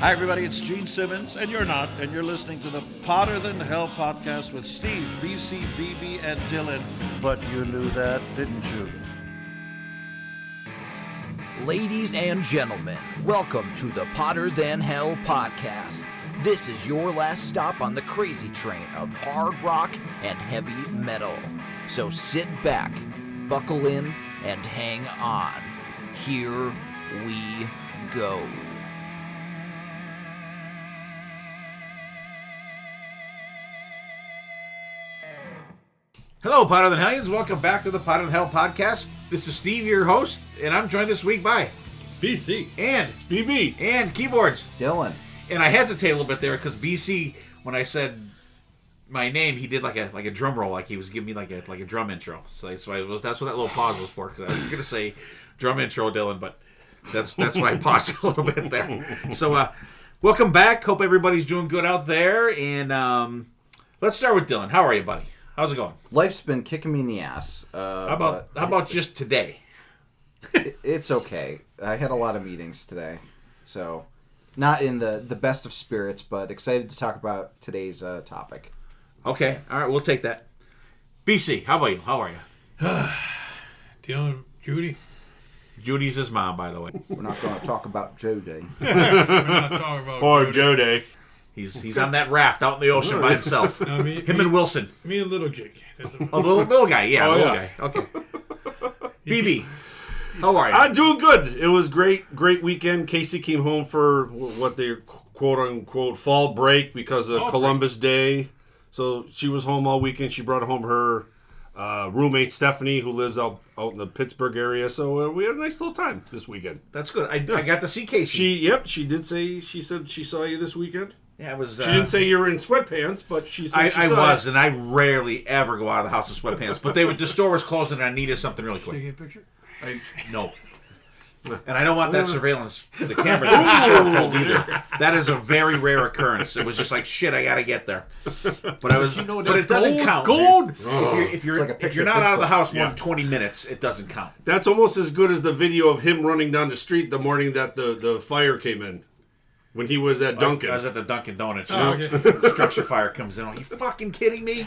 Hi, everybody. It's Gene Simmons, and you're not, and you're listening to the Potter Than Hell podcast with Steve, BC, BB, and Dylan. But you knew that, didn't you? Ladies and gentlemen, welcome to the Potter Than Hell podcast. This is your last stop on the crazy train of hard rock and heavy metal. So sit back, buckle in, and hang on. Here we go. Hello, Potter Than Hellions. Welcome back to the Potter Than Hell podcast. This is Steve, your host, and I'm joined this week by BC and BB and keyboards. Dylan. And I hesitate a little bit there because BC, when I said my name, he did like a drum roll, like he was giving me like a drum intro. So that's what that little pause was for, because I was gonna say drum intro, Dylan, but that's why I paused a little bit there. So welcome back. Hope everybody's doing good out there. And let's start with Dylan. How are you, buddy? How's it going? Life's been kicking me in the ass. How about just today? It's okay. I had a lot of meetings today, so not in the best of spirits, but excited to talk about today's topic. Okay, all right, we'll take that. BC, how about you? How are you? Dealing with Judy. Judy's his mom, by the way. We're not going to talk about Jody. We're not talking about Or Judy. Joe Day. He's on that raft out in the ocean by himself. No, Him and Wilson. Me and Little Jake. Oh, the little guy. Yeah, Oh, little yeah. guy. Okay. BB, how are you? I'm doing good. It was great weekend. Casey came home for what they quote unquote fall break because of Columbus Day. So she was home all weekend. She brought home her roommate Stephanie, who lives out in the Pittsburgh area. So we had a nice little time this weekend. That's good. I got to see Casey. She did say, she said she saw you this weekend. Yeah, it was. She didn't say you were in sweatpants, but she said I she saw was, and I rarely ever go out of the house in sweatpants. But the store was closed, and I needed something really Can I quick. get a picture? No. And I don't want that surveillance, the camera to be pulled either. That is a very rare occurrence. It was just like, shit, I gotta get there. But I was, but it doesn't count. Gold! If you're like a if you're picture not of out of the Bigfoot. house more than 20 minutes, it doesn't count. That's almost as good as the video of him running down the street the morning that the fire came in. When he was at Dunkin'. I was at the Dunkin' Donuts. Oh, okay. Structure fire comes in. Are you fucking kidding me?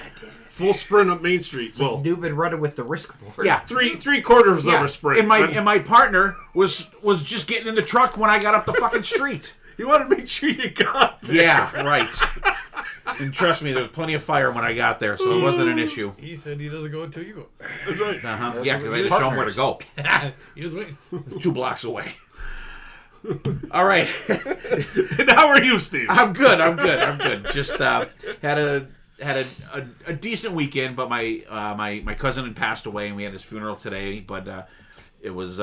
Full sprint up Main Street. Well, You've been running with the risk board. Yeah. three quarters of a sprint. And my partner was just getting in the truck when I got up the fucking street. You want to make sure you got there. Yeah, right. And trust me, there was plenty of fire when I got there, so it wasn't an issue. He said he doesn't go until you go. That's right. Uh-huh. Yeah, because I had to show him where to go. He was waiting. 2 blocks away. All right. And how are you, Steve? I'm good. Just had a decent weekend, but my cousin had passed away, and we had his funeral today. But it was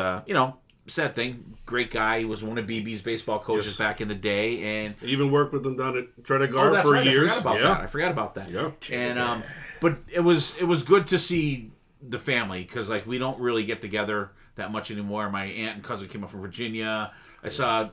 sad thing. Great guy. He was one of BB's baseball coaches back in the day, and I even worked with him down at Tredegar for years. I forgot about that. Yeah. And but it was good to see the family, because like we don't really get together that much anymore. My aunt and cousin came up from Virginia. I saw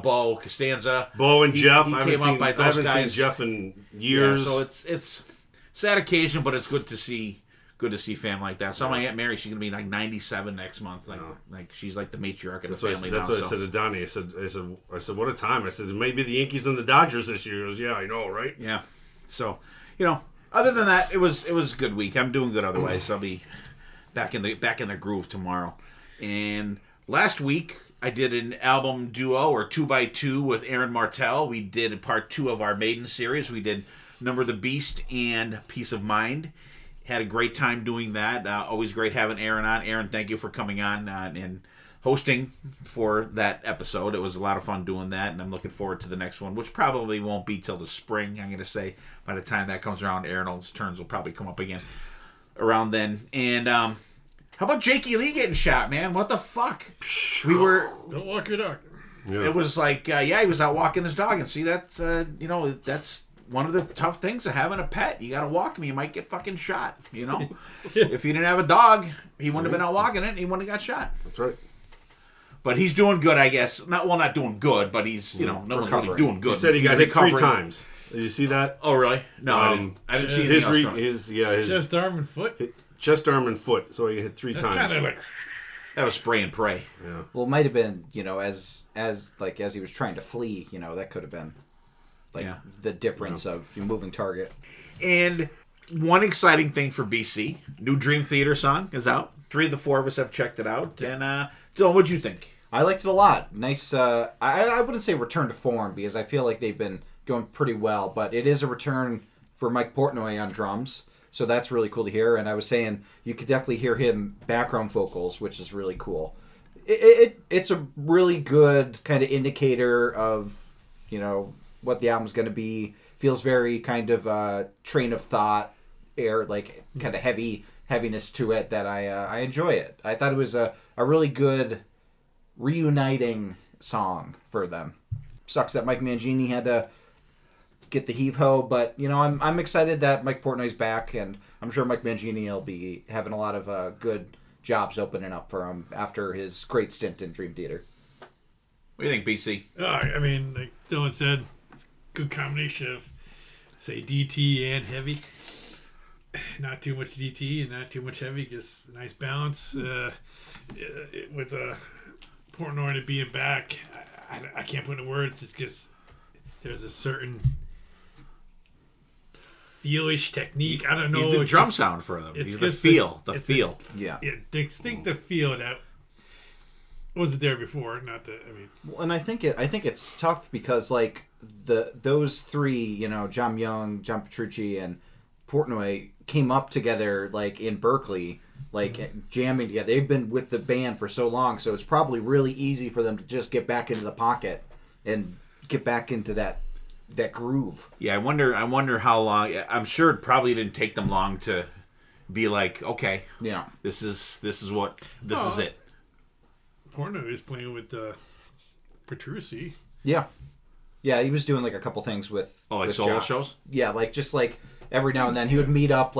Bo Costanza. Bo and Jeff. He I haven't came up by those seen guys. Jeff in years. Yeah, so it's sad occasion, but it's good to see family like that. So my Aunt Mary, she's gonna be like 97 next month. Like she's like the matriarch of the family now. That's what I said to Donnie. I said, what a time. I said, it might be the Yankees and the Dodgers this year. He goes, yeah, I know, right? Yeah. So other than that, it was a good week. I'm doing good otherwise. So I'll be back in the groove tomorrow. And last week I did an album duo or 2x2 with Aaron Martell. We did part 2 of our Maiden series. We did Number of the Beast and Peace of Mind. Had a great time doing that. Always great having Aaron on. Aaron, thank you for coming on and hosting for that episode. It was a lot of fun doing that, and I'm looking forward to the next one, which probably won't be till the spring. I'm going to say by the time that comes around, Aaron's turns will probably come up again around then. And how about Jakey Lee getting shot, man? What the fuck? Don't walk your dog. Yeah. It was like, he was out walking his dog, and see, that's that's one of the tough things of having a pet. You got to walk him, you might get fucking shot. If you didn't have a dog, he wouldn't have been out walking it, and he wouldn't have got shot. That's right. But he's doing good, I guess. Not doing good, but he's no one's really doing good. He said he got He's hit 3 recovering. times. Did you see that? Oh, really? No, I didn't see his his chest, arm, and foot. Chest, arm, and foot. So he hit 3 That's times. kind of like... That was spray and pray. Yeah. Well, it might have been, as he was trying to flee, that could have been the difference of moving target. And one exciting thing for BC, new Dream Theater song is out. 3 of the 4 of us have checked it out. And Dylan, what'd you think? I liked it a lot. Nice. I wouldn't say return to form because I feel like they've been going pretty well, but it is a return for Mike Portnoy on drums, so that's really cool to hear. And I was saying you could definitely hear him background vocals, which is really cool. It's a really good kind of indicator of what the album's going to be. Feels very kind of train of thought, kind of heaviness to it that I enjoy it. I thought it was a really good reuniting song for them. Sucks that Mike Mangini had to get the heave-ho, but I'm excited that Mike Portnoy's back, and I'm sure Mike Mangini will be having a lot of good jobs opening up for him after his great stint in Dream Theater. What do you think, BC? I mean, like Dylan said, it's a good combination of, say, DT and heavy. Not too much DT and not too much heavy, just a nice balance. With Portnoy to being back, I can't put into words. It's just there's a certain feelish technique. I don't know. He's the drum sound for them. It's the feel. Yeah. Distinctive feel that wasn't there before. Not that Well, and I think it's tough because those three, John Young, John Petrucci, and Portnoy came up together in Berkeley, jamming together. They've been with the band for so long, so it's probably really easy for them to just get back into the pocket and get back into that groove. Yeah, I wonder how long. I'm sure it probably didn't take them long to be like, okay, Yeah. this is it. Portnoy is playing with Petrucci. Yeah. Yeah, he was doing a couple things with with solo John. shows. Yeah, just every now and then he would meet up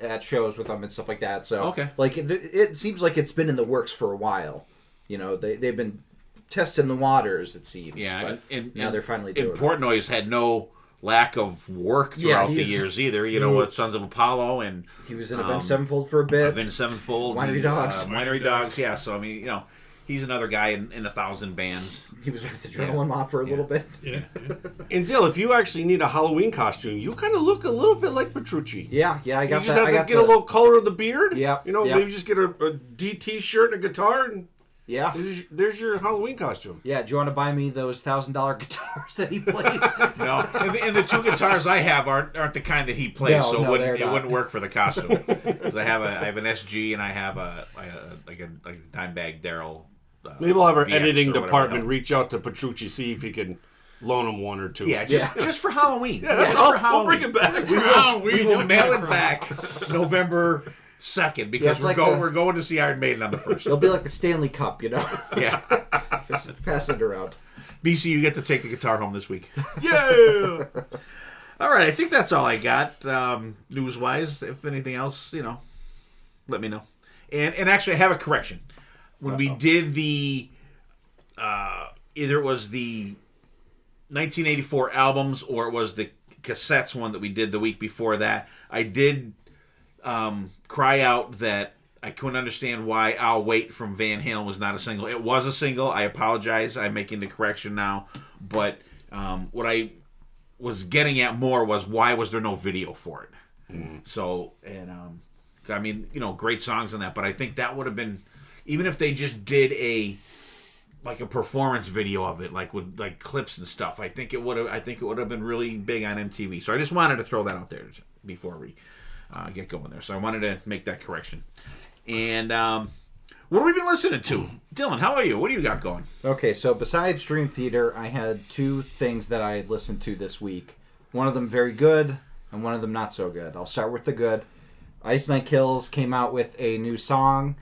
at shows with them and stuff like that. So Okay. It seems like it's been in the works for a while. They've been testing the waters, it seems. Yeah, but and now they're finally doing it. And Portnoy's had no lack of work throughout the years either. With Sons of Apollo, and he was in Avenged Sevenfold for a bit. Avenged Sevenfold, Winery Dogs. Winery Dogs. Yeah, so he's another guy in 1,000 bands. He was with the Adrenaline Mob for a little bit. Yeah. And Dill, if you actually need a Halloween costume, you kind of look a little bit like Petrucci. Yeah, I You got just that. have to get a little color of the beard. Yeah, Maybe just get a DT shirt and a guitar, and Yeah. there's your Halloween costume. Yeah, do you want to buy me those $1,000 guitars that he plays? No, and the 2 guitars I have aren't the kind that he plays, No, so they're it not. wouldn't work for the costume. Because I have an SG and I have a Dimebag Daryl. Maybe we'll have our VX editing or whatever department the hell. reach out to Petrucci, see if he can loan him 1 or 2. Yeah, just for Halloween. That's Just all. for Halloween. We'll bring it back. We will mail it back November 2nd because we're going to see Iron Maiden on the 1st. It'll be like the Stanley Cup, Yeah. Just pass it around. BC, you get to take the guitar home this week. Yeah. All right, I think that's all I got news-wise. If anything else, let me know. And actually, I have a correction. When we did the either it was the 1984 albums or it was the cassettes one that we did the week before that, I did cry out that I couldn't understand why I'll Wait from Van Halen was not a single. It was a single. I apologize. I'm making the correction now. But what I was getting at more was why was there no video for it? So, and great songs on that. But I think that would have been, even if they just did a performance video of it, with clips and stuff, I think it would have been really big on MTV. So I just wanted to throw that out there before we get going there. So I wanted to make that correction. And what have we been listening to? Dylan, how are you? What do you got going? Okay, so besides Dream Theater, I had 2 things that I listened to this week. One of them very good, and one of them not so good. I'll start with the good. Ice Nine Kills came out with a new song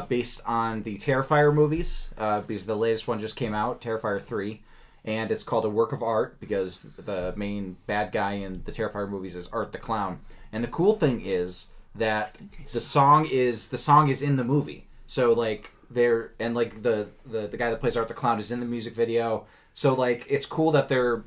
based on the Terrifier movies, because the latest one just came out, Terrifier 3, and it's called A Work of Art because the main bad guy in the Terrifier movies is Art the Clown. And the cool thing is that the song is in the movie. So the guy that plays Art the Clown is in the music video. So it's cool that they're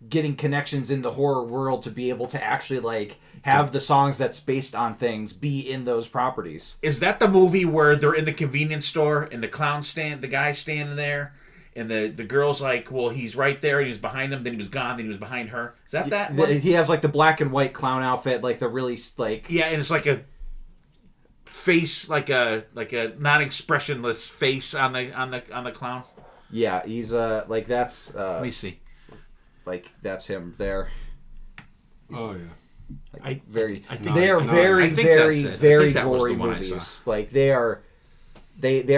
getting connections in the horror world to be able to actually like have the songs that's based on things be in those properties. Is that the movie where they're in the convenience store and the guy's standing there, and the girl's like, well, he's right there, and he was behind him, then he was gone, then he was behind her. Is that one? He has like the black and white clown outfit, like the really like Yeah, and it's like a face, like a non-expressionless face on the clown. yeah. He's like that's Let me see. like that's him there. Oh yeah. Like, very. I think- They are no, very, I think very, that's it. I very think that was gory the one I movies. saw. Like they are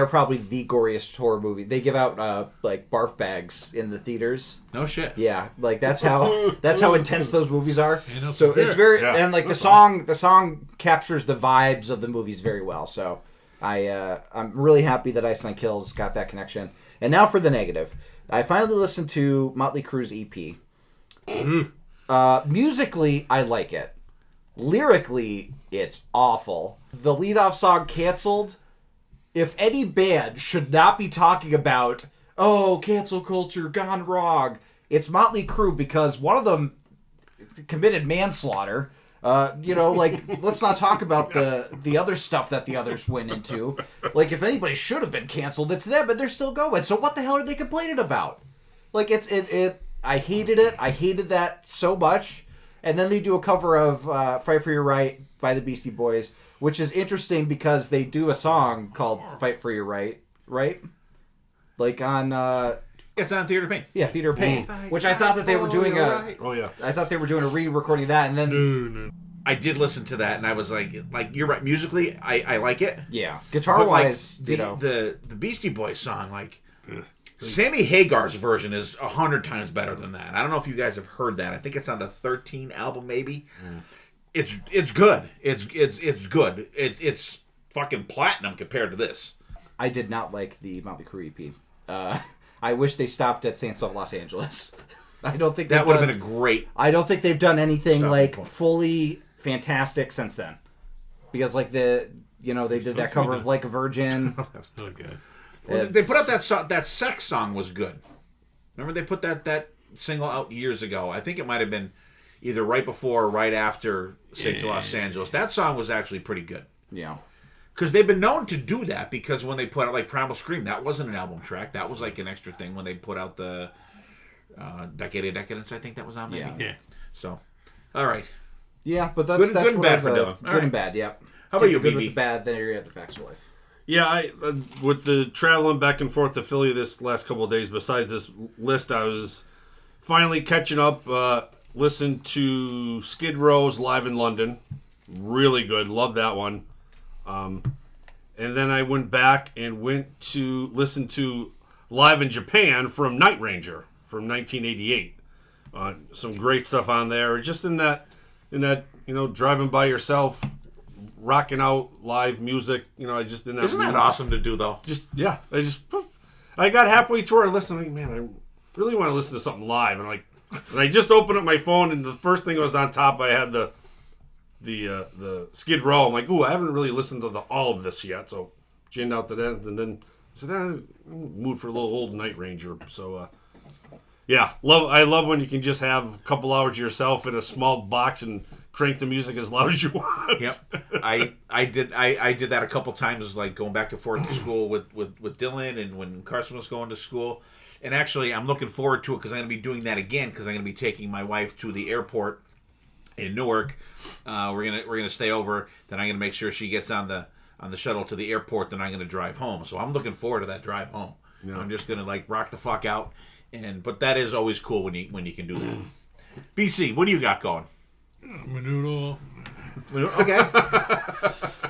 probably the goriest horror movie. They give out like barf bags in the theaters. No shit. Yeah, like that's how intense those movies are. Yeah, So yeah. it's very Yeah. and like the song captures the vibes of the movies very well. So I'm really happy that Ice Nine Kills got that connection. And now for the negative. I finally listened to Motley Crue's EP. Musically, I like it. Lyrically, it's awful. The leadoff song, Canceled. If any band should not be talking about, oh, cancel culture gone wrong, it's Motley Crue, because one of them committed manslaughter. Like, let's not talk about the other stuff that the others went into. Like, if anybody should have been canceled, it's them, and they're still going. So what the hell are they complaining about? Like, I hated it. I hated that so much. And then they do a cover of Fight for Your Right by the Beastie Boys, which is interesting because they do a song called Fight for Your Right, right? Like on... It's on Theater of Pain. yeah, Theater of Pain. Which I thought that they were doing Oh yeah. I thought they were doing a re-recording of that, and then... No. I did listen to that, and I was like you're right. Musically, I like it. Yeah. But Guitar-wise, like, the Beastie Boys song, like Sammy Hagar's version is 100 times better than that. I don't know if you guys have heard that. I think it's on the 13 album, maybe. It's good. It's good. It's fucking platinum compared to this. I did not like the Motley Crue EP. I wish they stopped at Saints of Los Angeles. I don't think That they've would have done- been a great. I don't think they've done anything Stopping like point. fully fantastic since then, because like they did that cover of Like a Virgin. Okay. Well, they put out that song, that sex song was good. Remember they put that single out years ago. I think it might have been either right before or right after Saints of Los Angeles. That song was actually pretty good. Yeah. Because they've been known to do that, because when they put out like Primal Scream, that wasn't an album track. That was like an extra thing when they put out the Decade of Decadence, I think that was on maybe. Yeah. Yeah. So, all right. Yeah, but that's Good- that's good and what bad I've, for Dylan. All good right. and bad. Yep. How about Take you, the good BB? with the bad, then you have the facts of life. Yeah, I with the traveling back and forth to Philly this last couple of days, besides this list, I was finally catching up. Listened to Skid Row's Live in London. Really good. Love that one. And then I went back and went to listen to Live in Japan from Night Ranger from 1988. Some great stuff on there. Just in that, driving by yourself, rocking out live music. I just in that. Isn't that mood. awesome to do, though? I got halfway through. I listened. Like, man, I really want to listen to something live. And I just opened up my phone, and the first thing that was on top, I had the Skid Row. I'm like, ooh, I haven't really listened to all of this yet. So, ginned out to that, and then I said, I'm in the mood for a little old Night Ranger. So, yeah, I love when you can just have a couple hours to yourself in a small box and crank the music as loud as you want. Yep. I did that a couple times, like going back and forth to school with Dylan, and when Carson was going to school. And actually, I'm looking forward to it because I'm going to be doing that again, because I'm going to be taking my wife to the airport in Newark. We're gonna stay over. Then I'm gonna make sure she gets on the shuttle to the airport. Then I'm gonna drive home. So I'm looking forward to that drive home. Yeah. I'm just gonna rock the fuck out. But that is always cool when you can do that. BC, what do you got going? Menudo. Okay.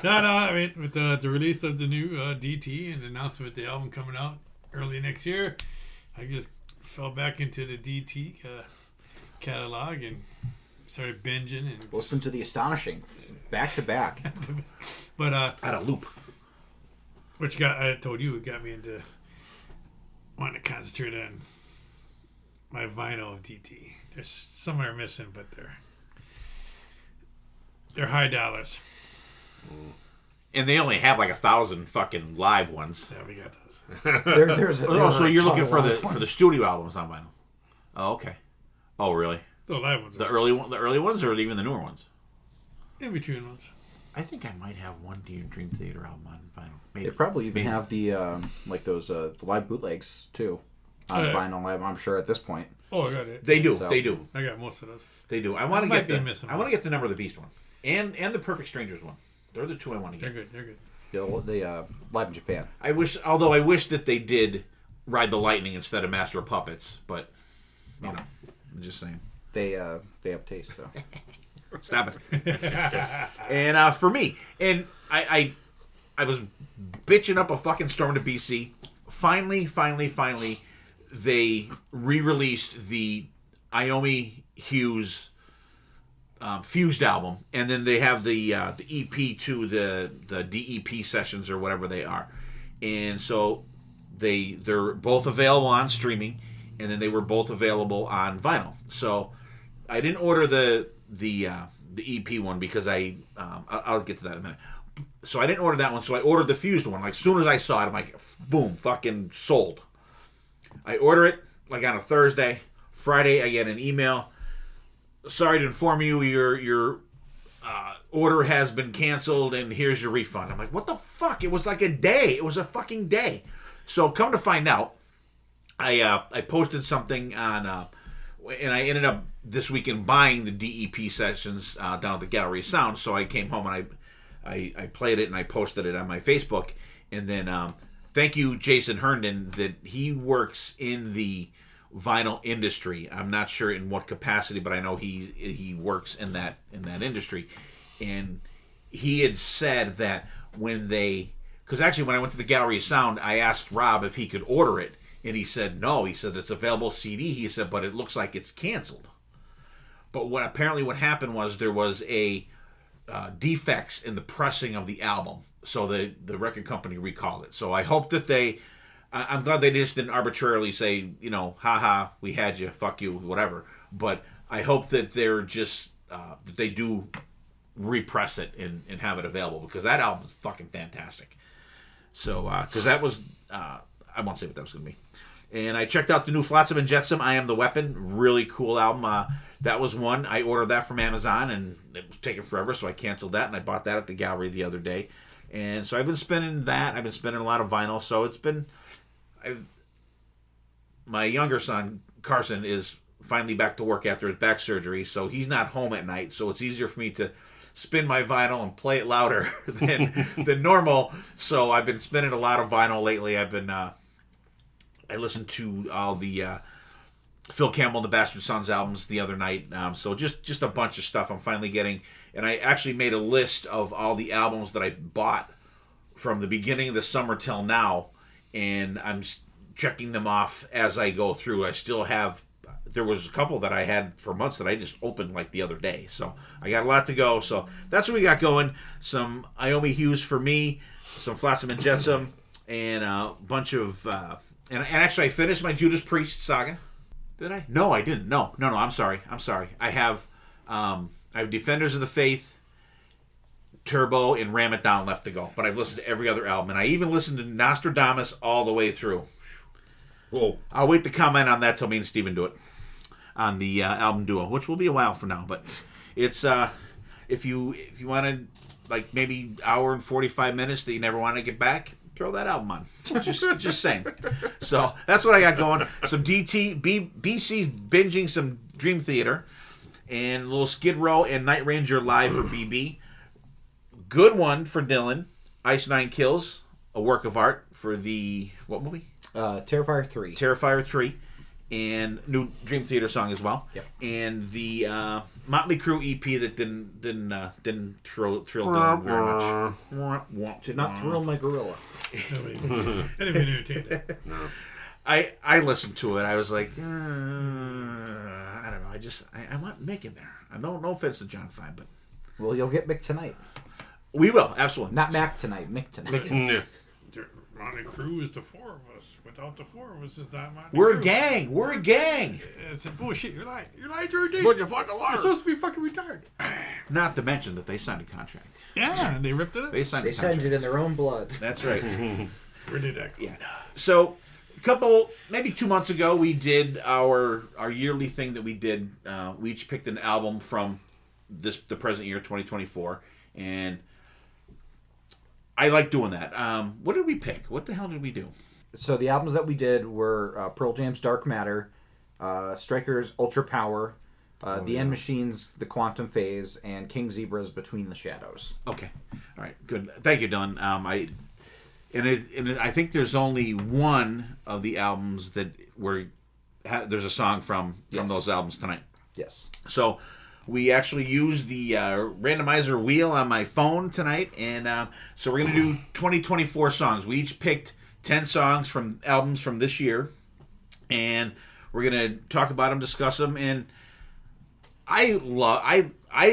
No, I mean, with the release of the new DT and the announcement of the album coming out early next year, I just fell back into the DT catalog and started binging and Listen to the Astonishing, back to back. but Out of loop. which I told you, it got me into wanting to concentrate on my vinyl of DT. There's some are missing, but they're high dollars. And they only have 1,000 fucking live ones. Yeah, we got those. There's Oh, so you're looking for the the studio albums on vinyl. Oh, okay. Oh, really? The live ones. The early ones, or even the newer ones? In between ones. I think I might have one Dream Theater album on vinyl. Maybe. They probably even have the like those the live bootlegs too on vinyl. I'm sure at this point. Oh, I got it. They do. So- They do. I got most of those. They do. I want to might get be missing I want to get the Number of the Beast one, and the Perfect Strangers one. They're the two I want to They're get. good. They're good. Yeah, the live in Japan. I wish that they did Ride the Lightning instead of Master of Puppets, but you know, I'm just saying. They have taste. So Stop it. And for me, and I was bitching up a fucking storm to BC. Finally, they re-released the Iommi Hughes Fused album, and then they have the EP to the DEP sessions or whatever they are, and so they're both available on streaming, and then they were both available on vinyl. So I didn't order the EP one because I'll get to that in a minute. So I didn't order that one, so I ordered the Fused one. Like, as soon as I saw it, I'm like, boom, fucking sold. I order it like on a Thursday. Friday, I get an email. Sorry to inform you, your order has been canceled, and here's your refund. I'm like, what the fuck? It was like a day. It was a fucking day. So come to find out, I posted something on, and I ended up this weekend buying the DEP sessions down at the Gallery of Sound. So I came home and I played it and I posted it on my Facebook. And then thank you, Jason Herndon, that he works in the vinyl industry. I'm not sure in what capacity, but I know he works in that industry. And he had said that because actually when I went to the Gallery of Sound, I asked Rob if he could order it, and he said no. He said it's available CD. He said, but it looks like it's canceled. But what happened was there was a defects in the pressing of the album, so the record company recalled it. So I hope that I'm glad they just didn't arbitrarily say, haha, we had you, fuck you, whatever. But I hope that they're just that they do repress it and have it available, because that album is fucking fantastic. So because that was I won't say what that was going to be. And I checked out the new Flotsam and Jetsam, I Am the Weapon. Really cool album. That was one. I ordered that from Amazon, and it was taking forever, so I canceled that, and I bought that at the gallery the other day. And so I've been spinning that. I've been spinning a lot of vinyl. So it's been... my younger son, Carson, is finally back to work after his back surgery, so he's not home at night, so it's easier for me to spin my vinyl and play it louder than normal. So I've been spinning a lot of vinyl lately. I've been... I listened to all the Phil Campbell and the Bastard Sons albums the other night. So just a bunch of stuff I'm finally getting. And I actually made a list of all the albums that I bought from the beginning of the summer till now. And I'm checking them off as I go through. I still have... There was a couple that I had for months that I just opened like the other day. So I got a lot to go. So that's what we got going. Some Iommi Hughes for me. Some Flotsam and Jetsam. And a bunch of... And actually, I finished my Judas Priest saga. Did I? No, I didn't. No. I'm sorry. I have Defenders of the Faith, Turbo, and Ram It Down left to go. But I've listened to every other album, and I even listened to Nostradamus all the way through. Whoa! I'll wait to comment on that till me and Steven do it on the album duo, which will be a while from now. But it's if you wanted like maybe hour and 45 minutes that you never want to get back, throw that album on. Just saying. So that's what I got going. Some BC's binging some Dream Theater, and a little Skid Row and Night Ranger live for BB. Good one for Dylan. Ice Nine Kills, a work of art for the what movie? Terrifier 3. Terrifier 3, and new Dream Theater song as well. Yep. And the Motley Crue EP that didn't thrill Dylan very much. Did not thrill my gorilla. I didn't even entertain it. No. I listened to it. I was like, I don't know. I want Mick in there. No offense to John 5, but Well, you'll get Mick tonight. we will absolutely. Not Mac tonight. Mick tonight. Yeah. Motley Crue is the four of us. Without the four of us, it's not Motley We're Crue. a gang. We're a gang. It's a bullshit. You're lying. You're lying through a dick. What you fucking You're liar? supposed to be fucking retarded. Not to mention that they signed a contract. Yeah, and they ripped it up. They signed They a signed contract. it in their own blood. That's right. Where did that go? Yeah. So maybe 2 months ago, we did our yearly thing that we did. We each picked an album from the present year, 2024, and I like doing that. What did we pick? What the hell did we do? So the albums that we did were Pearl Jam's Dark Matter, Stryker's Ultra Power, The End Machines' The Quantum Phase, and King Zebra's Between the Shadows. Okay, all right, good. Thank you, Don. I think there's only one of the albums that there's a song from those albums tonight. Yes. So we actually used the randomizer wheel on my phone tonight, and so we're going to do 2024 songs. We each picked 10 songs from albums from this year, and we're going to talk about them, discuss them, and I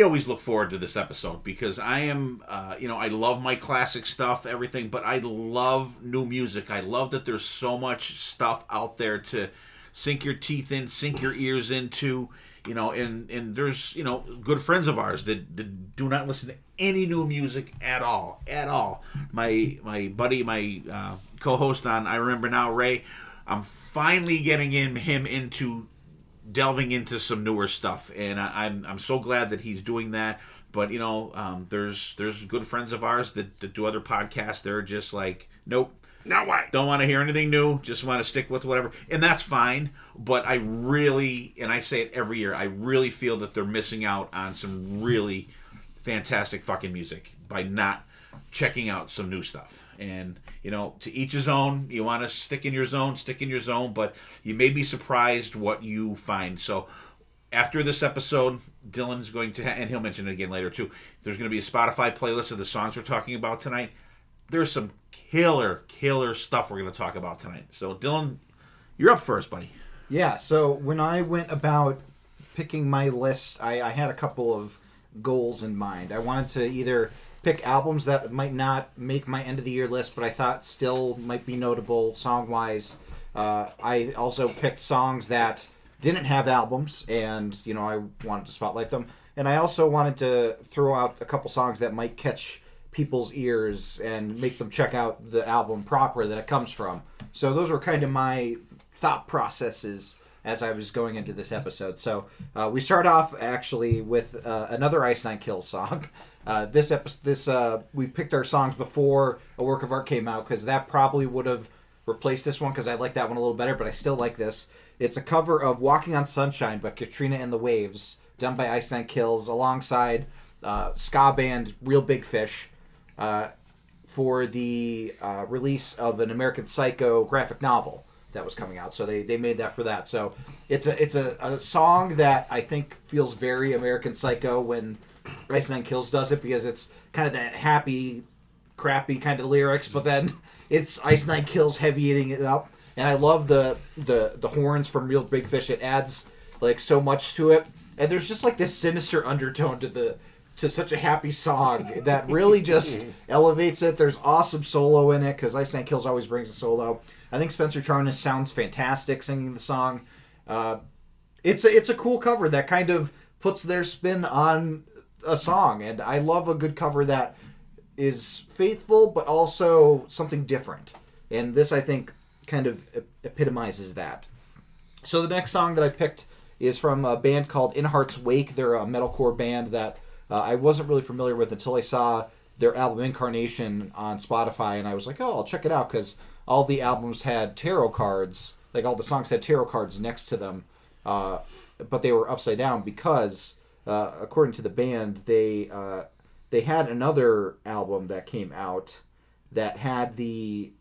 always look forward to this episode because I am, I love my classic stuff, everything, but I love new music. I love that there's so much stuff out there to sink your teeth in, sink your ears into, and there's, good friends of ours that do not listen to any new music at all. My buddy, my co-host on I Remember Now, Ray, I'm finally getting him into delving into some newer stuff, and I'm so glad that he's doing that. But there's good friends of ours that do other podcasts. They're just like, nope, Now what? don't want to hear anything new. Just want to stick with whatever, and that's fine. But I really, and I say it every year, I really feel that they're missing out on some really fantastic fucking music by not checking out some new stuff. And to each his own. You want to stick in your zone, but you may be surprised what you find. So after this episode, Dylan's going to and he'll mention it again later too, there's going to be a Spotify playlist of the songs we're talking about tonight. There's some killer stuff we're going to talk about tonight. So Dylan, you're up first, buddy. Yeah, so when I went about picking my list, I had a couple of goals in mind. I wanted to either pick albums that might not make my end of the year list, but I thought still might be notable song-wise. I also picked songs that didn't have albums, and I wanted to spotlight them. And I also wanted to throw out a couple songs that might catch people's ears and make them check out the album proper that it comes from. So those were kind of my thought processes as I was going into this episode. So we start off actually with another Ice Nine Kills song. We picked our songs before A Work of Art came out because that probably would have replaced this one because I like that one a little better, but I still like this. It's a cover of Walking on Sunshine by Katrina and the Waves, done by Ice Nine Kills alongside ska band Real Big Fish for the release of an American Psycho graphic novel that was coming out. So they made that for that. So it's a song that I think feels very American Psycho when Ice Nine Kills does it, because it's kind of that happy, crappy kind of lyrics, but then it's Ice Nine Kills heavy eating it up. And I love the horns from Real Big Fish. It adds like so much to it. And there's just like this sinister undertone to such a happy song that really just elevates it. There's awesome solo in it because Ice Nine Kills always brings a solo. I think Spencer Charnas sounds fantastic singing the song. It's a cool cover that kind of puts their spin on a song, and I love a good cover that is faithful but also something different. And this, I think, kind of epitomizes that. So the next song that I picked is from a band called In Heart's Wake. They're a metalcore band that I wasn't really familiar with until I saw their album Incarnation on Spotify, and I was like, oh, I'll check it out, because all the albums had tarot cards, like all the songs had tarot cards next to them, but they were upside down because, according to the band, they had another album that came out that had the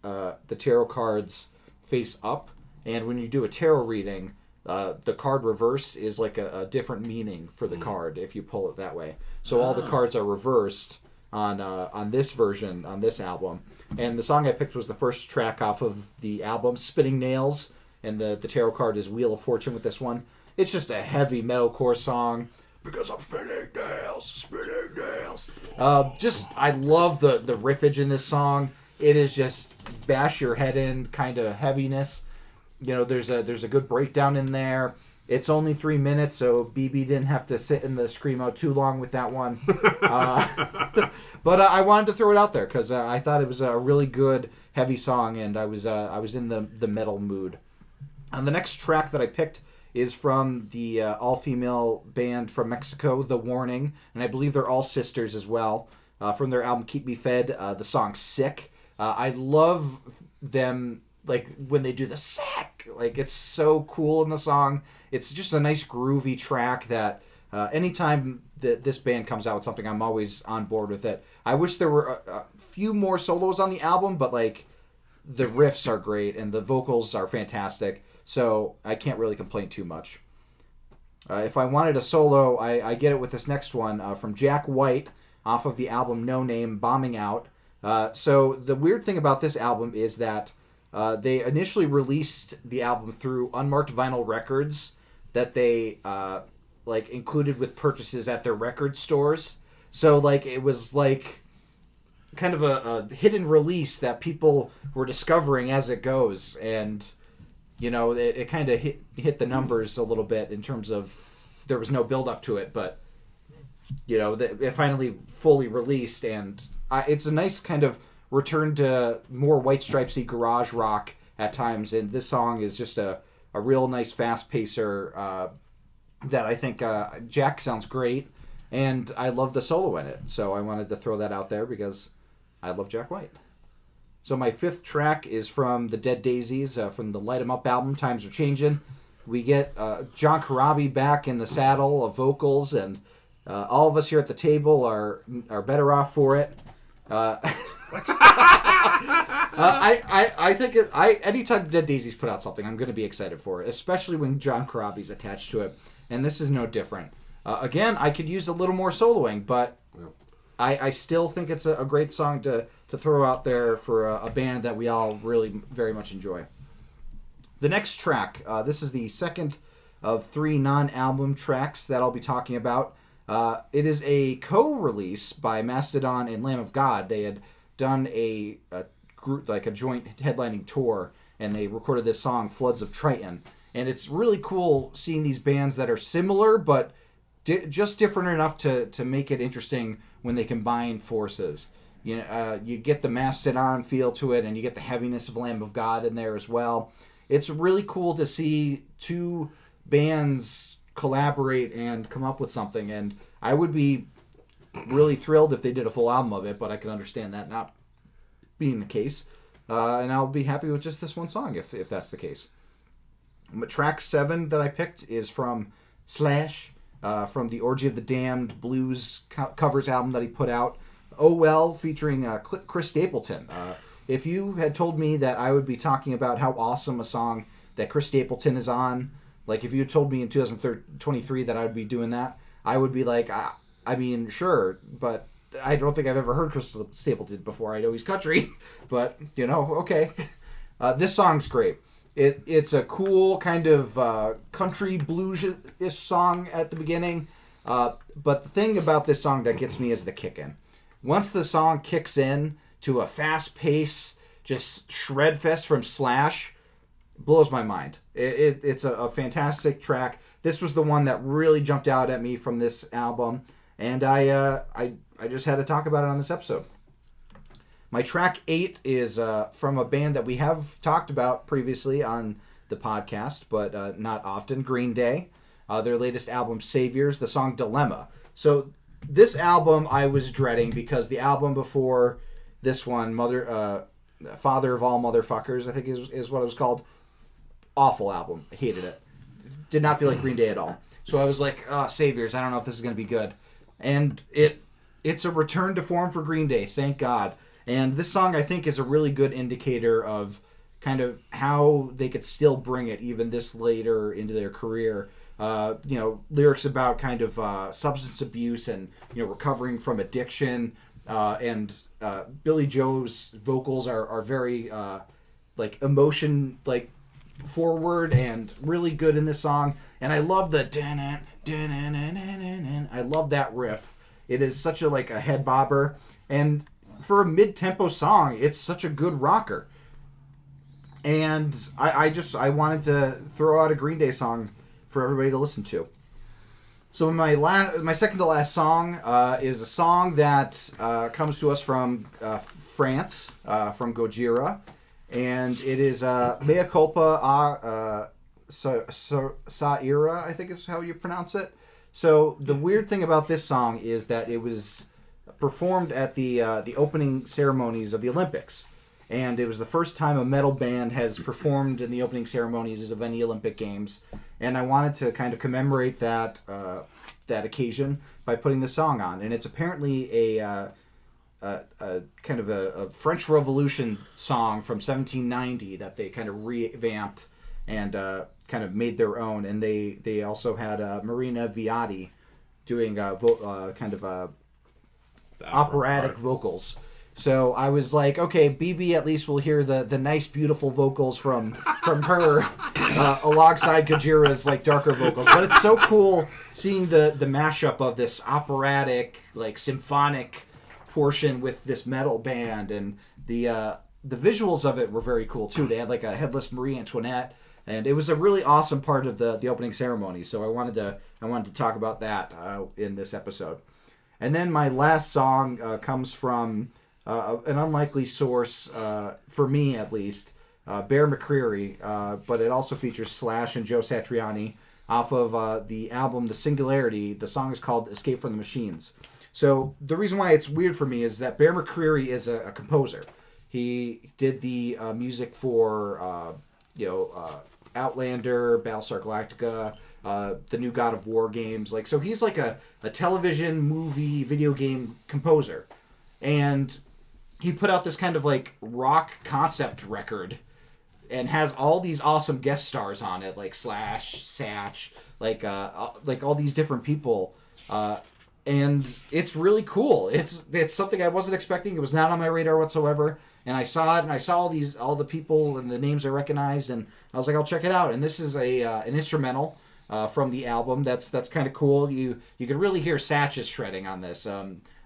tarot cards face up, and when you do a tarot reading, the card reverse is like a different meaning for the card if you pull it that way. So all the cards are reversed on this version, on this album. And the song I picked was the first track off of the album, Spinning Nails, and the tarot card is Wheel of Fortune with this one. It's just a heavy metalcore song. Because I'm spinning nails. I love the riffage in this song. It is just bash your head in kind of heaviness. There's a good breakdown in there. It's only 3 minutes, so BB didn't have to sit in the screamo too long with that one. But I wanted to throw it out there because I thought it was a really good heavy song, and I was in the metal mood. And the next track that I picked is from the all-female band from Mexico, The Warning, and I believe they're all sisters as well. From their album Keep Me Fed, the song Sick. I love them, like, when they do the sick. Like, it's so cool in the song. It's just a nice groovy track that anytime that this band comes out with something, I'm always on board with it. I wish there were a few more solos on the album, but, like, the riffs are great and the vocals are fantastic, so I can't really complain too much. If I wanted a solo, I get it with this next one from Jack White off of the album No Name, Bombing Out. So the weird thing about this album is that they initially released the album through unmarked vinyl records that they like included with purchases at their record stores. So like it was like kind of a hidden release that people were discovering as it goes, and you know it kind of hit the numbers a little bit in terms of there was no build up to it, but you know it finally fully released, and it's a nice kind of return to more White Stripesy garage rock at times, and this song is just a real nice fast pacer that I think Jack sounds great, and I love the solo in it, so I wanted to throw that out there because I love Jack White. So my fifth track is from the Dead Daisies, from the Light 'Em Up album, Times Are Changin'. We get John Corabi back in the saddle of vocals, and all of us here at the table are better off for it. I think anytime Dead Daisies put out something, I'm going to be excited for it, especially when John Corabi's attached to it, and this is no different. Again, I could use a little more soloing, but I still think it's a great song to throw out there for a band that we all really very much enjoy. The next track, this is the second of 3 non-album tracks that I'll be talking about. It is a co-release by Mastodon and Lamb of God. They had done a group, like a joint headlining tour, and they recorded this song, Floods of Triton. And it's really cool seeing these bands that are similar, but just different enough to make it interesting when they combine forces. You know, you get the Mastodon feel to it, and you get the heaviness of Lamb of God in there as well. It's really cool to see two bands collaborate and come up with something, and I would be really thrilled if they did a full album of it, but I can understand that not being the case, and I'll be happy with just this one song if that's the case. But track 7 that I picked is from Slash, from the Orgy of the Damned blues covers album that he put out. Oh Well, featuring Chris Stapleton. If you had told me that I would be talking about how awesome a song that Chris Stapleton is on, like if you had told me in 2023 that I would be doing that, I would be like, I mean, sure, but I don't think I've ever heard Chris Stapleton before. I know he's country, but, you know, okay. This song's great. It's a cool kind of country blues-ish song at the beginning, but the thing about this song that gets me is the kick-in. Once the song kicks in to a fast pace, just shred fest from Slash, blows my mind. It's a fantastic track. This was the one that really jumped out at me from this album, and I just had to talk about it on this episode. My track 8 is from a band that we have talked about previously on the podcast, but not often, Green Day. Their latest album, Saviors, the song Dilemma. So this album I was dreading because the album before this one, Father of All Motherfuckers, I think is what it was called. Awful album. I hated it. Did not feel like Green Day at all. So I was like, Saviors, I don't know if this is going to be good. And it's a return to form for Green Day, thank God. And this song, I think, is a really good indicator of kind of how they could still bring it even this later into their career. Lyrics about kind of substance abuse and, recovering from addiction. And Billy Joe's vocals are very, emotion, forward and really good in this song. And I love the I love that riff. It is such a head bobber, and for a mid-tempo song, it's such a good rocker. And I wanted to throw out a Green Day song for everybody to listen to. So my second to last song is a song that comes to us from France, from Gojira, and it is Mea Culpa Sa'ira, I think is how you pronounce it. So the weird thing about this song is that it was performed at the opening ceremonies of the Olympics, and it was the first time a metal band has performed in the opening ceremonies of any Olympic Games. And I wanted to kind of commemorate that occasion by putting the song on. And it's apparently a kind of a French Revolution song from 1790 that they kind of revamped and kind of made their own. And they also had Marina Viati doing operatic vocals. So I was like, okay, BB at least will hear the nice, beautiful vocals from her alongside Gojira's like darker vocals. But it's so cool seeing the mashup of this operatic, like symphonic portion with this metal band, and the visuals of it were very cool too. They had like a headless Marie Antoinette, and it was a really awesome part of the opening ceremony. So I wanted to talk about that in this episode. And then my last song comes from an unlikely source, for me at least, Bear McCreary, but it also features Slash and Joe Satriani off of the album The Singularity. The song is called Escape from the Machines. So the reason why it's weird for me is that Bear McCreary is a composer. He did the music for, Outlander, Battlestar Galactica, the new God of War games. Like, so he's like a television, movie, video game composer. And he put out this kind of like rock concept record and has all these awesome guest stars on it, like Slash, Satch, like all these different people. And it's really cool. It's something I wasn't expecting. It was not on my radar whatsoever. And I saw it, and I saw all the people and the names I recognized, and I was like, I'll check it out. And this is an instrumental from the album. That's kind of cool. You can really hear Satch's shredding on this.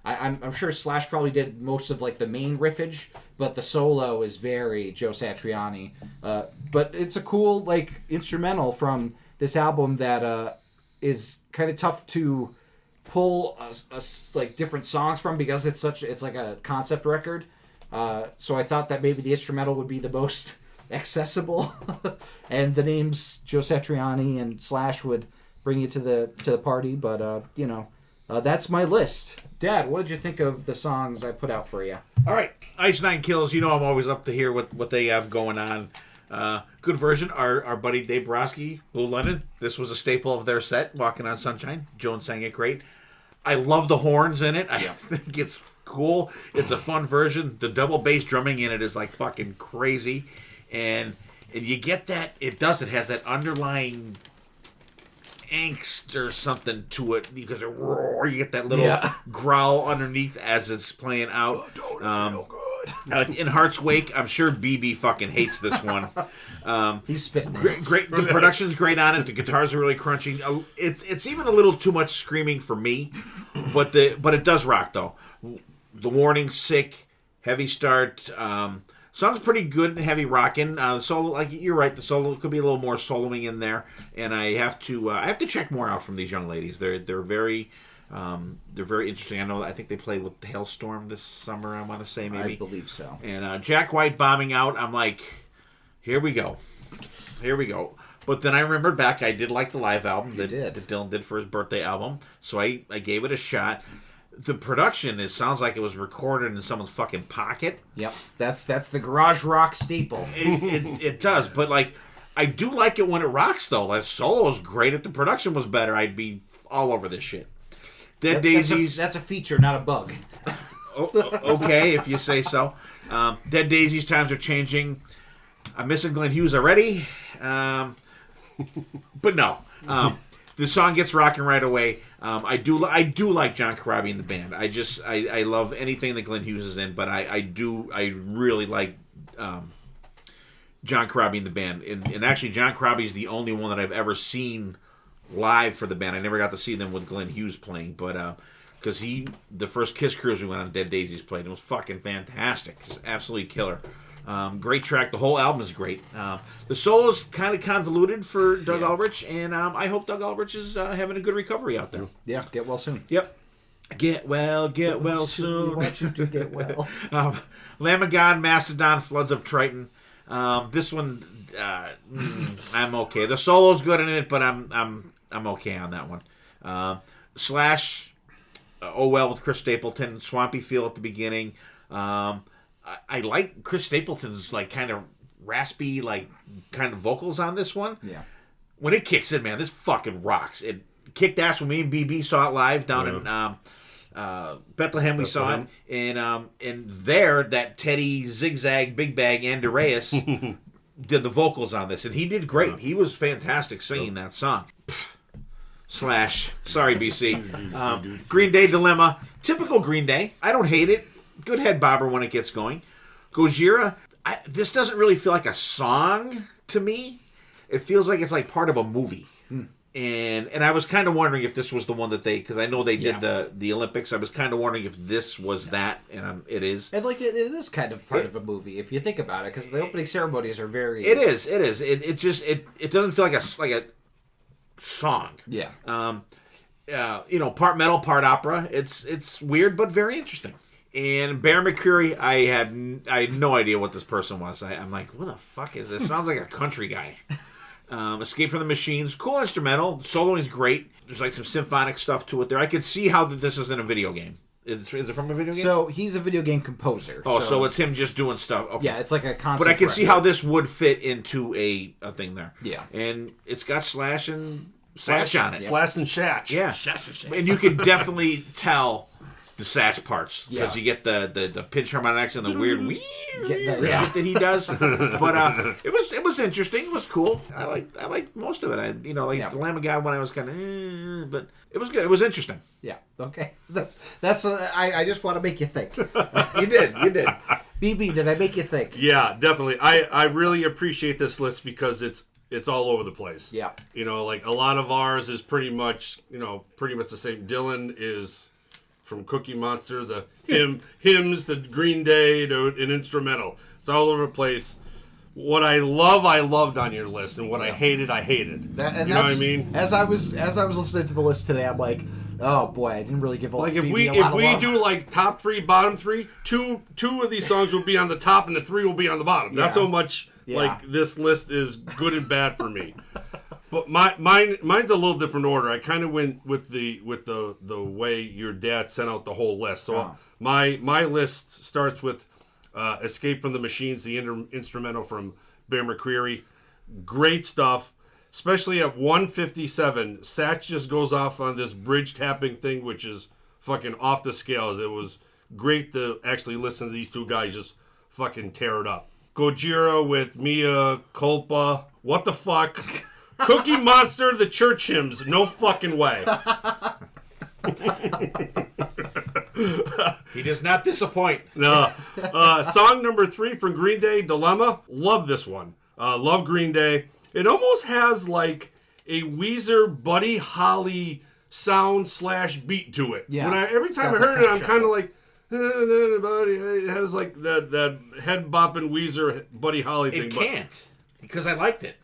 I'm sure Slash probably did most of like the main riffage, but the solo is very Joe Satriani. But it's a cool like instrumental from this album that is kind of tough to pull like different songs from because it's like a concept record. So I thought that maybe the instrumental would be the most accessible, and the names Joe Satriani and Slash would bring you to the party. But that's my list. Dad, what did you think of the songs I put out for you? All right, Ice Nine Kills. You know I'm always up to hear what they have going on. Good version. Our buddy Dave Borowski, Blue Lennon. This was a staple of their set, Walking on Sunshine. Joan sang it great. I love the horns in it. I think it's cool. It's a fun version. The double bass drumming in it is like fucking crazy. And you get that, it has that underlying angst or something to it because it roar. You get that little growl underneath as it's playing out. In Heart's Wake, I'm sure BB fucking hates this one. He's spitting. Great. The production's great on it. The guitars are really crunchy. It's even a little too much screaming for me, but it does rock though. The Warning's sick. Heavy start. Song's pretty good and heavy rocking. Solo, like you're right, the solo could be a little more soloing in there, and I have to check more out from these young ladies. They're very interesting. I think they played with Hailstorm this summer. I want to say maybe. I believe so. And Jack White bombing out. I'm like, here we go. But then I remembered back. I did like the live album that Dylan did for his birthday album, so I gave it a shot. The production, it sounds like it was recorded in someone's fucking pocket. Yep, that's the garage rock staple. It does, but like I do like it when it rocks though. Like solo is great. If the production was better, I'd be all over this shit. Dead Daisies. That's a feature, not a bug. Okay, if you say so. Dead Daisies, Times Are Changing. I'm missing Glenn Hughes already, but no. The song gets rocking right away. I do like John Corabi in the band. I love anything that Glenn Hughes is in, but I really like John Corabi in the band. And actually, John Corabi is the only one that I've ever seen live for the band. I never got to see them with Glenn Hughes playing, but because the first Kiss cruise we went on, Dead Daisies played, it was fucking fantastic. It's absolutely killer. Great track. The whole album is great. The solo's kind of convoluted for Doug Ulrich, and I hope Doug Ulrich is having a good recovery out there. Yeah, get well soon. Yep. Get well soon. We want you to get well. Lamb of God, Mastodon, Floods of Triton. This one, I'm okay. The solo's good in it, but I'm okay on that one. Slash, Oh Well with Chris Stapleton, Swampy Feel at the beginning. I like Chris Stapleton's like kind of raspy, like kind of vocals on this one. Yeah. When it kicks in, man, this fucking rocks. It kicked ass when me and BB saw it live down in Bethlehem. We saw it, and there that Teddy Zigzag Big Bag Andreas did the vocals on this, and he did great. He was fantastic singing that song. Slash, sorry BC. Green Day Dilemma, typical Green Day. I don't hate it. Good head bobber when it gets going. Gojira, this doesn't really feel like a song to me. It feels like it's like part of a movie. And I was kind of wondering if this was the one that because I know they did the Olympics. I was kind of wondering if this was that, and it is. And like it is kind of part of a movie if you think about it, because the opening ceremonies are very. It is. It just doesn't feel like a song. Yeah. Part metal, part opera. It's weird but very interesting. And Bear McCreary, I had no idea what this person was. I'm like, what the fuck is this? Sounds like a country guy. Escape from the Machines, cool instrumental. Soloing is great. There's like some symphonic stuff to it there. I could see how this is in a video game. Is it from a video game? So he's a video game composer. Oh, so it's him just doing stuff. Okay. Yeah, it's like a concept. But I can see how this would fit into a thing there. Yeah. And it's got Slash and Satch on it. Slash and Satch. Yeah. And you can definitely tell the Satch parts because you get the pinch harmonics and the weird shit that he does. But it was interesting. It was cool. I liked most of it. The Lamb of God one I was kind of, but it was good. It was interesting. Yeah. Okay. That's. I just want to make you think. You did. BB, did I make you think? Yeah, definitely. I really appreciate this list because it's all over the place. Yeah. Like a lot of ours is pretty much the same. Dylan is from Cookie Monster, the hymns, the Green Day, to an instrumental. It's all over the place. What I loved on your list, and what I hated. You know what I mean? As I was listening to the list today, I'm like, oh boy, I didn't really give a lot. Like if we do like top 3, bottom 3, two of these songs will be on the top, and the 3 will be on the bottom. That's how much like this list is good and bad for me. But mine's a little different order. I kind of went with the way your dad sent out the whole list. So my list starts with "Escape from the Machines," the instrumental from Bear McCreary. Great stuff, especially at 1:57. Satch just goes off on this bridge tapping thing, which is fucking off the scales. It was great to actually listen to these two guys just fucking tear it up. Gojira with Mea Culpa. What the fuck? Cookie Monster, the church hymns. No fucking way. He does not disappoint. No. Song number 3 from Green Day, Dilemma. Love this one. Love Green Day. It almost has like a Weezer Buddy Holly sound / beat to it. Yeah. Every time I heard it, I'm kind of like, it has like that head bopping Weezer Buddy Holly thing. It can't because I liked it.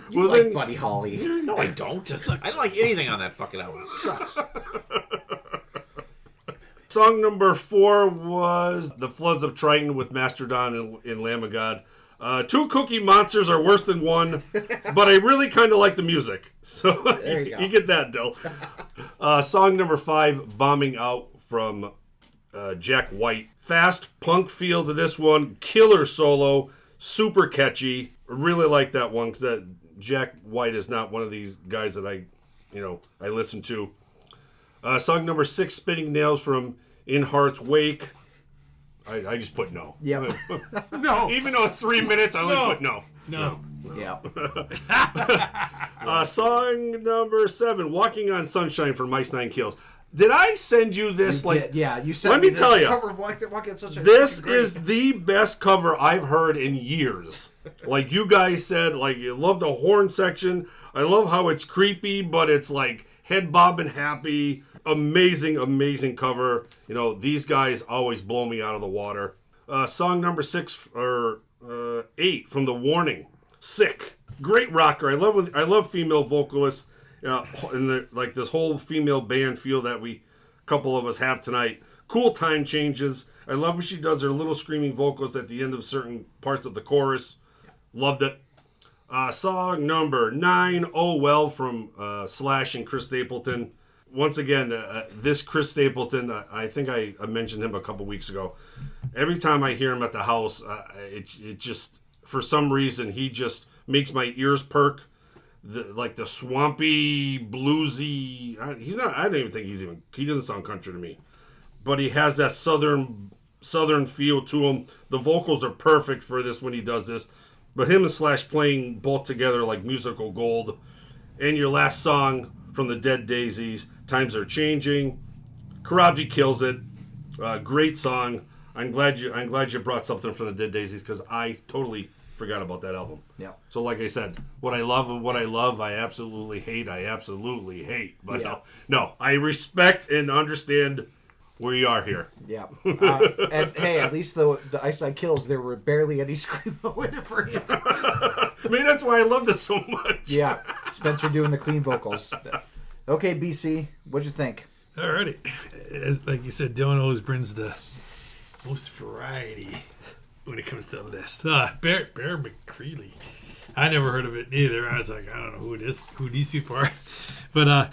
You like Buddy Holly. No, I don't. I don't like anything on that fucking album. It sucks. Song number 4 was The Floods of Triton with Mastodon and Lamb of God. 2 Cookie Monsters are worse than 1, but I really kind of like the music. So there you go. You get that, Dill. Song number 5, Bombing Out from Jack White. Fast punk feel to this one. Killer solo. Super catchy. Really like that one because that Jack White is not one of these guys that I listen to. Song number 6, Spinning Nails from In Heart's Wake. I just put no. Yeah. No. Even though it's 3 minutes, I only put no. No. Yeah. Song number 7, Walking on Sunshine from Mice Nine Kills. Did I send you this? You sent let me tell you. Cover of Walking on Sunshine. This is the best cover I've heard in years. Like you guys said, like you love the horn section. I love how it's creepy, but it's like head bobbing happy. Amazing, amazing cover. These guys always blow me out of the water. Song number 6 or 8 from The Warning. Sick. Great rocker. I love female vocalists. And like this whole female band feel that a couple of us have tonight. Cool time changes. I love when she does her little screaming vocals at the end of certain parts of the chorus. Loved it. Song number 9, Oh Well, from Slash and Chris Stapleton. Once again, this Chris Stapleton, I think I mentioned him a couple weeks ago. Every time I hear him at the house, it just, for some reason, he just makes my ears perk. The swampy, bluesy. I don't even think he doesn't sound country to me. But he has that southern feel to him. The vocals are perfect for this when he does this. But him and Slash playing both together like musical gold. And your last song from the Dead Daisies, Times Are Changing. Karabji kills it. Great song. I'm glad you brought something from the Dead Daisies because I totally forgot about that album. Yeah. So like I said, what I love, I absolutely hate. But no, I respect and understand where you are here. Yeah. And hey, at least the Ice Side Kills, there were barely any screamo in it for him. Maybe that's why I loved it so much. Yeah. Spencer doing the clean vocals. Okay, BC, what'd you think? Alrighty. Like you said, Dylan always brings the most variety when it comes to the list. Bear McCreely. I never heard of it either. I was like, I don't know who these people are. But I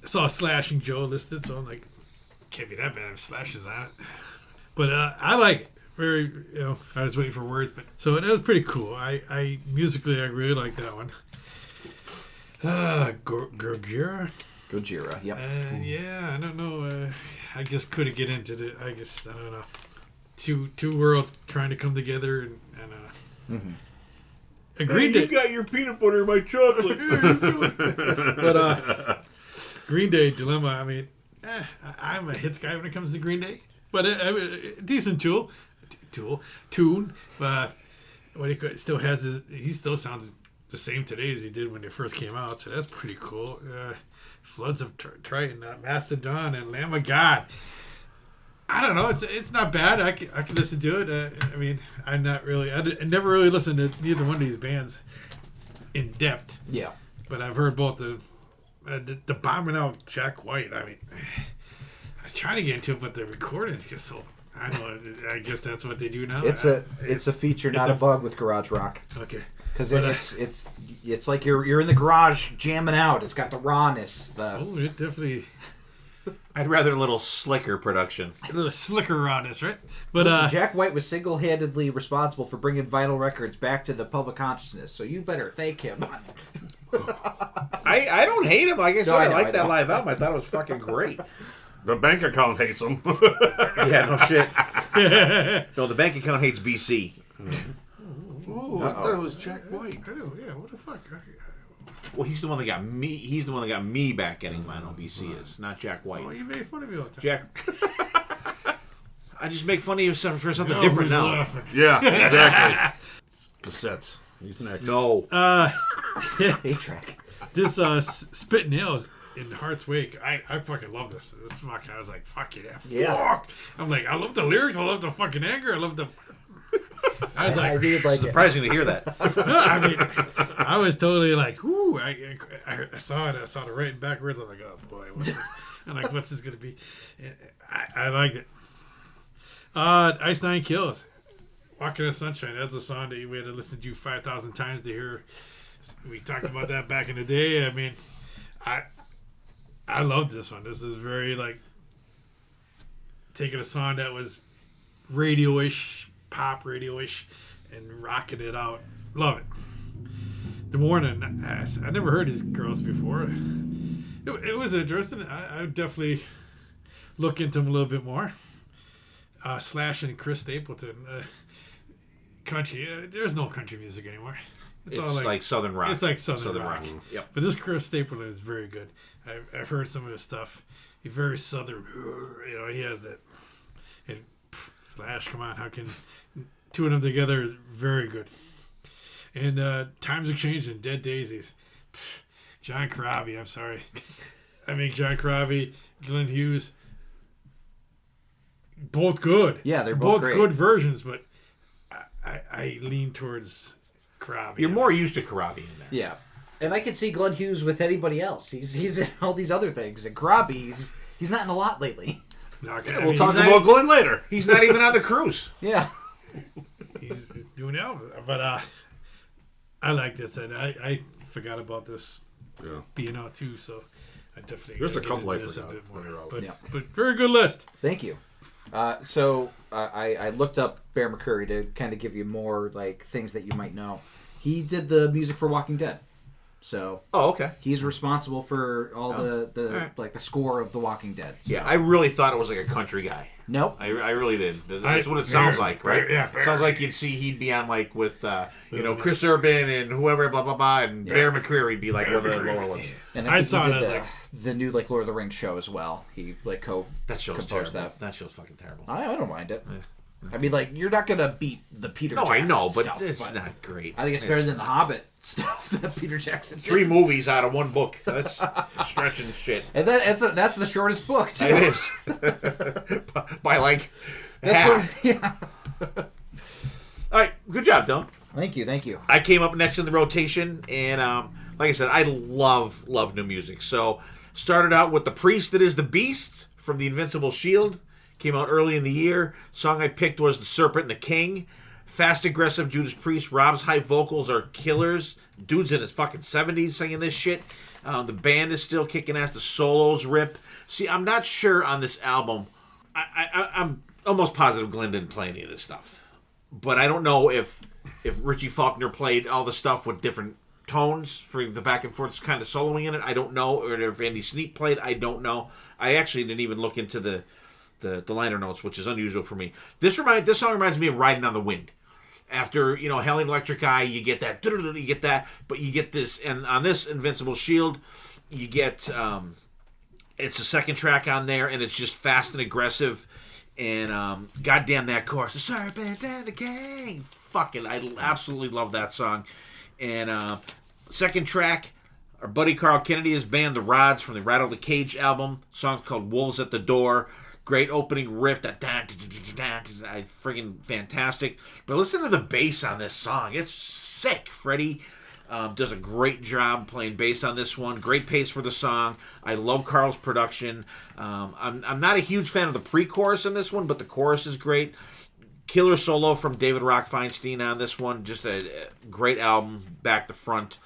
saw Slash and Joe listed, so I'm like, can't be that bad if Slash is on it. But I like it. Very, I was waiting for words, but so it was pretty cool. I musically, I really like that one. Gojira. Gojira, yep. Yeah, I don't know. I guess couldn't get into it. I don't know. Two worlds trying to come together, and I don't know. Mm-hmm. Agreed. Hey, you got your peanut butter in my chocolate. But Green Day Dilemma. I mean, I'm a hits guy when it comes to Green Day, but decent tune. What he still has he still sounds the same today as he did when they first came out, so that's pretty cool. Floods of Triton, Mastodon, and Lamb of God. I don't know. It's not bad. I can listen to it. I mean, I never really listened to neither one of these bands in depth. Yeah. But I've heard both the bombing out Jack White. I mean, I was trying to get into it, but the recording is just so. I know. I guess that's what they do now. It's a feature, not a bug with garage rock. Okay. Because it's like you're in the garage jamming out. It's got the rawness. It definitely. I'd rather a little slicker production. A little slicker rawness, right? But listen, Jack White was single-handedly responsible for bringing vinyl records back to the public consciousness. So you better thank him. I don't hate him. Like I said, I like that live album. I thought it was fucking great. The bank account hates him. Yeah, no shit. No, the bank account hates BC. Oh, I thought it was Jack White. I know, yeah. What the fuck? Well, he's the one that got me. He's the one that got me back getting vinyl. BC is not Jack White. Oh, you made fun of me all the time. Jack. I just make fun of you for something different now. Laughing. Yeah, exactly. Cassettes. He's next. No. 8-track. This Spit Nails in Heart's Wake. I fucking love this. This fucking. I was like, fuck yeah. Fuck. I'm like, I love the lyrics. I love the fucking anger. I love the. I was I did like surprising to hear that. No, I mean, I was totally like, ooh. I saw it. I saw the writing backwards. I'm like, oh boy, what's this? I'm like, what's this gonna be? I liked it. Ice Nine Kills. Walking in the Sunshine. That's a song that we had to listen to 5,000 times to hear. We talked about that back in the day. I mean, I love this one. This is very like taking a song that was radio-ish, pop radio-ish, and rocking it out. Love it. The Warning. I never heard these girls before. It was interesting. I would definitely look into them a little bit more. Slash and Chris Stapleton. Country. There's no country music anymore. It's all like Southern rock. It's like Southern rock. Yep. But this Chris Stapleton is very good. I've heard some of his stuff. He's very Southern. He has that. And Slash, come on, how can two of them together is very good. And Times Are Changing, Dead Daisies. John Corabi, I'm sorry. I mean, John Corabi, Glenn Hughes, both good. Yeah, they're both great. good versions, but I lean towards Karabi. You're more used to Karabi in there. Yeah. And I could see Glenn Hughes with anybody else. He's in all these other things. And Karabi, he's not in a lot lately. We'll talk about Glenn later. He's not even on the cruise. Yeah. He's doing Elvis. But I like this, and I forgot about this being out too, so I definitely There's a gotta couple I get into this forgot a bit more. when you're out. But, Yeah. but very good list. Thank you. So I looked up Bear McCreary to kind of give you more like things that you might know. He did the music for Walking Dead. So Okay. he's responsible for all the right. like the score of The Walking Dead. So. Yeah, I really thought it was like a country guy. Nope. I really did. That's what it sounds like, right? Yeah. Sounds like he'd be on like with Chris Urban and whoever, blah blah blah, and Bear McCreary be like one of the lower ones. And I I think saw he it did as the new like Lord of the Rings show as well. He like That show's composed terrible. that. That show's fucking terrible. I don't mind it. I mean, like you're not gonna beat the Peter. No, I Jackson know, but stuff, it's not great. I think it's better than the Hobbit stuff that Peter Jackson did. 3 movies out of 1 book. That's stretching shit. And that's the shortest book too. It is. By like That's half. yeah. All right, good job, Dylan. Thank you. I came up next in the rotation, and like I said, I love new music. So started out with The Priest That Is the Beast from The Invincible Shield. Came out early in the year. Song I picked was The Serpent and the King. Fast, aggressive Judas Priest. Rob's high vocals are killers. Dude's in his fucking 70s singing this shit. The band is still kicking ass. The solos rip. See, I'm not sure on this album. I'm almost positive Glenn didn't play any of this stuff. But I don't know if Richie Faulkner played all the stuff with different tones for the back and forth kind of soloing in it. I don't know. Or if Andy Sneap played. I don't know. I actually didn't even look into the liner notes, which is unusual for me. This song reminds me of Riding on the Wind. After, Hailing Electric Eye, you get that, but you get this, and on this Invincible Shield, you get, it's a second track on there, and it's just fast and aggressive, and goddamn that chorus, the serpent and the king, fucking, I absolutely love that song. And second track, our buddy Carl Kennedy's band, The Rods, from the Rattle the Cage album, song's called Wolves at the Door. Great opening riff, that friggin' fantastic. But listen to the bass on this song. It's sick. Freddie does a great job playing bass on this one. Great pace for the song. I love Carl's production. I'm not a huge fan of the pre-chorus in this one, but the chorus is great. Killer solo from David Rock Feinstein on this one. Just a great album, back to front.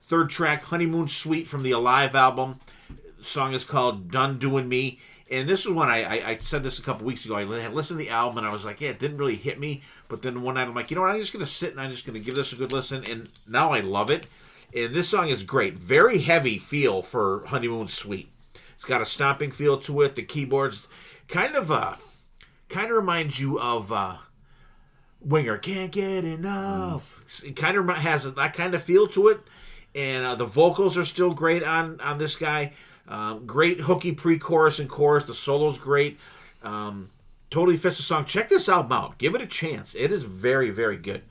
Third track, Honeymoon Suite from the Alive album. The song is called Done Doing Me. And this is when I said this a couple weeks ago. I listened to the album and I was like, yeah, it didn't really hit me. But then one night I'm like, you know what? I'm just going to sit and I'm just going to give this a good listen. And now I love it. And this song is great. Very heavy feel for Honeymoon Suite. It's got a stomping feel to it. The keyboards kind of reminds you of Winger. Can't get enough. It kind of has that kind of feel to it. And the vocals are still great on this guy. Great hooky pre-chorus and chorus. The solo's great. Totally fits the song. Check this album out. Give it a chance. It is very, very good.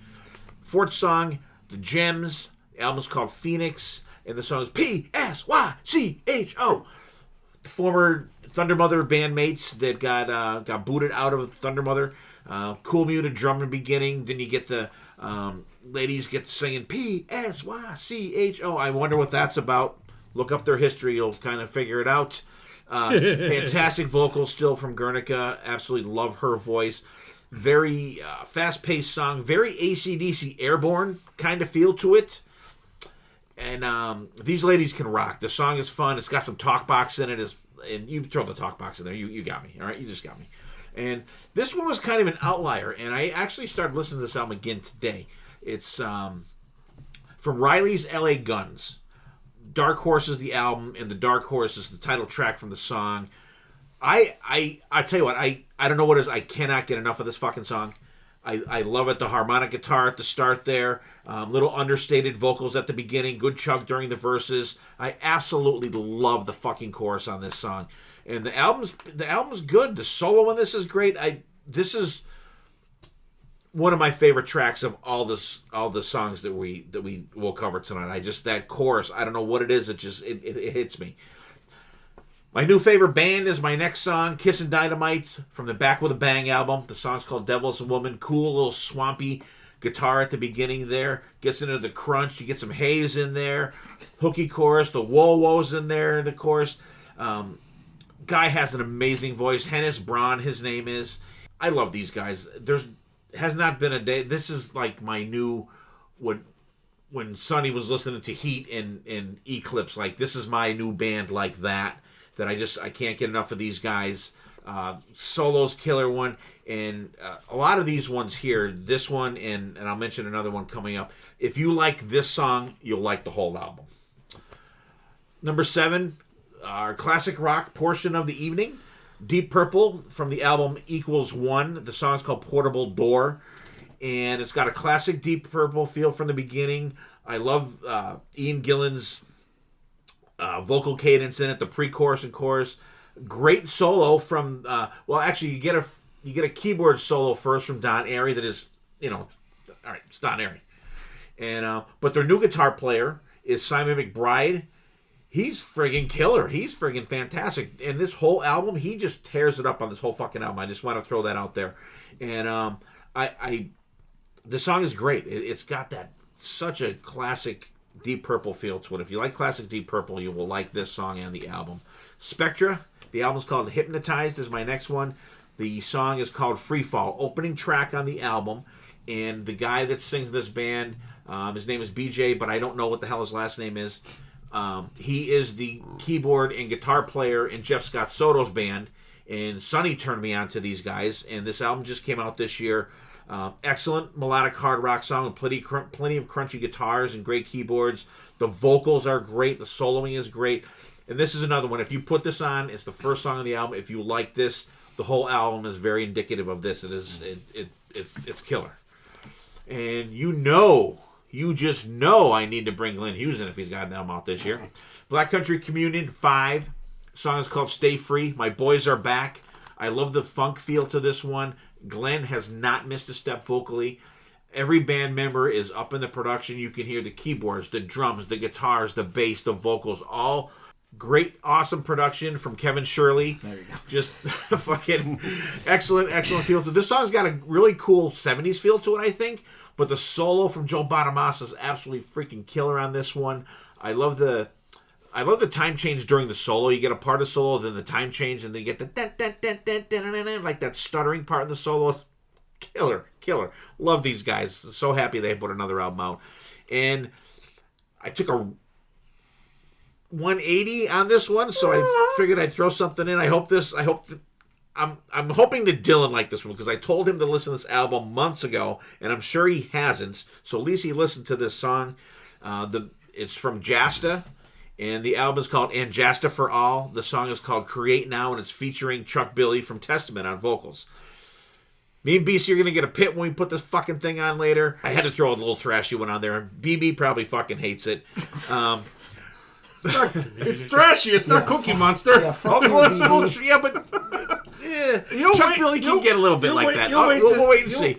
Fourth song, The Gems. The album's called Phoenix. And the song is P-S-Y-C-H-O. Former Thunder Mother bandmates that got booted out of Thunder Mother. Cool muted drum in the beginning. Then you get the ladies get singing P-S-Y-C-H-O. I wonder what that's about. Look up their history. You'll kind of figure it out. Fantastic vocals still from Guernica. Absolutely love her voice. Very fast-paced song. Very AC/DC Airborne kind of feel to it. And these ladies can rock. The song is fun. It's got some talk box in it. And you throw the talk box in there. You got me. All right? You just got me. And this one was kind of an outlier. And I actually started listening to this album again today. It's from Riley's L.A. Guns. Dark Horse is the album, and the Dark Horse is the title track from the song. I tell you what, I don't know what it is. I cannot get enough of this fucking song. I love it. The harmonic guitar at the start there, little understated vocals at the beginning, good chug during the verses. I absolutely love the fucking chorus on this song, and the album's good. The solo in this is great. This is one of my favorite tracks of all the songs that we will cover tonight. That chorus, I don't know what it is. It hits me. My new favorite band is my next song, Kissin' Dynamite, from the Back with a Bang album. The song's called Devil's a Woman. Cool, little swampy guitar at the beginning there. Gets into the crunch. You get some haze in there. Hooky chorus. The whoa-who's in there in the chorus. Guy has an amazing voice. Hennis Braun, his name is. I love these guys. There's has not been a day. This is like my new... When Sonny was listening to Heat and Eclipse, like, this is my new band like that I can't get enough of these guys. Solo's killer one, and a lot of these ones here, this one, and I'll mention another one coming up. If you like this song, you'll like the whole album. Number 7, our classic rock portion of the evening, Deep Purple from the album Equals One. The song's called Portable Door, and it's got a classic Deep Purple feel from the beginning. I love Ian Gillan's vocal cadence in it, the pre-chorus and chorus. Great solo from actually you get a keyboard solo first from Don Airey that is, all right, it's Don Airey. And but their new guitar player is Simon McBride. He's friggin' killer. He's friggin' fantastic. And this whole album, he just tears it up on this whole fucking album. I just want to throw that out there. And the song is great. It's got that such a classic Deep Purple feel to it. If you like classic Deep Purple, you will like this song and the album. Spectra, the album's called Hypnotized, is my next one. The song is called Free Fall, opening track on the album. And the guy that sings this band, his name is BJ, but I don't know what the hell his last name is. He is the keyboard and guitar player in Jeff Scott Soto's band. And Sonny turned me on to these guys. And this album just came out this year. Excellent melodic hard rock song with plenty of crunchy guitars and great keyboards. The vocals are great. The soloing is great. And this is another one. If you put this on, it's the first song on the album. If you like this, the whole album is very indicative of this. It's killer. And you just know I need to bring Glenn Hughes in if he's got an album out this year. Black Country Communion 5. The song is called Stay Free. My Boys Are Back. I love the funk feel to this one. Glenn has not missed a step vocally. Every band member is up in the production. You can hear the keyboards, the drums, the guitars, the bass, the vocals, all great, awesome production from Kevin Shirley. There you go. Just fucking excellent feel to it. This song's got a really cool 70s feel to it, I think. But the solo from Joe Bonamassa is absolutely freaking killer on this one. I love the time change during the solo. You get a part of solo, then the time change, and then you get the like that stuttering part of the solo. Killer. Love these guys. So happy they put another album out. And I took a 180 on this one, so I figured I'd throw something in. I'm hoping that Dylan liked this one because I told him to listen to this album months ago, and I'm sure he hasn't. So at least he listened to this song. It's from Jasta. And the album is called And Jasta for All. The song is called Create Now, and it's featuring Chuck Billy from Testament on vocals. Me and BC are going to get a pit when we put this fucking thing on later. I had to throw a little trashy one on there. BB probably fucking hates it. It's trashy. It's not Cookie Monster. Yeah, but Chuck Billy can get a little bit like that. We'll wait and see.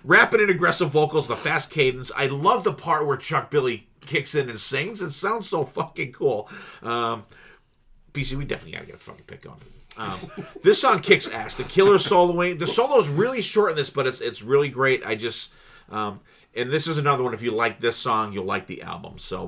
Rapid and aggressive vocals, the fast cadence. I love the part where Chuck Billy kicks in and sings. It sounds so fucking cool. PC, we definitely gotta get a fucking pick on. This song kicks ass. The killer soloing. The solo's really short in this, but it's really great. I just and this is another one. If you like this song, you'll like the album. So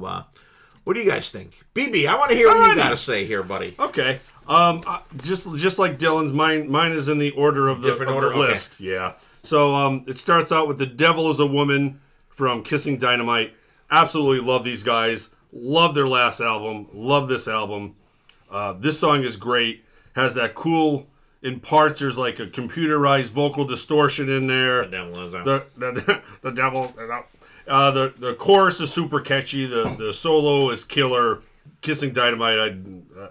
what do you guys think? BB, I want to hear what you gotta say here, buddy. Okay. Just like Dylan's, mine is in the order of the list. Okay. Yeah. So it starts out with The Devil Is a Woman from Kissing Dynamite. Absolutely love these guys. Love their last album. Love this album. This song is great. Has that cool, in parts, there's like a computerized vocal distortion in there. The devil. The chorus is super catchy. The solo is killer. Kissing Dynamite,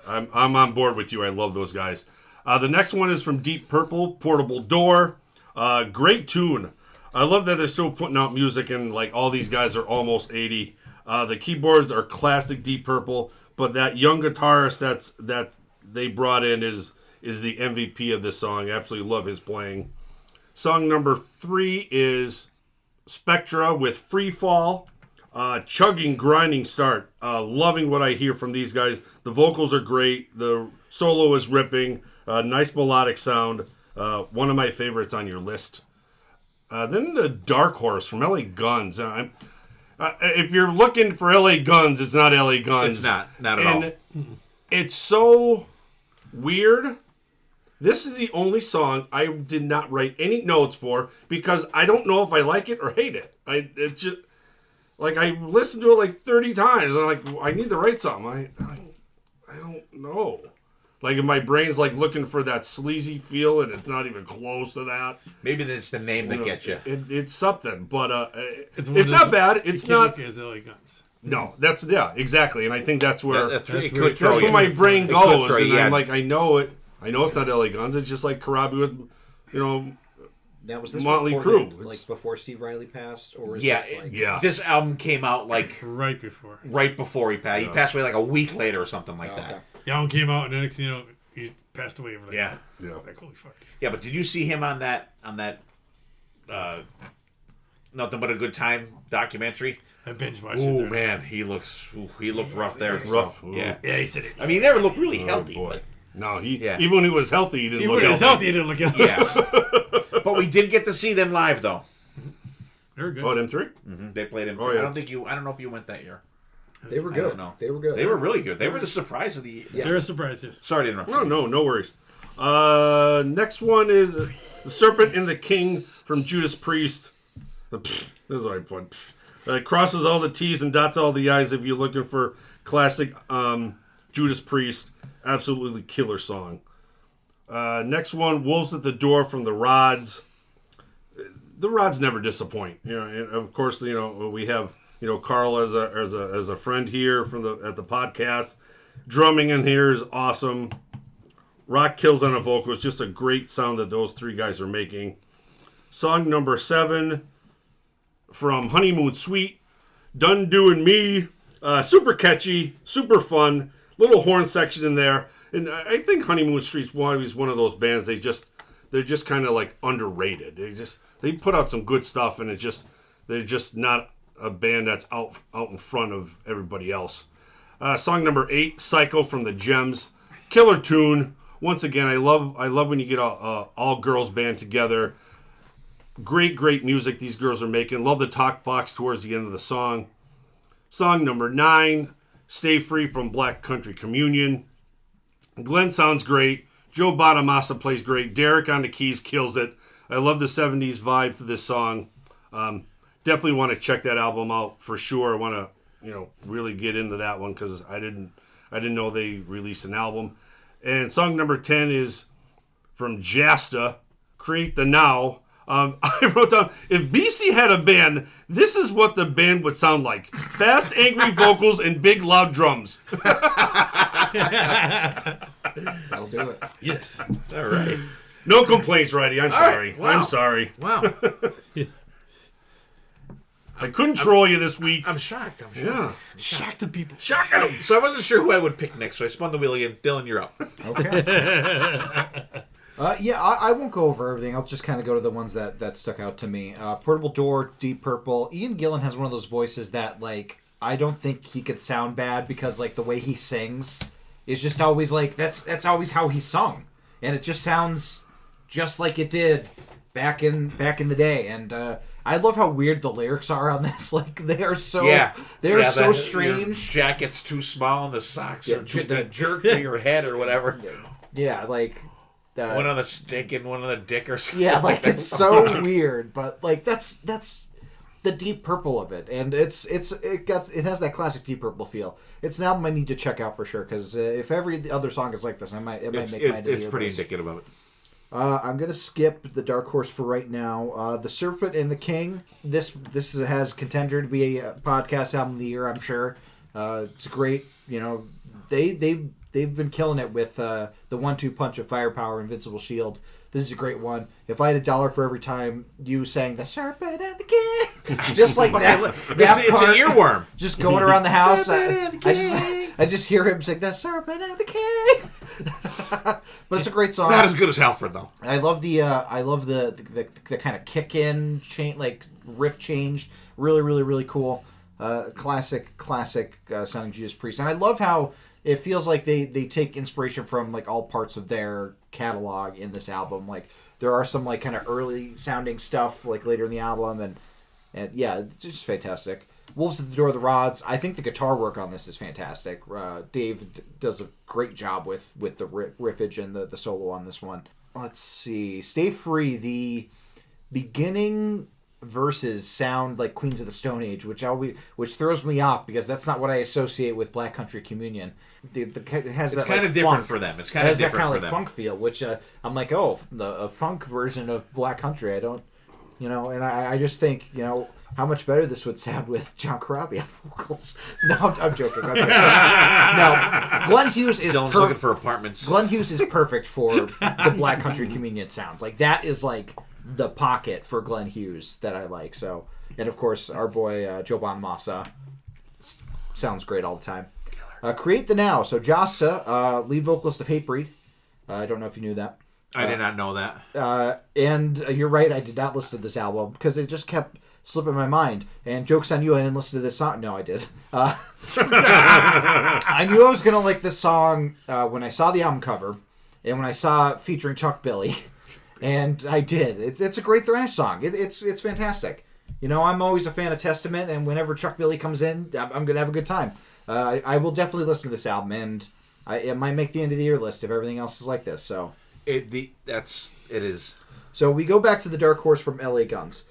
I'm on board with you. I love those guys. The next one is from Deep Purple, Portable Door. Great tune. I love that they're still putting out music, and like all these guys are almost 80. The keyboards are classic Deep Purple, but that young guitarist that they brought in is the MVP of this song. I absolutely love his playing. Song number 3 is Spectra with Free Fall. Chugging, grinding start. Loving what I hear from these guys. The vocals are great. The solo is ripping. Nice melodic sound. One of my favorites on your list. Then the Dark Horse from LA Guns. If you're looking for LA Guns, it's not LA Guns. It's not at all. It's so weird. This is the only song I did not write any notes for because I don't know if I like it or hate it. It's just like I listened to it like 30 times. I'm like, I need to write something. I don't know. Like if my brain's like looking for that sleazy feel and it's not even close to that. Maybe that's the name that gets you. It's something, but it's one of not those- bad. It's not. Look as LA Guns. No, that's exactly, and I think that's where That's where could it throw that's you. where my brain It could goes, throw and you, I'm yeah. like, I know it. I know it's not LA Guns. It's just like Karabi with, Now, was this Motley recorded, Crue. like before Steve Riley passed, or was Yeah, this like yeah. This album came out like Right before. right before he passed. He passed away like a week later or something like Oh, that. okay. The album came out, and the next thing you know, he passed away. Like, Yeah. Like, holy fuck. Yeah, but did you see him on that Nothing But a Good Time documentary? I binge watched it. Oh there. man, he looked rough there. Rough. So, yeah. Yeah, he said it. I mean, he never looked really healthy. Boy. But, No, Yeah. even when he was healthy, he didn't He look was healthy. healthy. He didn't look healthy. yeah. But we did get to see them live though. They were good. Oh, them three? They played him. Oh, yeah. I don't know if you went that year. They were I good. don't know. They were good. They were really good. They were the surprise of the. They were surprised, yes. Sorry to interrupt. No worries. Next one is The Serpent and the King from Judas Priest. This is what I put. Crosses all the T's and dots all the I's if you're looking for classic Judas Priest. Absolutely killer song. Next one, Wolves at the Door from the Rods. The Rods never disappoint. And of course, we have Carl as a friend here at the podcast. Drumming in here is awesome. Rock kills on a vocal. It's just a great sound that those three guys are making. Song number 7 from Honeymoon Suite. Done Doing Me. Super catchy, super fun. Little horn section in there. And I think Honeymoon Suite's always one of those bands they're just kind of like underrated. They put out some good stuff, and they're just not a band that's out in front of everybody else. Song number 8, Psycho from the Gems. Killer tune. Once again, I love when you get a all girls band together. Great music these girls are making. Love the talk box towards the end of the song. Song number 9, Stay Free from Black Country Communion. Glenn sounds great. Joe Bonamassa plays great. Derek on the keys kills it. I love the 70s vibe for this song. Definitely want to check that album out for sure. I want to, really get into that one because I didn't know they released an album. And song number 10 is from Jasta, Create the Now. I wrote down, if BC had a band, this is what the band would sound like. Fast, angry vocals and big, loud drums. That'll do it. Yes. All right. No complaints, Righty. I'm sorry. right. Wow. I'm sorry. Wow. I couldn't troll you this week. I'm shocked. Yeah. Shock the people. Shocking him. So I wasn't sure who I would pick next, so I spun the wheel again. Dylan, you're up. Okay. I won't go over everything. I'll just kind of go to the ones that stuck out to me. Portable Door, Deep Purple. Ian Gillan has one of those voices that, like, I don't think he could sound bad because, like, the way he sings is just always, like, that's always how he sung. And it just sounds just like it did back in the day. And I love how weird the lyrics are on this. Like, they are so so strange. Your jacket's too small and the socks are too the big. Jerk to your head or whatever. Yeah, like... One on the stick and one on the dick or something. Yeah, like it's so weird, but like that's the Deep Purple of it, and it has that classic Deep Purple feel. It's an album I need to check out for sure because if every other song is like this, it might make my It's pretty indicative of it. I'm gonna skip the Dark Horse for right now. The Serpent and the King. This has contender to be a podcast album of the year. I'm sure. It's great. They've been killing it with the 1-2 punch of Firepower, Invincible Shield. This is a great one. If I had $1 for every time you sang the Serpent and the King, just like that, It's an earworm. just going around the house. Serpent and the King. I just hear him sing the Serpent and the King. But it's a great song. Not as good as Halford though. I love the kind of kick in chain, like riff change. Really, really, really cool. classic sounding Judas Priest. And I love how it feels like they take inspiration from like all parts of their catalog in this album. Like there are some like kind of early sounding stuff like later in the album, and yeah, it's just fantastic. Wolves at the Door of the Rods. I think the guitar work on this is fantastic. Dave does a great job with the riffage and the solo on this one. Let's see. Stay Free. The beginning verses sound like Queens of the Stone Age, which throws me off because that's not what I associate with Black Country Communion. It has that kind of different for them. It's kind of different that for like them. Funk feel, which I'm like, a funk version of Black Country. I don't, and I just think, how much better this would sound with John Corabi on vocals. No, I'm joking. No, Glenn Hughes is Dylan's looking for apartments. Glenn Hughes is perfect for the Black Country Communion sound. Like that is like the pocket for Glenn Hughes that I like. So, and of course our boy Joe Bonamassa sounds great all the time. Create the Now. So Josta, lead vocalist of Hatebreed. I don't know if you knew that. I did not know that. And you're right, I did not listen to this album because it just kept slipping my mind. And joke's on you, I didn't listen to this song. No, I did. I knew I was going to like this song when I saw the album cover and when I saw it featuring Chuck Billy. And I did. It's a great thrash song. It's fantastic. I'm always a fan of Testament, and whenever Chuck Billy comes in, I'm going to have a good time. I will definitely listen to this album, and it might make the end of the year list if everything else is like this. So It is. So we go back to the Dark Horse from LA Guns.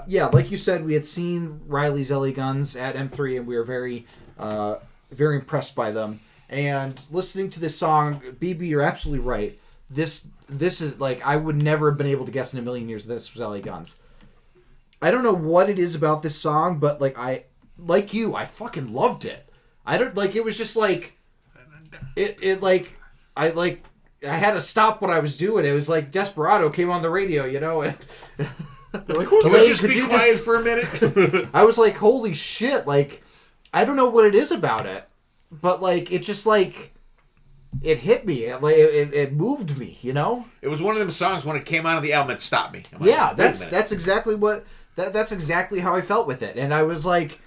Yeah, like you said, we had seen Riley's LA Guns at M3, and we were very, very impressed by them. And listening to this song, BB, you're absolutely right. This is like, I would never have been able to guess in a million years that this was LA Guns. I don't know what it is about this song, but like I fucking loved it. I don't like. It was just like, I had to stop what I was doing. It was like Desperado came on the radio, And Like, could you be quiet for a minute? I was like, holy shit! Like, I don't know what it is about it, but like, it just like, it hit me. It moved me. It was one of them songs when it came out of the album, it stopped me. Yeah, that's exactly what. That's exactly how I felt with it, and I was like,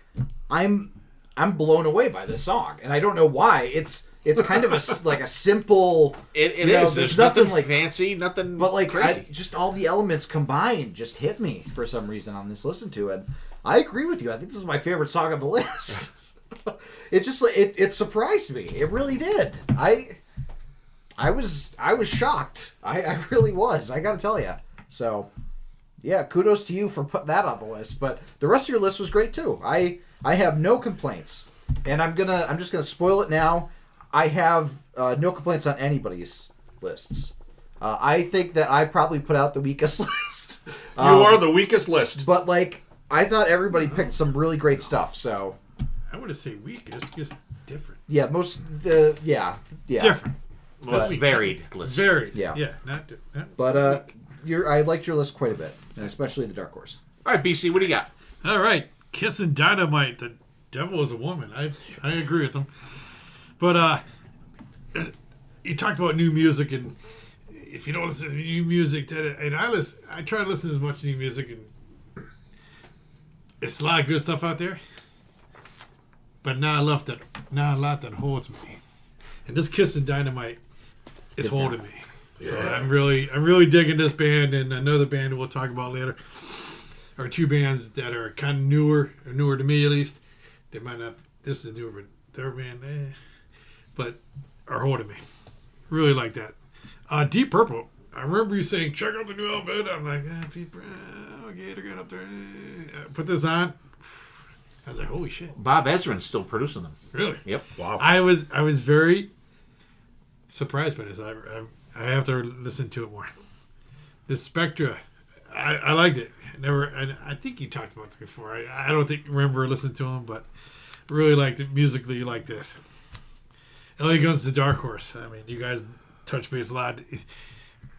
I'm blown away by this song, and I don't know why. It's kind of a simple. It is. There's nothing like fancy, nothing. But like, crazy. just all the elements combined just hit me for some reason on this listen to it. I agree with you. I think this is my favorite song on the list. It just it surprised me. It really did. I was shocked. I really was. I got to tell you. So. Yeah, kudos to you for putting that on the list. But the rest of your list was great too. I have no complaints, and I'm just gonna spoil it now. I have no complaints on anybody's lists. I think that I probably put out the weakest list. You are the weakest list. But like, I thought everybody picked some really great stuff. So I wouldn't say weakest, just different. yeah, Different. Varied list. Varied. Yeah. Not. But I liked your list quite a bit, and especially the Dark Horse. All right, BC, what do you got? All right, Kissing Dynamite. The devil is a woman. I agree with them. But you talked about new music, and if you don't listen to new music, and I try to listen to as much new music, and it's a lot of good stuff out there, but not a lot that holds me. And this Kissing Dynamite is holding me. Yeah. So I'm really digging this band, and another band we'll talk about later. Are two bands that are kind of newer to me at least. They might not. This is newer, but their band, but are holding me. Really like that. Deep Purple. I remember you saying, check out the new album. I'm like, okay, they're good up there. Put this on. I was like, holy shit. Bob Ezrin's still producing them. Really? Yep. Wow. I was very surprised by this. I have to listen to it more. This Spectra, I liked it. And I think you talked about this before. I don't remember listening to them, but really liked it musically like this. LA Guns, The Dark Horse. I mean, you guys touch base a lot.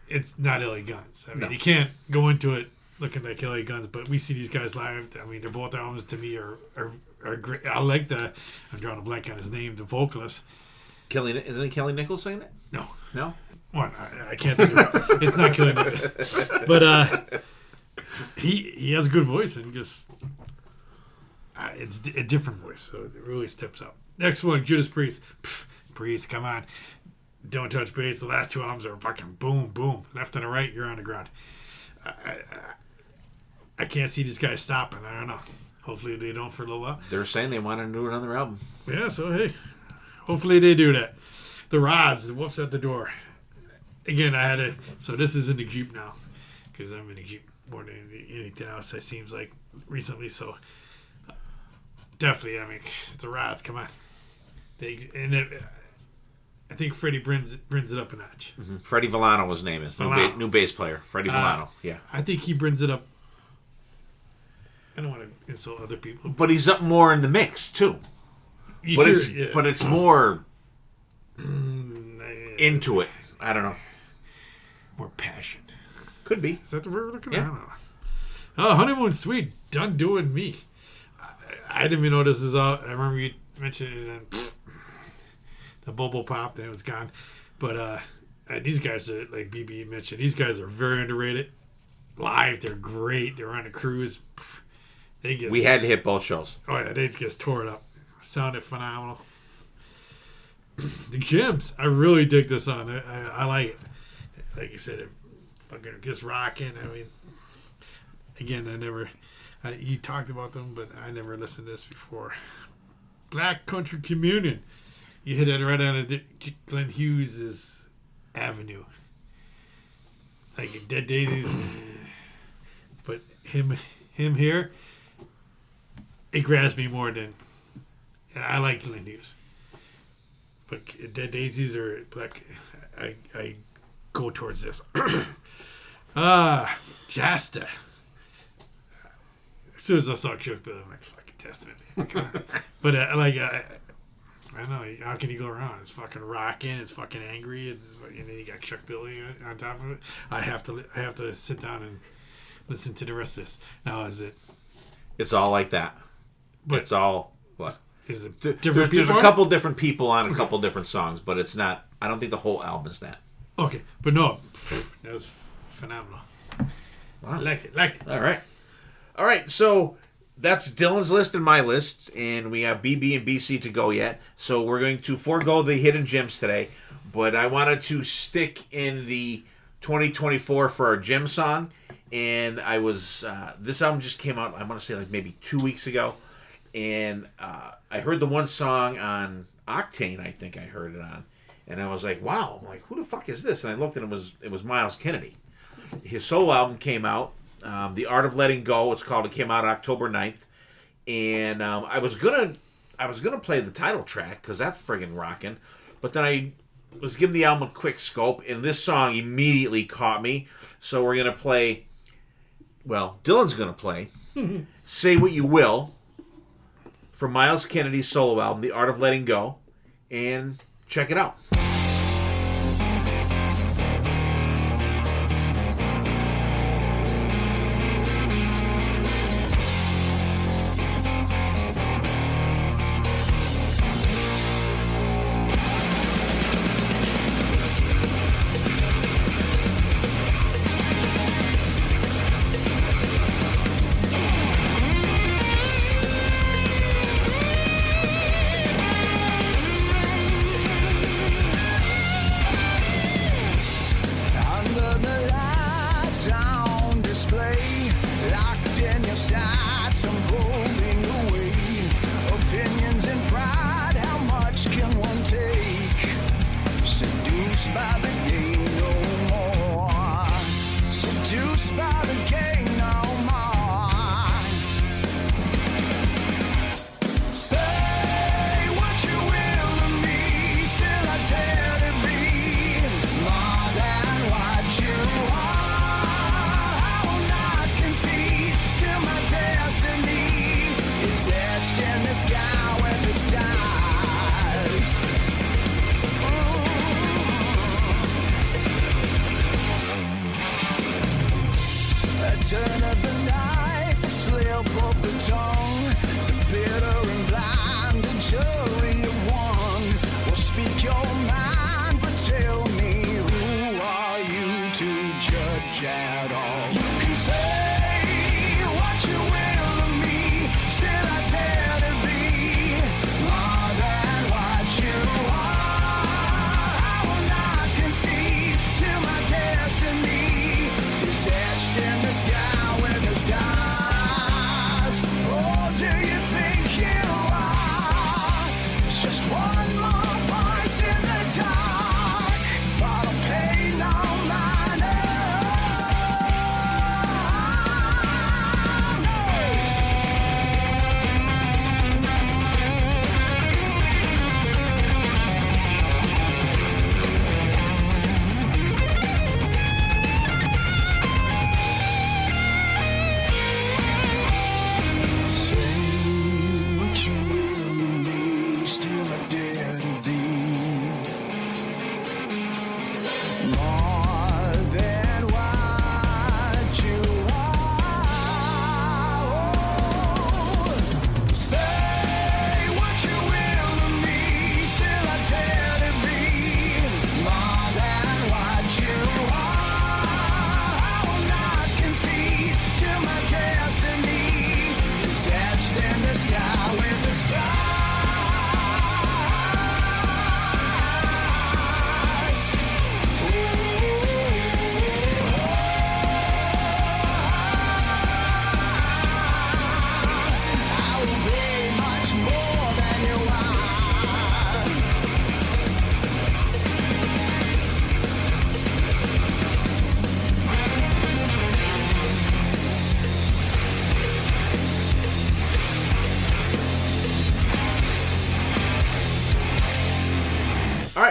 It's not LA Guns. I mean, You can't go into it looking like LA Guns, but we see these guys live. I mean, they're both albums to me are great. I like I'm drawing a blank on his name, the vocalist. Isn't it Kelly Nichols singing it? No. One, I can't think of it. It's not Kelly Nichols. But he has a good voice, and just it's a different voice, so it really steps up. Next one, Judas Priest. Priest, come on. Don't Touch Bass. The last 2 albums are fucking boom, boom. Left and right, you're on the ground. I can't see these guys stopping. I don't know. Hopefully they don't for a little while. They're saying they want to do another album. Yeah, so hey, hopefully they do that. The Rods, the Wolf's at the Door. Again, I had to. So this is in the Jeep now, because I'm in the Jeep more than anything else. It seems like recently. So definitely, I mean, it's the Rods. Come on, I think Freddie brings it up a notch. Mm-hmm. Freddie Villano, his name is new bass player. Freddie Villano. Yeah, I think he brings it up. I don't want to insult other people, but he's up more in the mix too. But it's more into it. I don't know. More passion. Could be. Is that the word we're looking at? Yeah. I don't know. Oh, Honeymoon Suite, Done Doing Me. I didn't even know this is out. I remember you mentioned it, and the bubble popped and it was gone. But these guys are, like BB mentioned, these guys are very underrated. Live, they're great. They're on a cruise. We had to hit both shows. Oh, yeah, they just tore it up. Sounded phenomenal. The Gems, I really dig this song. I like it. Like you said, it fucking gets rocking. I mean, again, you talked about them, but I never listened to this before. Black Country Communion. You hit it right on Glenn Hughes' avenue. Like Dead Daisies. But him here, it grabs me more than... And I like Glenn Hughes. But Dead Daisies or Black... I go towards this. Jasta. As soon as I saw Chuck Billy, I'm like, fucking Testament. But I don't know. How can you go wrong? It's fucking rocking. It's fucking angry. And then you got Chuck Billy on top of it. I have to sit down and listen to the rest of this. Now, is it? It's all like that. But it's all what? Is it different? There's a couple different people on a couple different songs, but it's not. I don't think the whole album is that. Okay, but no, that was phenomenal. Wow. Liked it. All right. So that's Dylan's list and my list, and we have BB and BC to go yet. So we're going to forego the hidden gems today, but I wanted to stick in the 2024 for our gem song, and I was this album just came out. I want to say like maybe 2 weeks ago, and I heard the one song on Octane. I think I heard it on. And I was like, wow, I'm like, who the fuck is this? And I looked and it was Miles Kennedy. His solo album came out, The Art of Letting Go, it's called. It came out October 9th. And I was gonna play the title track, because that's friggin' rocking. But then I was giving the album a quick scope, and this song immediately caught me. So we're gonna play, well, Dylan's gonna play Say What You Will from Miles Kennedy's solo album, The Art of Letting Go. And check it out.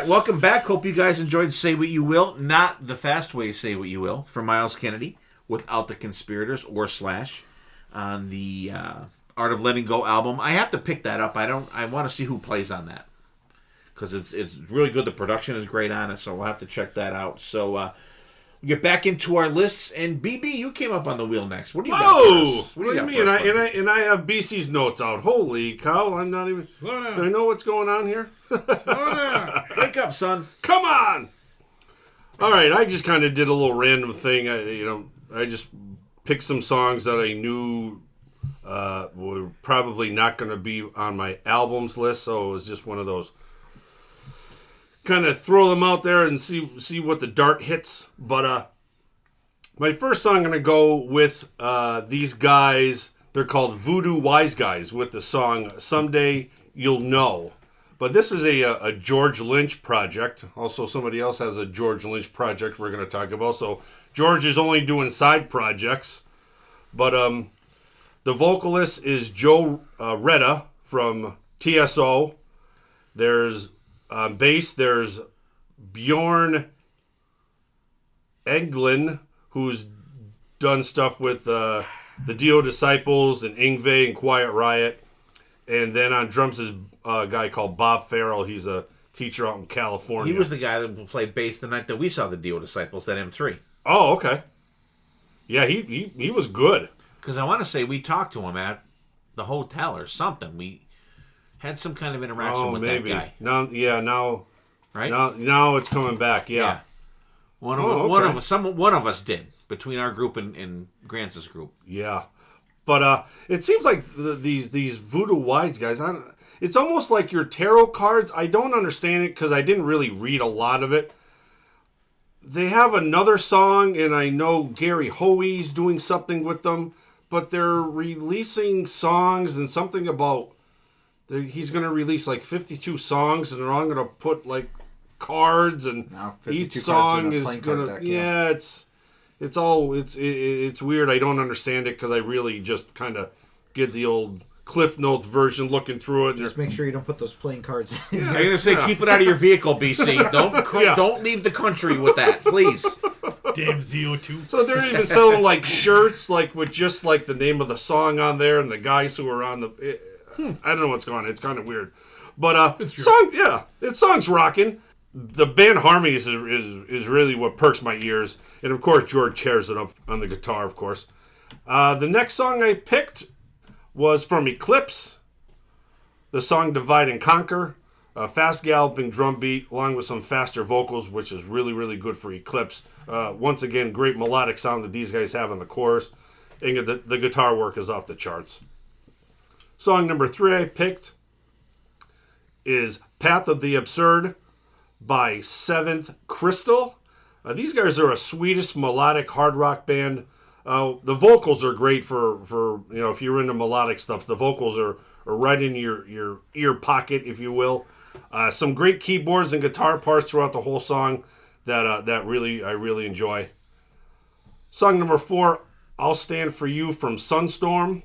right, welcome back. Hope you guys enjoyed Say What You Will, not the fast way Say What You Will, from Miles Kennedy, without the conspirators or Slash, on the Art of Letting Go album. I have to pick that up. I want to see who plays on that, because it's really good. The production is great on it, so we'll have to check that out. So we get back into our lists, and BB, you came up on the wheel next. What do you got for us? What do you mean? And I have BC's notes out. Holy cow! I'm not even. Slow down. Do I know what's going on here? Slow down. Wake up, son. Come on! All right, I just kind of did a little random thing. I just picked some songs that I knew were probably not going to be on my albums list, so it was just one of those. Kind of throw them out there and see what the dart hits. But my first song I'm going to go with these guys. They're called Voodoo Wise Guys, with the song Someday You'll Know. But this is a George Lynch project. Also, somebody else has a George Lynch project we're going to talk about. So George is only doing side projects. But the vocalist is Joe Retta from TSO. There's bass, there's Bjorn Englund, who's done stuff with the Dio Disciples and Yngwie and Quiet Riot. And then on drums is a guy called Bob Farrell. He's a teacher out in California. He was the guy that played bass the night that we saw the Dio Disciples, that M3. Oh, okay. Yeah, he was good. Because I want to say we talked to him at the hotel or something. We had some kind of interaction with that guy. Now, right? Now it's coming back. Yeah. One of us did, between our group and Grant's group. Yeah. But it seems like these Voodoo Wise Guys, it's almost like your tarot cards. I don't understand it because I didn't really read a lot of it. They have another song, and I know Gary Hoey's doing something with them, but they're releasing songs and something about he's going to release like 52 songs, and they're all going to put like cards, and each song is going to... Yeah, it's weird. I don't understand it because I really just kind of get the old Cliff Notes version looking through it. Just make sure you don't put those playing cards in. I'm going to say keep it out of your vehicle, BC. Don't leave the country with that, please. Damn ZO2. So they're even selling like shirts like with just like the name of the song on there and the guys who are on the... I don't know what's going on. It's kind of weird. But song's rocking. The band harmonies is really what perks my ears. And, of course, George tears it up on the guitar, of course. The next song I picked was from Eclipse, the song Divide and Conquer. A fast galloping drum beat along with some faster vocals, which is really, really good for Eclipse. Once again, great melodic sound that these guys have in the chorus. And the guitar work is off the charts. Song number 3 I picked is Path of the Absurd by Seventh Crystal. These guys are a Swedish melodic hard rock band. The vocals are great for if you're into melodic stuff. The vocals are right in your ear pocket, if you will. Some great keyboards and guitar parts throughout the whole song that I really enjoy. Song number 4, I'll Stand For You from Sunstorm.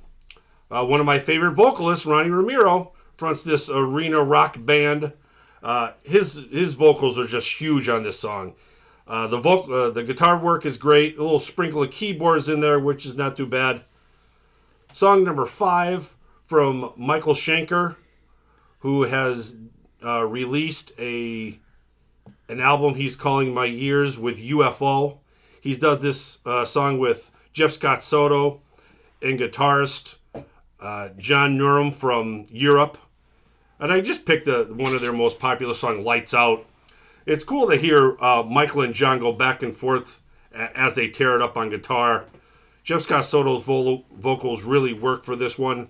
One of my favorite vocalists, Ronnie Ramiro, fronts this arena rock band. His vocals are just huge on this song. The guitar work is great. A little sprinkle of keyboards in there, which is not too bad. Song number 5 from Michael Schenker, who has released an album he's calling My Years with UFO. He's done this song with Jeff Scott Soto and guitarist John Nurum from Europe. And I just picked one of their most popular songs, Lights Out. It's cool to hear Michael and John go back and forth as they tear it up on guitar. Jeff Scott Soto's vocals really work for this one.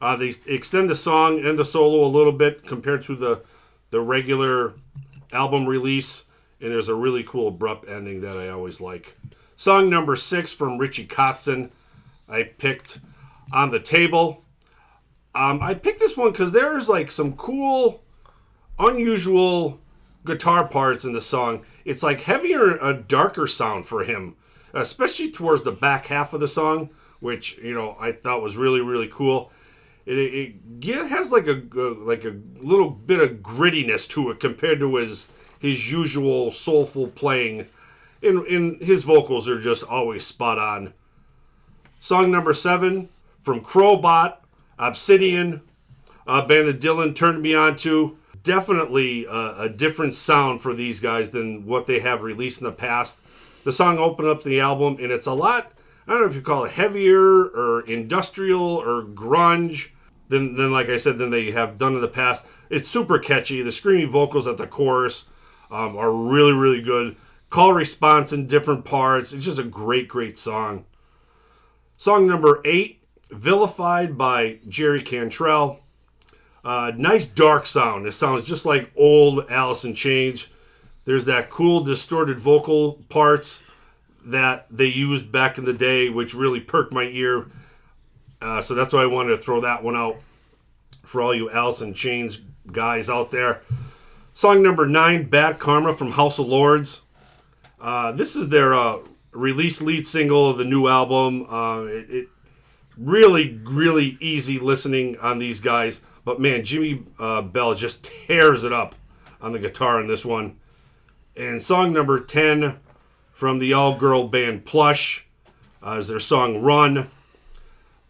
They extend the song and the solo a little bit compared to the regular album release. And there's a really cool abrupt ending that I always like. Song number 6 from Richie Kotzen, I picked On the Table. I picked this one because there's like some cool, unusual guitar parts in the song. It's like heavier, a darker sound for him, especially towards the back half of the song, which I thought was really, really cool. It has like a little bit of grittiness to it compared to his his usual soulful playing. And his vocals are just always spot on. Song number 7 from Crowbot, Obsidian, Bannon Dylan turned me on to. Definitely a different sound for these guys than what they have released in the past. The song opened up the album, and it's a lot, I don't know if you call it heavier or industrial or grunge than like I said, than they have done in the past. It's super catchy. The screaming vocals at the chorus are really, really good. Call response in different parts. It's just a great, great song. Song number 8, Vilified by Jerry Cantrell. Nice dark sound. It sounds just like old Alice in Chains. There's that cool distorted vocal parts that they used back in the day, which really perked my ear. So that's why I wanted to throw that one out for all you Alice in Chains guys out there. Song number 9, Bad Karma from House of Lords. This is their release lead single of the new album. It really, really easy listening on these guys. But man, Jimmy Bell just tears it up on the guitar in this one. And song number 10 from the all-girl band Plush is their song Run.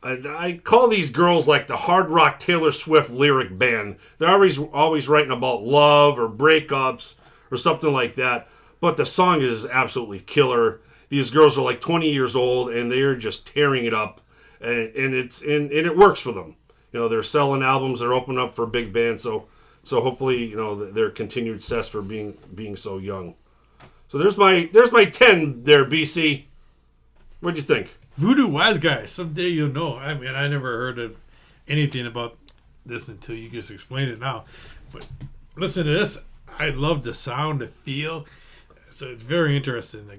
I call these girls like the hard rock Taylor Swift lyric band. They're always writing about love or breakups or something like that. But the song is absolutely killer. These girls are like 20 years old and they're just tearing it up, and it works for them. You know, they're selling albums, they're opening up for big bands, so hopefully, you know, their continued success for being so young. So there's my 10 there, BC. What'd you think? Voodoo Wise Guy. Someday you'll know. I mean, I never heard of anything about this until you just explained it now. But listen to this. I love the sound, the feel. So it's very interesting. Like,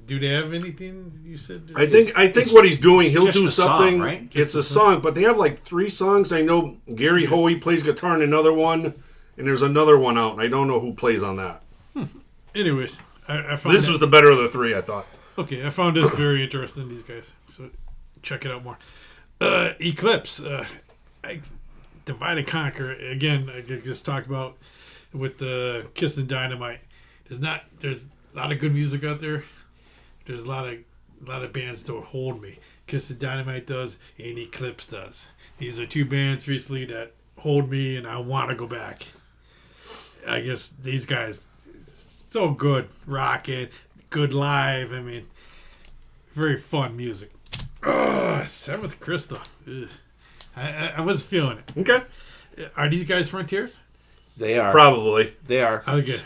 do they have anything you said? I think what he's doing, he'll do something. Song, right? It's a song, but they have like 3 songs. I know Gary Hoey plays guitar in another one, and there's another one out, and I don't know who plays on that. Anyways, I found This was the better of the 3, I thought. Okay, I found this very interesting, these guys. So check it out more. Eclipse. Divide and Conquer. Again, I just talked about with the Kiss and Dynamite. There's a lot of good music out there. There's a lot of bands that hold me. Kiss and Dynamite does, and Eclipse does. These are 2 bands recently that hold me, and I want to go back. I guess these guys, so good, rocking, good live. I mean, very fun music. Seventh Crystal. Ugh. I was feeling it. Okay. Are these guys Frontiers? They are. Probably. They are. Okay.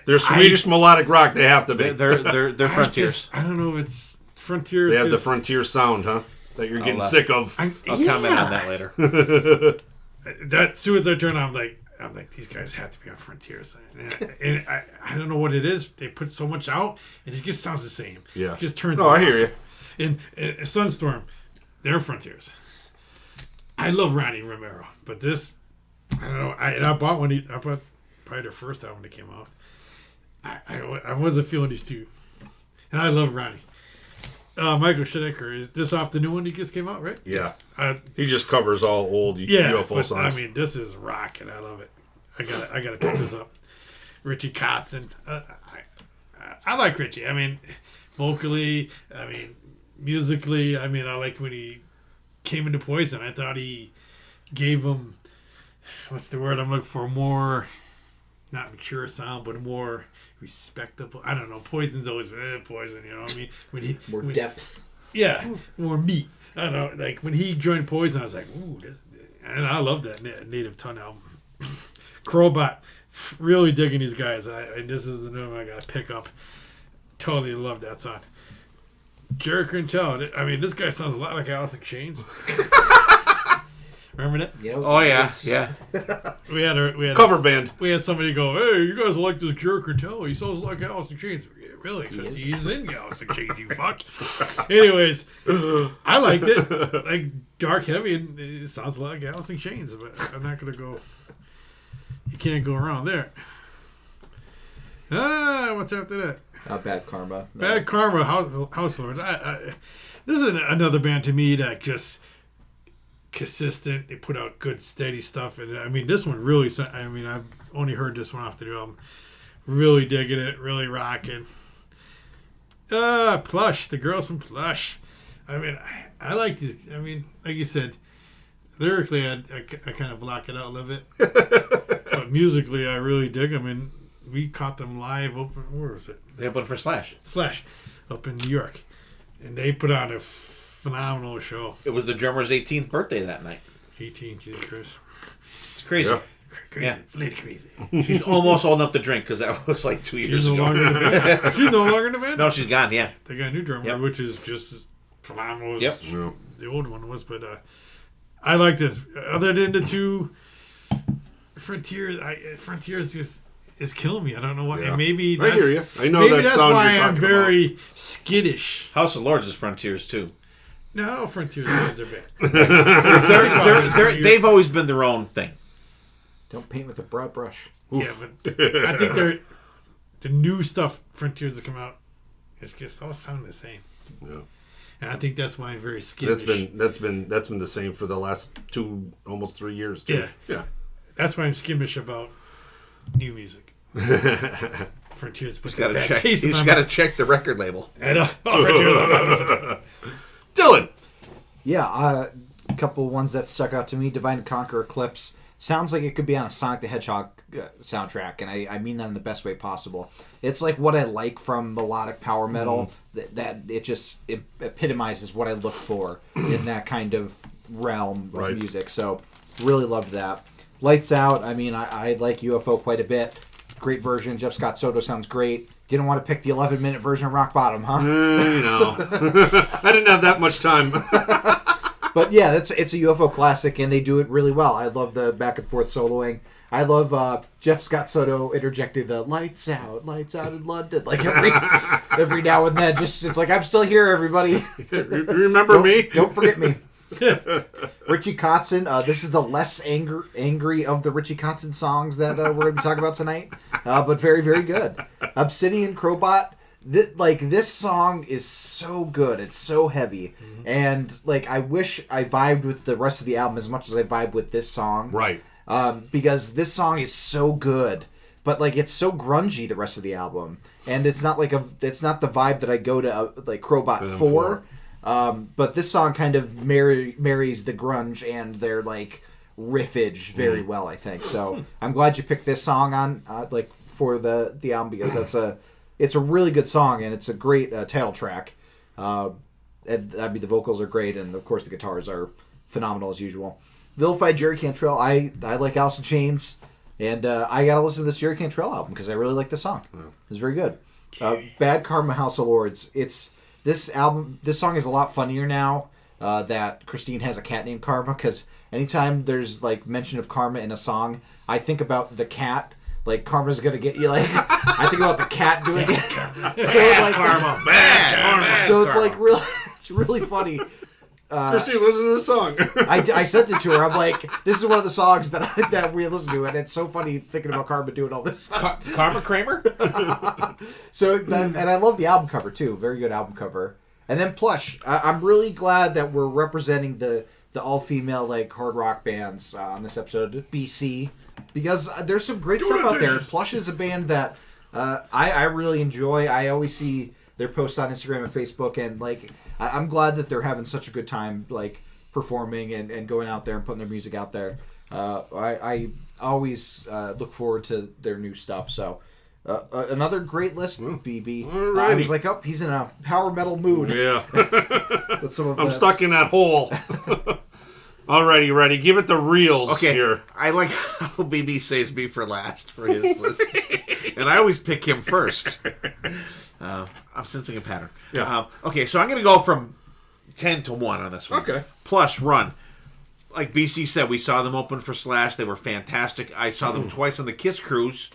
They're Swedish melodic rock. They have to be. They're Frontiers. I don't know if it's Frontiers. They have the Frontier sound, huh? That you're getting sick of. I'll comment on that later. That as soon as I turn on, I'm like, these guys have to be on Frontiers. And I don't know what it is. They put so much out, and it just sounds the same. Yeah. It just turns. Oh, I hear you. And Sunstorm, they're Frontiers. I love Ronnie Romero, but this, I don't know. I bought one. I bought probably their first album that came out. I wasn't feeling these 2, and I love Ronnie. Michael Schedecker, is this off the new one that just came out, right? Yeah. He just covers all old UFO songs. I mean, this is rock, and I love it. I gotta pick this up. Richie Kotzen. I like Richie. I mean, vocally. I mean, musically. I mean, I like when he came into Poison. I thought he gave him, what's the word I'm looking for? More, not mature sound, but more respectable. I don't know. Poison's always been Poison. You know what I mean? When Depth. Yeah, more meat. I don't know. Like when he joined Poison, I was like, ooh, this, and I love that Native Tongue album. Crowbot, really digging these guys. And this is the new one I got to pick up. Totally love that song. Jerry Cantrell. I mean, this guy sounds a lot like Alice in Chains. Remember that? You know, Oh yeah, yeah. We had a Cover band. We had somebody go, "Hey, you guys like this Jerry Cantrell? He sounds like Alice in Chains." Yeah, really? Because he's in Alice in Chains, you fuck. Anyways, I liked it. Like dark, heavy, and it sounds a lot like Alice in Chains. But I'm not gonna go. You can't go around there. What's after that? Bad Karma. No. Bad Karma, House Lords. This is another band to me that just consistent. They put out good, steady stuff, and I mean, this one really. I mean, I've only heard this one off the new album. Really digging it. Really rocking. Plush. The girls from Plush. I mean, I like these. I mean, like you said, lyrically, I kind of block it out a little bit. But musically, I really dig them. And we caught them live where was it? They opened for Slash. Slash, up in New York. And they put on a phenomenal show. It was the drummer's 18th birthday that night. 18, Jesus Christ. It's crazy. Yeah. Crazy. Yeah. Lady crazy. She's almost old enough to drink because that was like 2 years She's no ago. longer in the band. She's no longer in the band? No, she's gone, yeah. They got a new drummer, Yep. which is just as phenomenal as Yep. Yeah. the old one was. But I like this. Other than the two Frontiers, Frontiers just is killing me. I don't know why. Yeah. And maybe I that's, hear you. I know maybe that that's sound why you're I'm talking very skittish. House of Lords is Frontiers, too. No, Frontiers fans are bad. They've always been their own thing. Don't paint with a broad brush. Yeah, but I think the new stuff Frontiers that come out is just all sound the same. Yeah. And I think that's why I'm very skittish. That's been the same for the last almost 3 years too. Yeah. That's why I'm skimmish about new music. Frontiers puts that bad You taste in my just got to check the record label. I know. Oh, Frontiers, I'm not listening to it. Dylan. Yeah, a couple of ones that stuck out to me. Divine Conquer Eclipse. Sounds like it could be on a Sonic the Hedgehog soundtrack, and I mean that in the best way possible. It's like what I like from melodic power metal, that it epitomizes what I look for in that kind of realm of music. So, really loved that. Lights Out, I mean, I like UFO quite a bit. Great version. Jeff Scott Soto sounds great. Didn't want to pick the 11-minute version of Rock Bottom, huh? You know. I didn't have that much time. But yeah, it's a UFO classic, and they do it really well. I love the back and forth soloing. I love Jeff Scott Soto interjecting the lights out in London, like every now and then. Just it's like I'm still here, everybody. Remember me? Don't forget me. Richie Kotzen. This is the less angry of the Richie Kotzen songs that we're going to be talking about tonight, but very, very good. Obsidian Crowbot. This song is so good. It's so heavy, and I wish I vibed with the rest of the album as much as I vibe with this song. Right. Because this song is so good, but it's so grungy the rest of the album, and it's not it's not the vibe that I go to Crowbot for. But this song kind of marries the grunge and their riffage very well, I think. So I'm glad you picked this song on for the album, because it's a really good song, and it's a great title track. And the vocals are great, and of course the guitars are phenomenal as usual. Vilified Jerry Cantrell. I like Alice in Chains, and I gotta listen to this Jerry Cantrell album because I really like this song. It's very good. Bad Karma, House of Lords. This song is a lot funnier now that Christine has a cat named Karma, because anytime there's mention of karma in a song, I think about the cat. Karma's gonna get you. I think about the cat doing it. So Karma, bad karma. So it's it's really funny. Christine, listen to this song. I sent it to her. I'm like, this is one of the songs that we listen to, and it's so funny thinking about Karma doing all this stuff. Karma Kramer? And I love the album cover too. Very good album cover. And then Plush. I'm really glad that we're representing the all-female hard rock bands on this episode, BC, because there's some great stuff out there. Plush is a band that I really enjoy. I always see their posts on Instagram and Facebook, and I'm glad that they're having such a good time performing and going out there and putting their music out there. I always look forward to their new stuff. So another great list, BB. I was like, oh, he's in a power metal mood. Yeah. With some of I'm stuck in that hole. Alrighty, ready. Give it the reels here. I like how BB saves me for last for his list. And I always pick him first. I'm sensing a pattern. Yeah. Okay, so I'm going to go from 10 to 1 on this one. Okay. Plus, Run. Like BC said, we saw them open for Slash. They were fantastic. I saw them twice on the Kiss Cruise.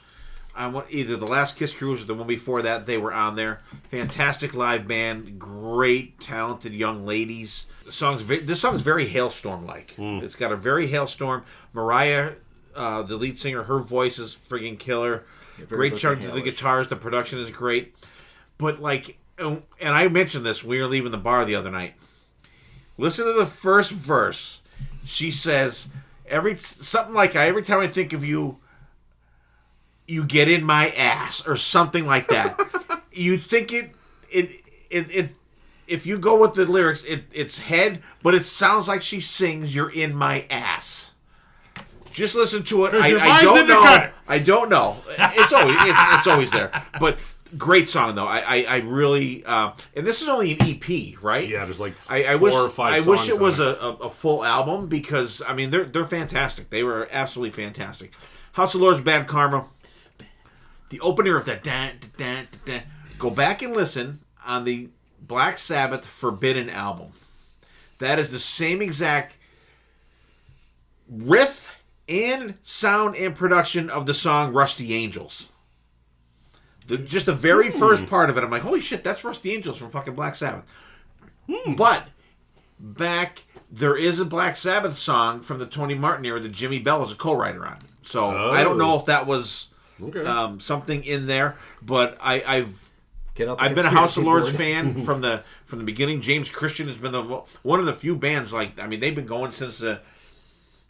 Either the last Kiss Cruise or the one before that, they were on there. Fantastic live band. Great, talented young ladies. This song's very Hailstorm-like. It's got a very Hailstorm. Mariah, the lead singer, her voice is friggin' killer. Great charge of the guitars. The production is great. But and I mentioned this when we were leaving the bar the other night. Listen to the first verse. She says, every time I think of you, You get in my ass or something like that. You think it if you go with the lyrics, it's head, but it sounds like she sings "You're in my ass." Just listen to it. I don't know. I don't know. It's always there. But great song though. I really and this is only an EP, right? Yeah, there's like four or five. I wish it was a full album because I mean they're fantastic. They were absolutely fantastic. House of Lords, Bad Karma. The opener of that dan, dan, dan, dan. Go back and listen on the Black Sabbath Forbidden album. That is the same exact riff and sound and production of the song Rusty Angels. Just the very first part of it, I'm like, holy shit, that's Rusty Angels from fucking Black Sabbath. But there is a Black Sabbath song from the Tony Martin era that Jimmy Bell is a co-writer on. So I don't know if that was something in there, but I've been a House of Lords fan from the beginning. James Christian has been one of the few bands they've been going since the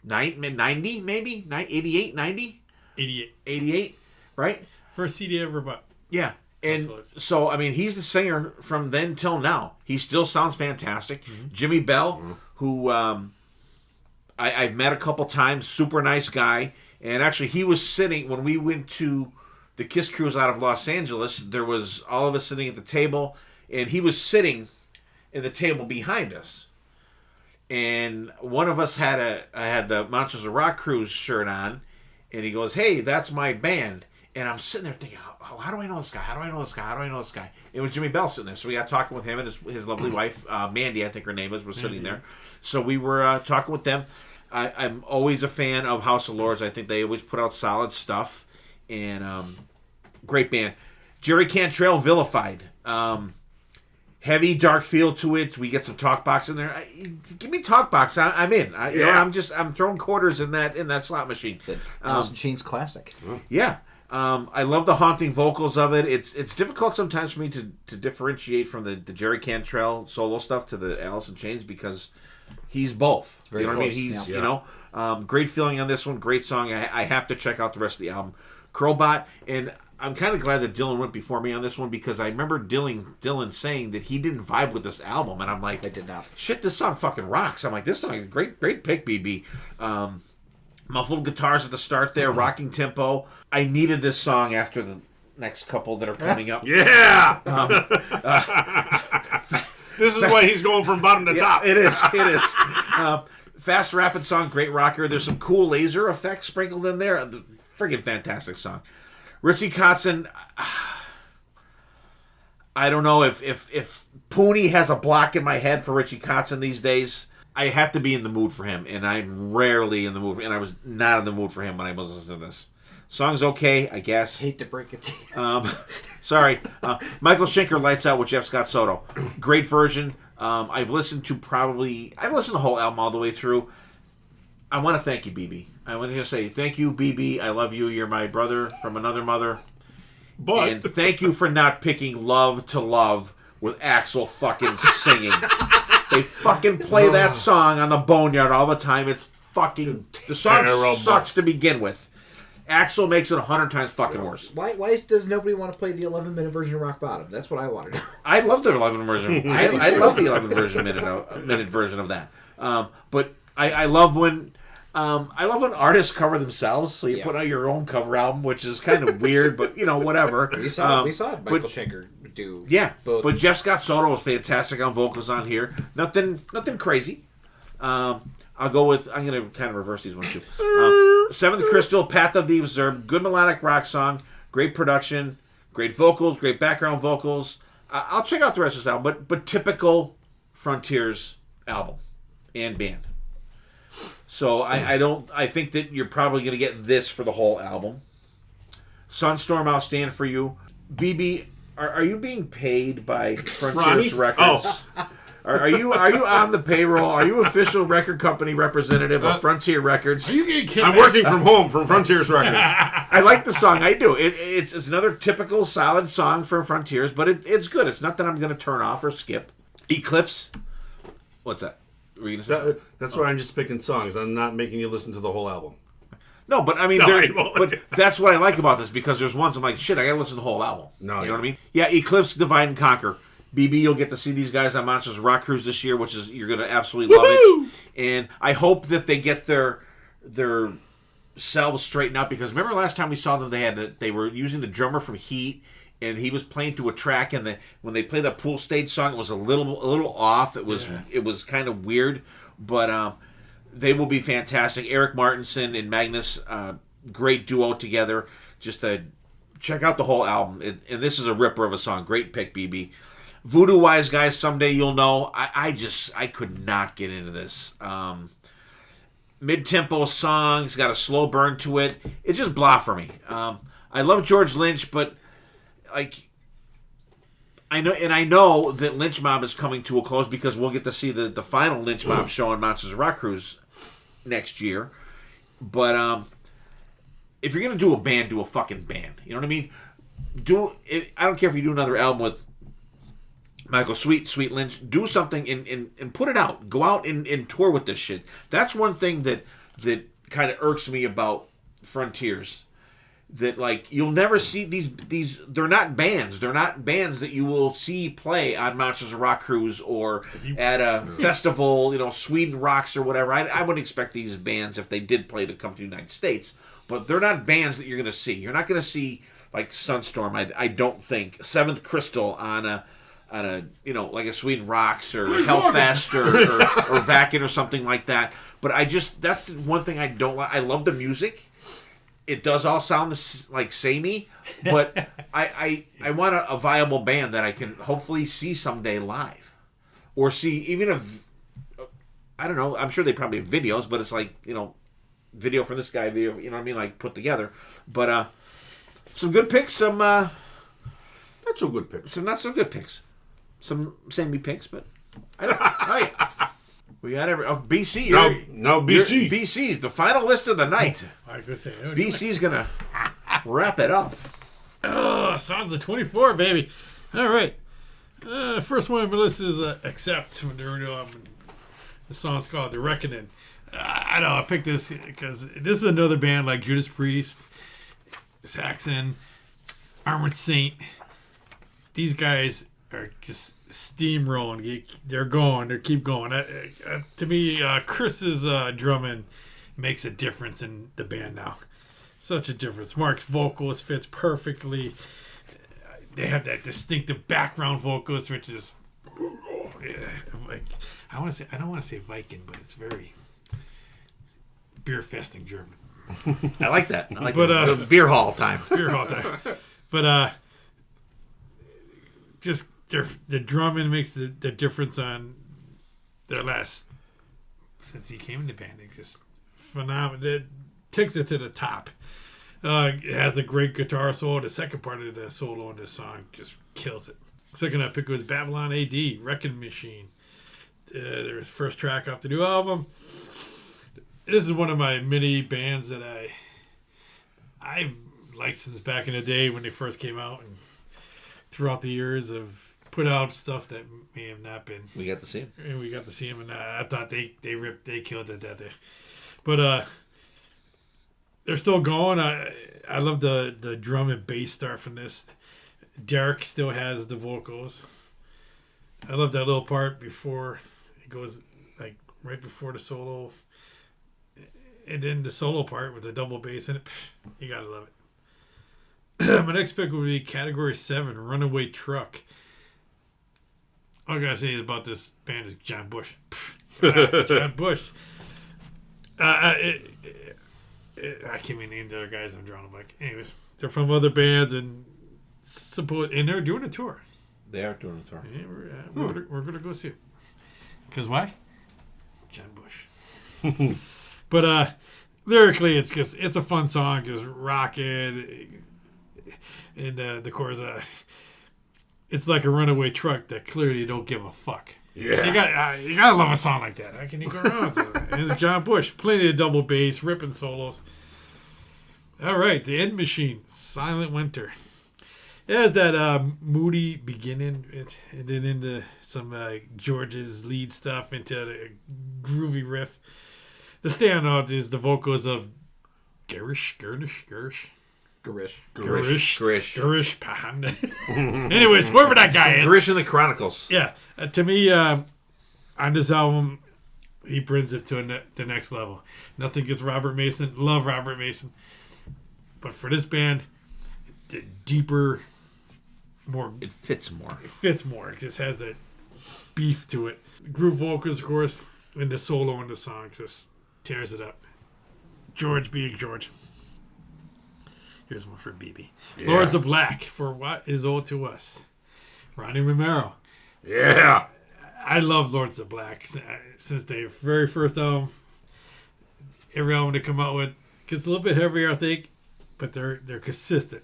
90 maybe 88 90 88 right. First CD ever bought. Yeah. And so, he's the singer from then till now. He still sounds fantastic. Mm-hmm. Jimmy Bell, who I've met a couple times, super nice guy. And actually, he was sitting, when we went to the Kiss Cruise out of Los Angeles, there was all of us sitting at the table, and he was sitting in the table behind us. And one of us had the Monsters of Rock Cruise shirt on, and he goes, "Hey, that's my band." And I'm sitting there thinking, how do I know this guy? How do I know this guy? How do I know this guy? It was Jimmy Bell sitting there. So we got talking with him and his lovely wife, Mandy, I think her name was sitting there. So we were talking with them. I'm always a fan of House of Lords. I think they always put out solid stuff. And great band. Jerry Cantrell, Vilified. Heavy, dark feel to it. We get some talk box in there. Give me talk box. I'm in. I'm throwing quarters in that slot machine. It's a Alice in Chains classic. Yeah. I love the haunting vocals of it. It's difficult sometimes for me to differentiate from the Jerry Cantrell solo stuff to the Alice in Chains because he's both. It's very close. What I mean? He's great feeling on this one. Great song. I have to check out the rest of the album. Crowbot, and I'm kind of glad that Dylan went before me on this one because I remember Dylan saying that he didn't vibe with this album, and I'm like, I did not. Shit, this song fucking rocks. I'm like, this song is great pick, BB. Muffled guitars at the start there, rocking tempo. I needed this song after the next couple that are coming up. Yeah! This is why he's going from bottom to top. It is. Fast, rapid song, great rocker. There's some cool laser effects sprinkled in there. Friggin' fantastic song. Richie Kotzen, I don't know if Pooney has a block in my head for Richie Kotzen these days. I have to be in the mood for him, and I'm rarely in the mood, and I was not in the mood for him when I was listening to this. Song's okay, I guess. Hate to break it to you. Sorry. Michael Schenker, Lights Out with Jeff Scott Soto. Great version. I've listened the whole album all the way through. I want to thank you, BB. I want to say thank you, BB. I love you. You're my brother from another mother. And thank you for not picking Love to Love with Axl fucking singing. They fucking play that song on the Boneyard all the time. It's fucking... The song sucks to begin with. Axl makes it 100 times fucking worse. Why does nobody want to play the 11-minute version of Rock Bottom? That's what I want to know. I love the 11 version. I love the 11 minute version of that. But I love when artists cover themselves. So you put out your own cover album, which is kind of weird, but whatever. We saw Michael Schenker do both. But Jeff Scott Soto was fantastic on vocals on here. Nothing crazy. I'm going to kind of reverse these ones too. Seventh Crystal, Path of the Observed, good melodic rock song, great production, great vocals, great background vocals. I'll check out the rest of this album, but typical Frontiers album and band. So I think that you're probably going to get this for the whole album. Sunstorm, I'll stand for you. BB, are you being paid by Frontiers Records? Oh. Are you on the payroll? Are you official record company representative of Frontier Records? Are you getting kicked? I'm working from home from Frontiers Records. I like the song. I do. It's another typical solid song from Frontiers, but it's good. It's not that I'm going to turn off or skip. Eclipse. What's that? Were you gonna say That's why I'm just picking songs. I'm not making you listen to the whole album. No, but I mean, No, I won't. but that's what I like about this, because there's ones I'm like, shit, I gotta listen to the whole album. No, you know what I mean? Yeah, Eclipse, Divide and Conquer. BB, you'll get to see these guys on Monsters Rock Cruise this year, which is, you're gonna absolutely love it. And I hope that they get their selves straightened out, because remember last time we saw them, they were using the drummer from Heat, and he was playing to a track, and when they played that Pool Stage song, it was a little off. It was kind of weird, but they will be fantastic. Eric Martinson and Magnus, great duo together. Just check out the whole album, and this is a ripper of a song. Great pick, BB. Voodoo Wise Guys, Someday You'll Know. I could not get into this. Mid-tempo song, it's got a slow burn to it. It's just blah for me. I love George Lynch, but like, I know that Lynch Mob is coming to a close, because we'll get to see the final Lynch Mob show on Monsters of Rock Cruise next year. But if you're gonna do a band, do a fucking band. You know what I mean? I don't care if you do another album with Michael Sweet Lynch. Do something and put it out. Go out and tour with this shit. That's one thing that kind of irks me about Frontiers. That, like, you'll never see these. They're not bands. They're not bands that you will see play on Monsters of Rock Cruise or at a festival, Sweden Rocks or whatever. I wouldn't expect these bands, if they did play, to come to the United States. But they're not bands that you're going to see. You're not going to see, like, Sunstorm, I don't think. Seventh Crystal on a like a Sweden Rocks or Hellfest or Vakin or something like that. But that's one thing I don't like. I love the music. It does all sound like samey, but I want a viable band that I can hopefully see someday live, or see, even if, I don't know, I'm sure they probably have videos, but it's like, video from this guy, video, you know what I mean, like, put together. But some good picks, some not so good picks, some not so good picks, some samey picks, but I don't. We got BC. No, BC. BC's the final list of the night. I was gonna say, BC's gonna wrap it up. Oh, Songs of 24, baby. All right. First one on my list is Accept. The song's called The Reckoning. I know, I picked this because this is another band like Judas Priest, Saxon, Armored Saint. These guys are just steamrolling. They're going. They keep going. To me, Chris's drumming makes a difference in the band now. Such a difference. Mark's vocals fits perfectly. They have that distinctive background vocals, which is like, I don't want to say Viking, but it's very beer festing German. I like that. I like that. Beer hall time. Beer hall time. But just the drumming makes the difference on their last, since he came in the band. It just phenomenal. It takes it to the top. It has a great guitar solo. The second part of the solo on this song just kills it. Second I picked was Babylon AD, Wrecking Machine. Their first track off the new album. This is one of my many bands that I've liked since back in the day when they first came out, and throughout the years have put out stuff that may have not been. We got to see him. And we got to see him, and I thought they killed it that day. But they're still going. I love the drum and bass start from this. Derek still has the vocals. I love that little part before it goes, like, right before the solo. And then the solo part with the double bass in it. You gotta love it. My next pick would be Category 7, Runaway Truck. All I gotta say about this band is John Bush. John Bush. I can't even name the other guys. I'm drawing a blank. Anyways, they're from other bands, and they're doing a tour. They are doing a tour. Yeah, we're gonna go see them. Cause why? John Bush. But lyrically, it's a fun song. Just rocking, and the chorus. It's like a runaway truck that clearly don't give a fuck. Yeah, you gotta love a song like that. How can you go wrong with it? And it's John Bush, plenty of double bass, ripping solos. All right, The End Machine, Silent Winter. It has that moody beginning, and then into some George's lead stuff, into the groovy riff. The standout is the vocals of Garish. Garish. Pahan. Anyways, whoever that guy is. Garish in the Chronicles. Yeah. To me, on this album, he brings it to the next level. Nothing gets Robert Mason. Love Robert Mason. But for this band, the deeper, more... It fits more. It just has that beef to it. Groove vocals, of course, and the solo in the song just tears it up. George being George. Here's one for BB. Yeah. Lords of Black, for what is owed to us. Ronnie Romero. Yeah. I love Lords of Black since their very first album. Every album they come out with gets a little bit heavier, I think, but they're consistent.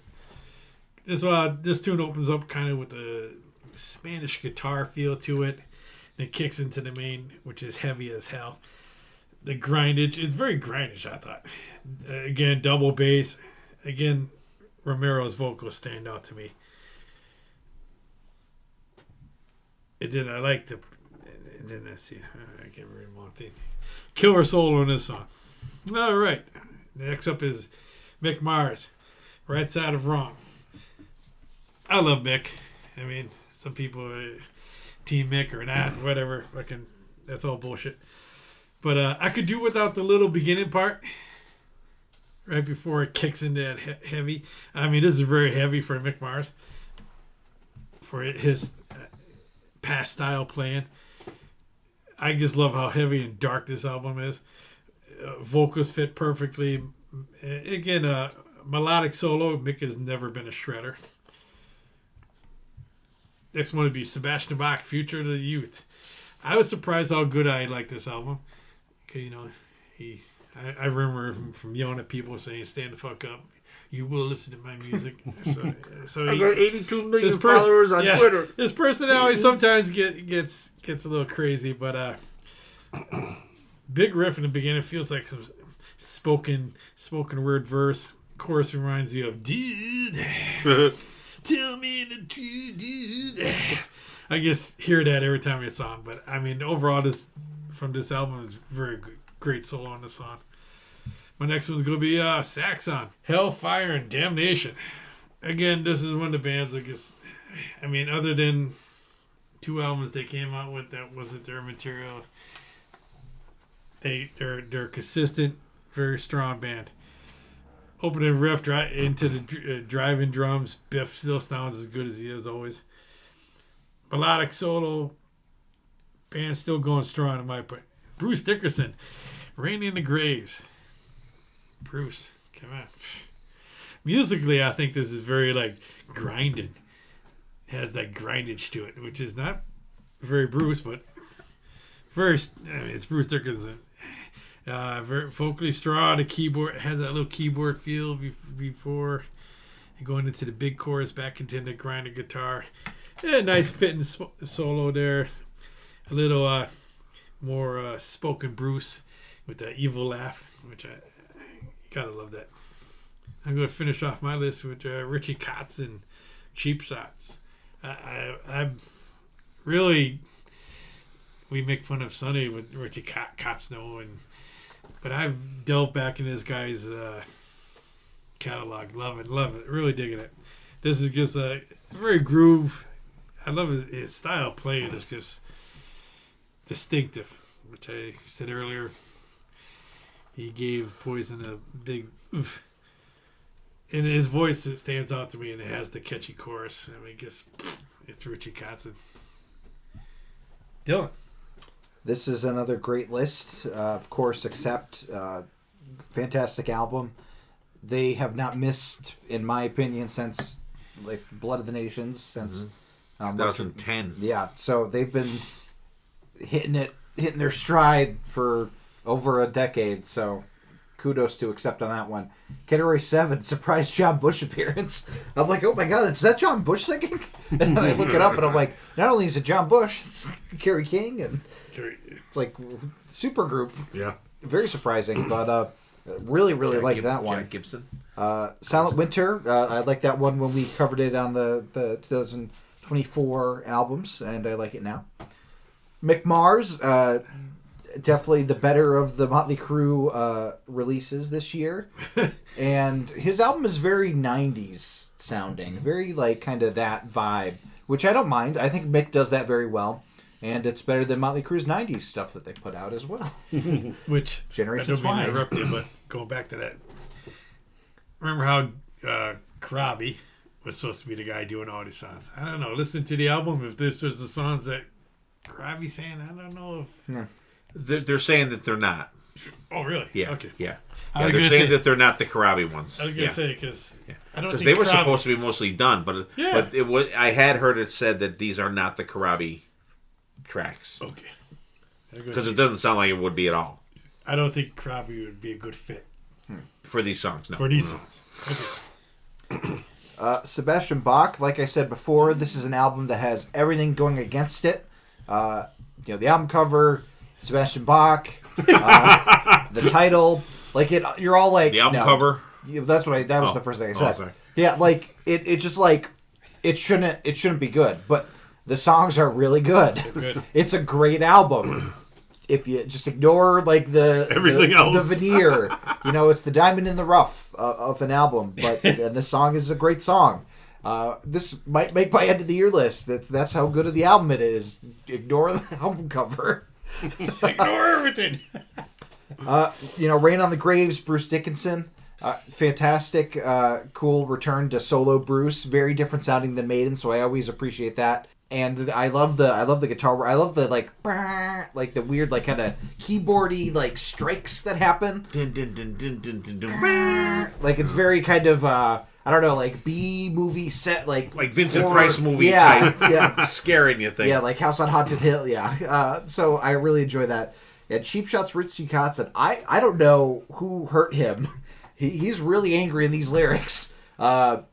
This tune opens up kind of with a Spanish guitar feel to it. And it kicks into the main, which is heavy as hell. The grindage, it's very grindage, I thought. Again, double bass. Again, Romero's vocals stand out to me. I like the... And then let's see. I can't remember one thing. Killer solo in this song. All right. Next up is Mick Mars. Right Side of Wrong. I love Mick. I mean, some people Team Mick or not, whatever. Fucking, that's all bullshit. But I could do without the little beginning part. Right before it kicks into that heavy. I mean, this is very heavy for Mick Mars. For his past style playing. I just love how heavy and dark this album is. Vocals fit perfectly. Again, melodic solo. Mick has never been a shredder. Next one would be Sebastian Bach, Future of the Youth. I was surprised how good I liked this album. Okay, I remember from yelling at people saying, "Stand the fuck up. You will listen to my music." So I got 82 million followers on Twitter. His personality sometimes gets a little crazy, but big riff in the beginning feels like some spoken word verse. Chorus reminds you of "Dude, tell me the truth, dude." I just hear that every time it's on, but I mean overall this album is very good. Great solo on the song. My next one's going to be Saxon. Hellfire and Damnation. Again, this is one of the bands that just... I mean, other than 2 albums they came out with that wasn't their material, they're consistent, very strong band. Opening riff into the driving drums. Biff still sounds as good as he is always. Melodic solo. Band still going strong in my opinion. Bruce Dickerson. Rain in the Graves. Bruce, come on. Musically, I think this is very, grinding. It has that grindage to it, which is not very Bruce, but it's Bruce Dickerson. Very vocally strong. The keyboard has that little keyboard feel before going into the big chorus, back into the grinding guitar. Yeah, nice fitting solo there. A little more spoken Bruce with that evil laugh, which I gotta love that. I'm going to finish off my list with Richie Kotz and Cheap Shots. I really, we make fun of Sonny with Richie Kotz but I've delved back in this guy's catalog. Love it, really digging it. This is just a very groove. I love his style playing is just distinctive, which I said earlier. He gave Poison a big oof. And his voice, it stands out to me, and it has the catchy chorus. I mean, it's Richie Kotzen. Dylan. This is another great list, of course, except fantastic album. They have not missed, in my opinion, since Blood of the Nations, since 2010. Yeah, so they've been hitting their stride for over a decade, so kudos to Accept on that one. Category 7, surprise John Bush appearance. I'm like, oh my god, is that John Bush singing? And I look it up and I'm like, not only is it John Bush, it's Kerry King, and it's like super group. Yeah. Very surprising, but really like that one. Jack Gibson. Silent Winter, I like that one when we covered it on the 2024 albums, and I like it now. Mick Mars, definitely the better of the Motley Crue releases this year. And his album is very 90s sounding, very like kind of that vibe, which I don't mind. I think Mick does that very well. And it's better than Motley Crue's 90s stuff that they put out as well. Which, Generation I don't mean to Y. interrupt you, but going back to that, remember how Karabi was supposed to be the guy doing all these songs? I don't know. Listen to the album. If this was the songs that Karabi's saying, I don't know if... They're saying that they're not. Oh, really? Yeah. Okay. Yeah. I was They're gonna saying say- that they're not the Karabi ones. I was going to say, because I don't think they were Karabi- supposed to be mostly done, but Yeah. it was. I had heard it said that these are not the Karabi tracks Okay. because it doesn't sound like it would be at all I don't think Karabi would be a good fit for these songs. No. for these songs. Okay. Sebastian Bach, like I said before, this is an album that has everything going against it. The album cover, Sebastian Bach, the title, like it. You're all like The album no. cover. Yeah, that's what that was Oh. the first thing I Oh, said. sorry. Yeah, like it just like it shouldn't be good, but the songs are really good. Good. It's a great album. If you just ignore like Everything else. the veneer, it's the diamond in the rough of an album. But and this song is a great song. This might make my end of the year list. That's how good of the album it is. Ignore the album cover. Ignore everything. Rain on the Graves, Bruce Dickinson. Fantastic, cool return to solo Bruce. Very different sounding than Maiden, so I always appreciate that. And I love the guitar. I love the like the weird like kind of keyboardy like strikes that happen. Dun, dun, dun, dun, dun, dun, dun. Like it's very kind of I don't know, like B movie set like Vincent horror- Price movie yeah, type. yeah. Scaring you thing. Yeah, like House on Haunted Hill. Yeah. So I really enjoy that. And Cheap Shots, Ritzy Kotzen. I don't know who hurt him. He's really angry in these lyrics. I'm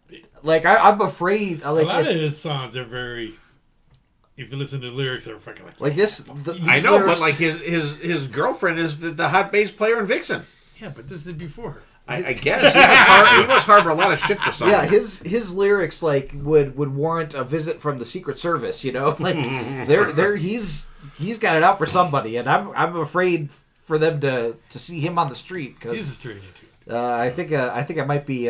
afraid. A lot of his songs are very. If you listen to the lyrics, they're fucking like this. I know, but like his girlfriend is the hot bass player in Vixen. Yeah, but this is before her. I guess he must harbor a lot of shit for something. Yeah, his lyrics like would warrant a visit from the Secret Service. Like he's got it out for somebody, and I'm afraid for them to see him on the street because He's a stranger too. I think I might be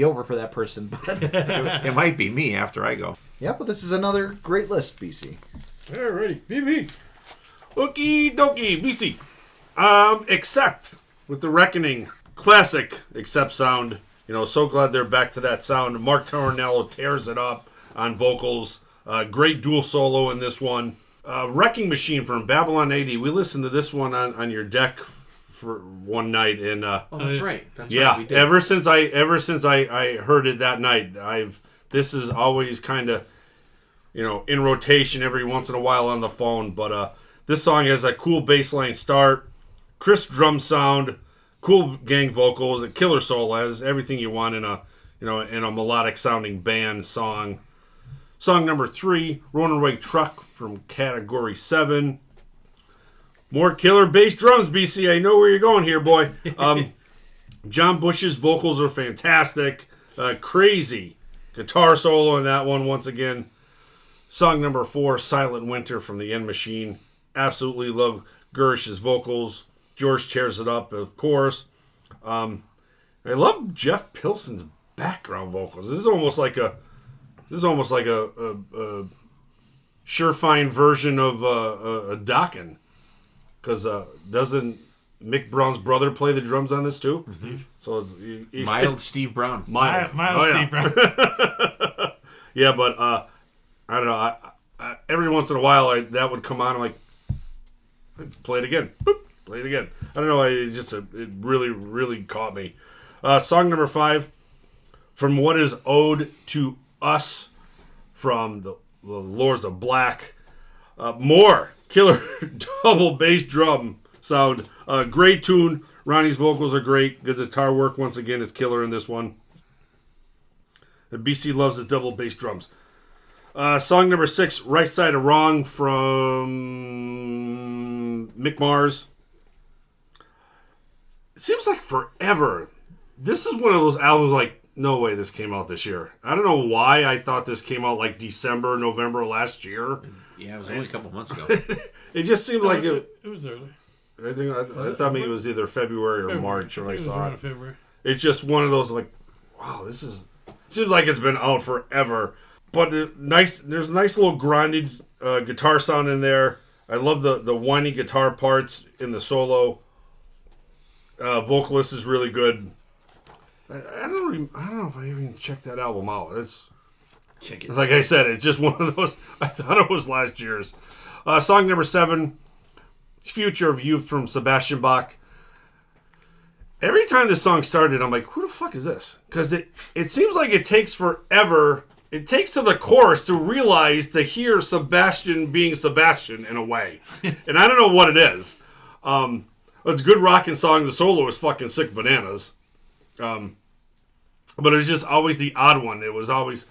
over for that person, but It might be me after I go. yeah. But this is another great list, BC. Alrighty, BB. Okie dokie, BC. Except with the Reckoning, classic Except sound. So glad they're back to that sound. Mark Tornello tears it up on vocals. Great dual solo in this one. Wrecking Machine from Babylon 80. We listened to this one on your deck for one night, and That's right. That's yeah, right. We did. ever since I heard it that night, this is always kind of in rotation every once in a while on the phone. But this song has a cool bass line start, crisp drum sound, cool gang vocals, a killer solo, has everything you want in a melodic sounding band song. Song number 3, Ronan Wright Truck from Category 7. More killer bass drums, BC. I know where you're going here, boy. John Bush's vocals are fantastic. Crazy guitar solo in that one once again. Song number 4, Silent Winter from the End Machine. Absolutely love Gersh's vocals. George tears it up, of course. I love Jeff Pilson's background vocals. This is almost like a surefine version of a Dokken. Because doesn't Mick Brown's brother play the drums on this too? Steve. So it's Mild Steve Brown. mild. Miles Oh, yeah. Steve Brown. Yeah, but I don't know. I every once in a while that would come on. I'm like, play it again. Boop, play it again. I don't know. It really, really caught me. Song number 5, from what is owed to us, from the Lords of Black. More killer double bass drum sound. Great tune. Ronnie's vocals are great. Good guitar work once again is killer in this one. The BC loves his double bass drums. Song number 6, Right Side of Wrong from Mick Mars. It seems like forever. This is one of those albums like, no way this came out this year. I don't know why I thought this came out like December, November last year. Yeah, it was only a couple months ago. It just seemed like it. It was early. I thought maybe it was either February or March when I saw it. February. It's just one of those like, wow, this is seems like it's been out forever. But there's a nice little grinded guitar sound in there. I love the whiny guitar parts in the solo. Vocalist is really good. I don't know if I even checked that album out. Check it. Like I said, it's just one of those. I thought it was last year's. Song number 7, Future of Youth from Sebastian Bach. Every time this song started, I'm like, who the fuck is this? Because it seems like it takes forever. It takes to the chorus to realize, to hear Sebastian being Sebastian in a way. And I don't know what it is. It's a good rocking song. The solo is fucking sick bananas. But it was just always the odd one. It was always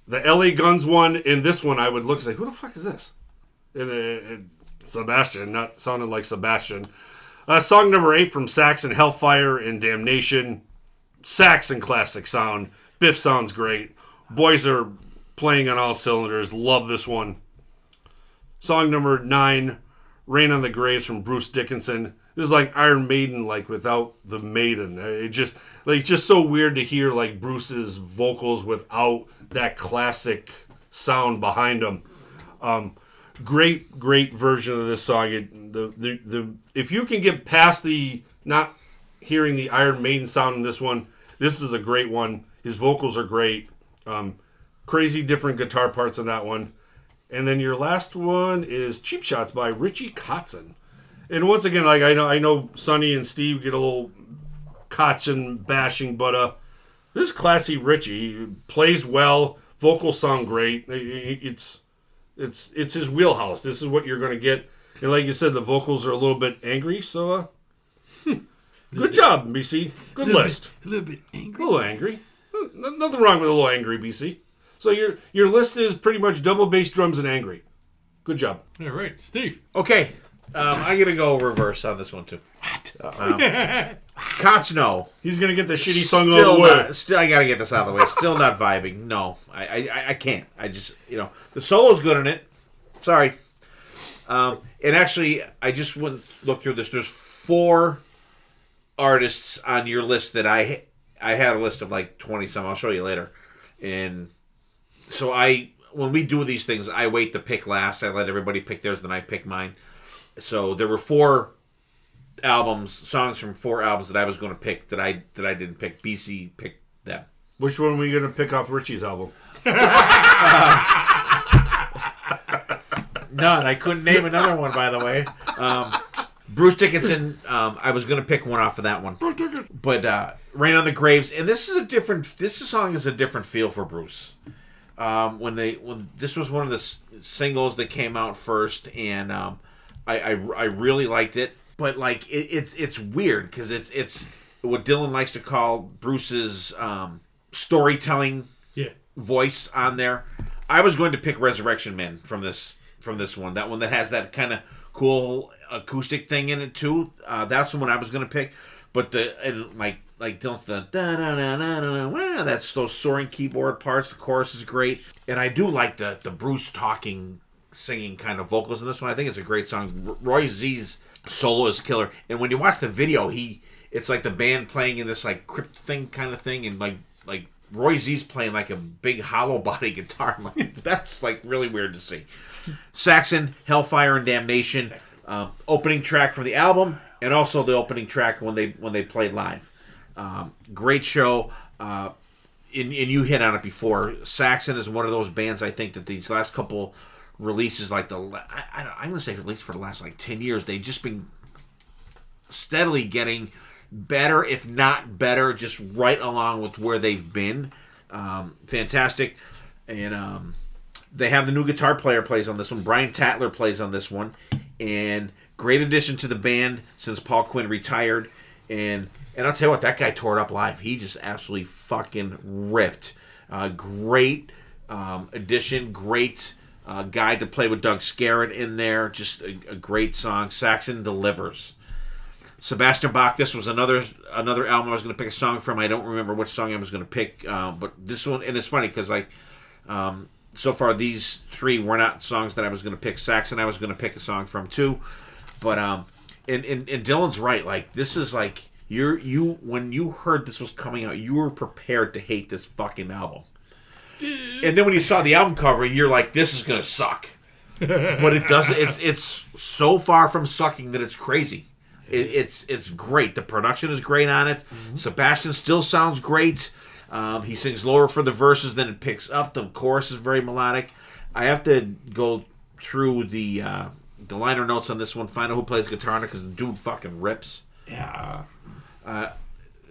the LA Guns one. In this one, I would look and say, who the fuck is this? And Sebastian, not sounding like Sebastian. Song number 8 from Saxon, Hellfire and Damnation. Saxon classic sound. Biff sounds great. Boys are playing on all cylinders. Love this one. Song number 9, Rain on the Graves from Bruce Dickinson. This is like Iron Maiden, like without the Maiden. It just so weird to hear like Bruce's vocals without that classic sound behind them. Great version of this song. If you can get past the not hearing the Iron Maiden sound in this one, this is a great one. His vocals are great. Crazy different guitar parts in that one. And then your last one is Cheap Shots by Richie Kotzen. And once again, like I know Sonny and Steve get a little Kotzen bashing, but this is classy Richie. He plays well, vocals sound great. It's his wheelhouse. This is what you're going to get. And like you said, the vocals are a little bit angry, so good job, BC. Good list. A little bit angry. A little angry. Nothing wrong with a little angry, BC. So your list is pretty much double bass drums and angry. Good job. All right, Steve. Okay. I'm going to go reverse on this one, too. What? Koch, no. He's going to get the shitty song out of the way. Still, I got to get this out of the way. Still not vibing. No. I can't. I just, the solo's good in it. Sorry. And actually, I just went look through this. There's 4 artists on your list that I had a list of like 20 some. I'll show you later. And so when we do these things, I wait to pick last. I let everybody pick theirs, then I pick mine. So there were 4 songs from 4 albums that I was going to pick that I didn't pick. BC picked them. Which one were you going to pick off Richie's album? None. I couldn't name another one, by the way. Bruce Dickinson, I was going to pick one off of that one. But Rain on the Graves, and this song is a different feel for Bruce. When this was one of the singles that came out first, and I really liked it. But like it's weird because it's what Dylan likes to call Bruce's storytelling voice on there. I was going to pick Resurrection Man from this one. That one that has that kind of cool acoustic thing in it too. That's the one I was going to pick. But like Dylan's the da da da da da, that's those soaring keyboard parts. The chorus is great, and I do like the Bruce talking, singing kind of vocals in this one. I think it's a great song. Roy Z's solo is killer, and when you watch the video, it's like the band playing in this like crypt thing kind of thing, and like Roy Z's playing like a big hollow body guitar. That's like really weird to see. Saxon, Hellfire and Damnation, opening track from the album, and also the opening track when they played live. Great show. And you hit on it before. Saxon is one of those bands I think that these last couple releases, like I'm going to say at least for the last like 10 years, they've just been steadily getting better, if not better, just right along with where they've been. Fantastic. And they have the new guitar player plays on this one. Brian Tatler plays on this one. And great addition to the band since Paul Quinn retired. And I'll tell you what, that guy tore it up live. He just absolutely fucking ripped. Great addition. Great guy to play with Doug Scarrett in there. Just a great song. Saxon delivers. Sebastian Bach, this was another album I was going to pick a song from. I don't remember which song I was going to pick. But this one, and it's funny because so far these 3 were not songs that I was going to pick. Saxon I was going to pick a song from too. But And Dylan's right. Like, this is like when you heard this was coming out, you were prepared to hate this fucking album. And then when you saw the album cover, you're like, this is gonna suck. But it doesn't. It's so far from sucking that it's crazy. It's great. The production is great on it. Mm-hmm. Sebastian still sounds great. He sings lower for the verses, then it picks up. The chorus is very melodic. I have to go through the liner notes on this one, find out who plays guitar on it, because the dude fucking rips. Yeah.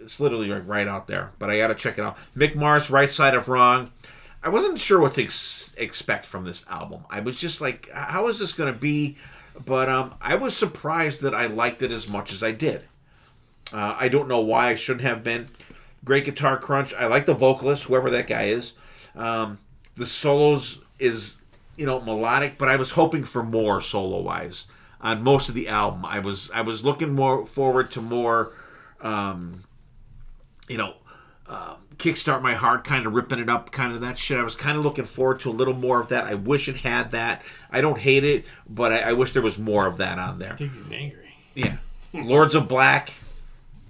It's literally like right out there, but I gotta check it out. Mick Mars, Right Side of Wrong. I wasn't sure what to expect from this album. I was just like, how is this gonna be? But I was surprised that I liked it as much as I did. I don't know why I shouldn't have been. Great guitar crunch. I like the vocalist, whoever that guy is. The solos is, melodic, but I was hoping for more solo-wise on most of the album. I was looking more forward to more, Kickstart My Heart, kind of ripping it up, kind of that shit. I was kind of looking forward to a little more of that. I wish it had that. I don't hate it, but I wish there was more of that on there. I think he's angry. Yeah. Lords of Black,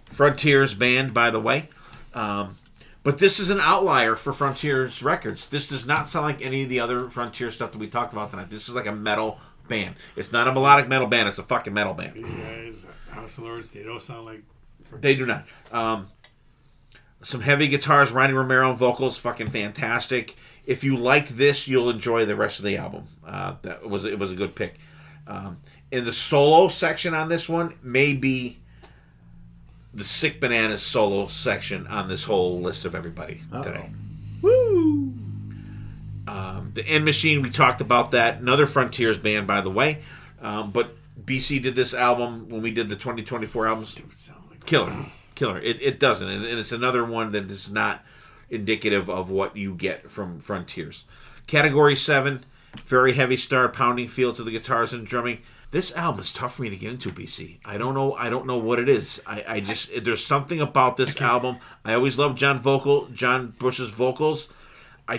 Frontiers band, by the way. But this is an outlier for Frontiers Records. This does not sound like any of the other Frontier stuff that we talked about tonight. This is like a metal band. It's not a melodic metal band. It's a fucking metal band. These guys, House of Lords, they don't sound like Frontiers. They do not. Some heavy guitars, Ronnie Romero vocals, fucking fantastic. If you like this, you'll enjoy the rest of the album. It was a good pick. In the solo section on this one, maybe the Sick Bananas solo section on this whole list of everybody today. Woo! The End Machine, we talked about that. Another Frontiers band, by the way. But BC did this album when we did the 2024 albums. Killer. It doesn't. And it's another one that is not indicative of what you get from Frontiers. Category 7, very heavy start, pounding feel to the guitars and drumming. This album is tough for me to get into, BC. I don't know what it is. I just there's something about this album. I always loved John Bush's vocals. I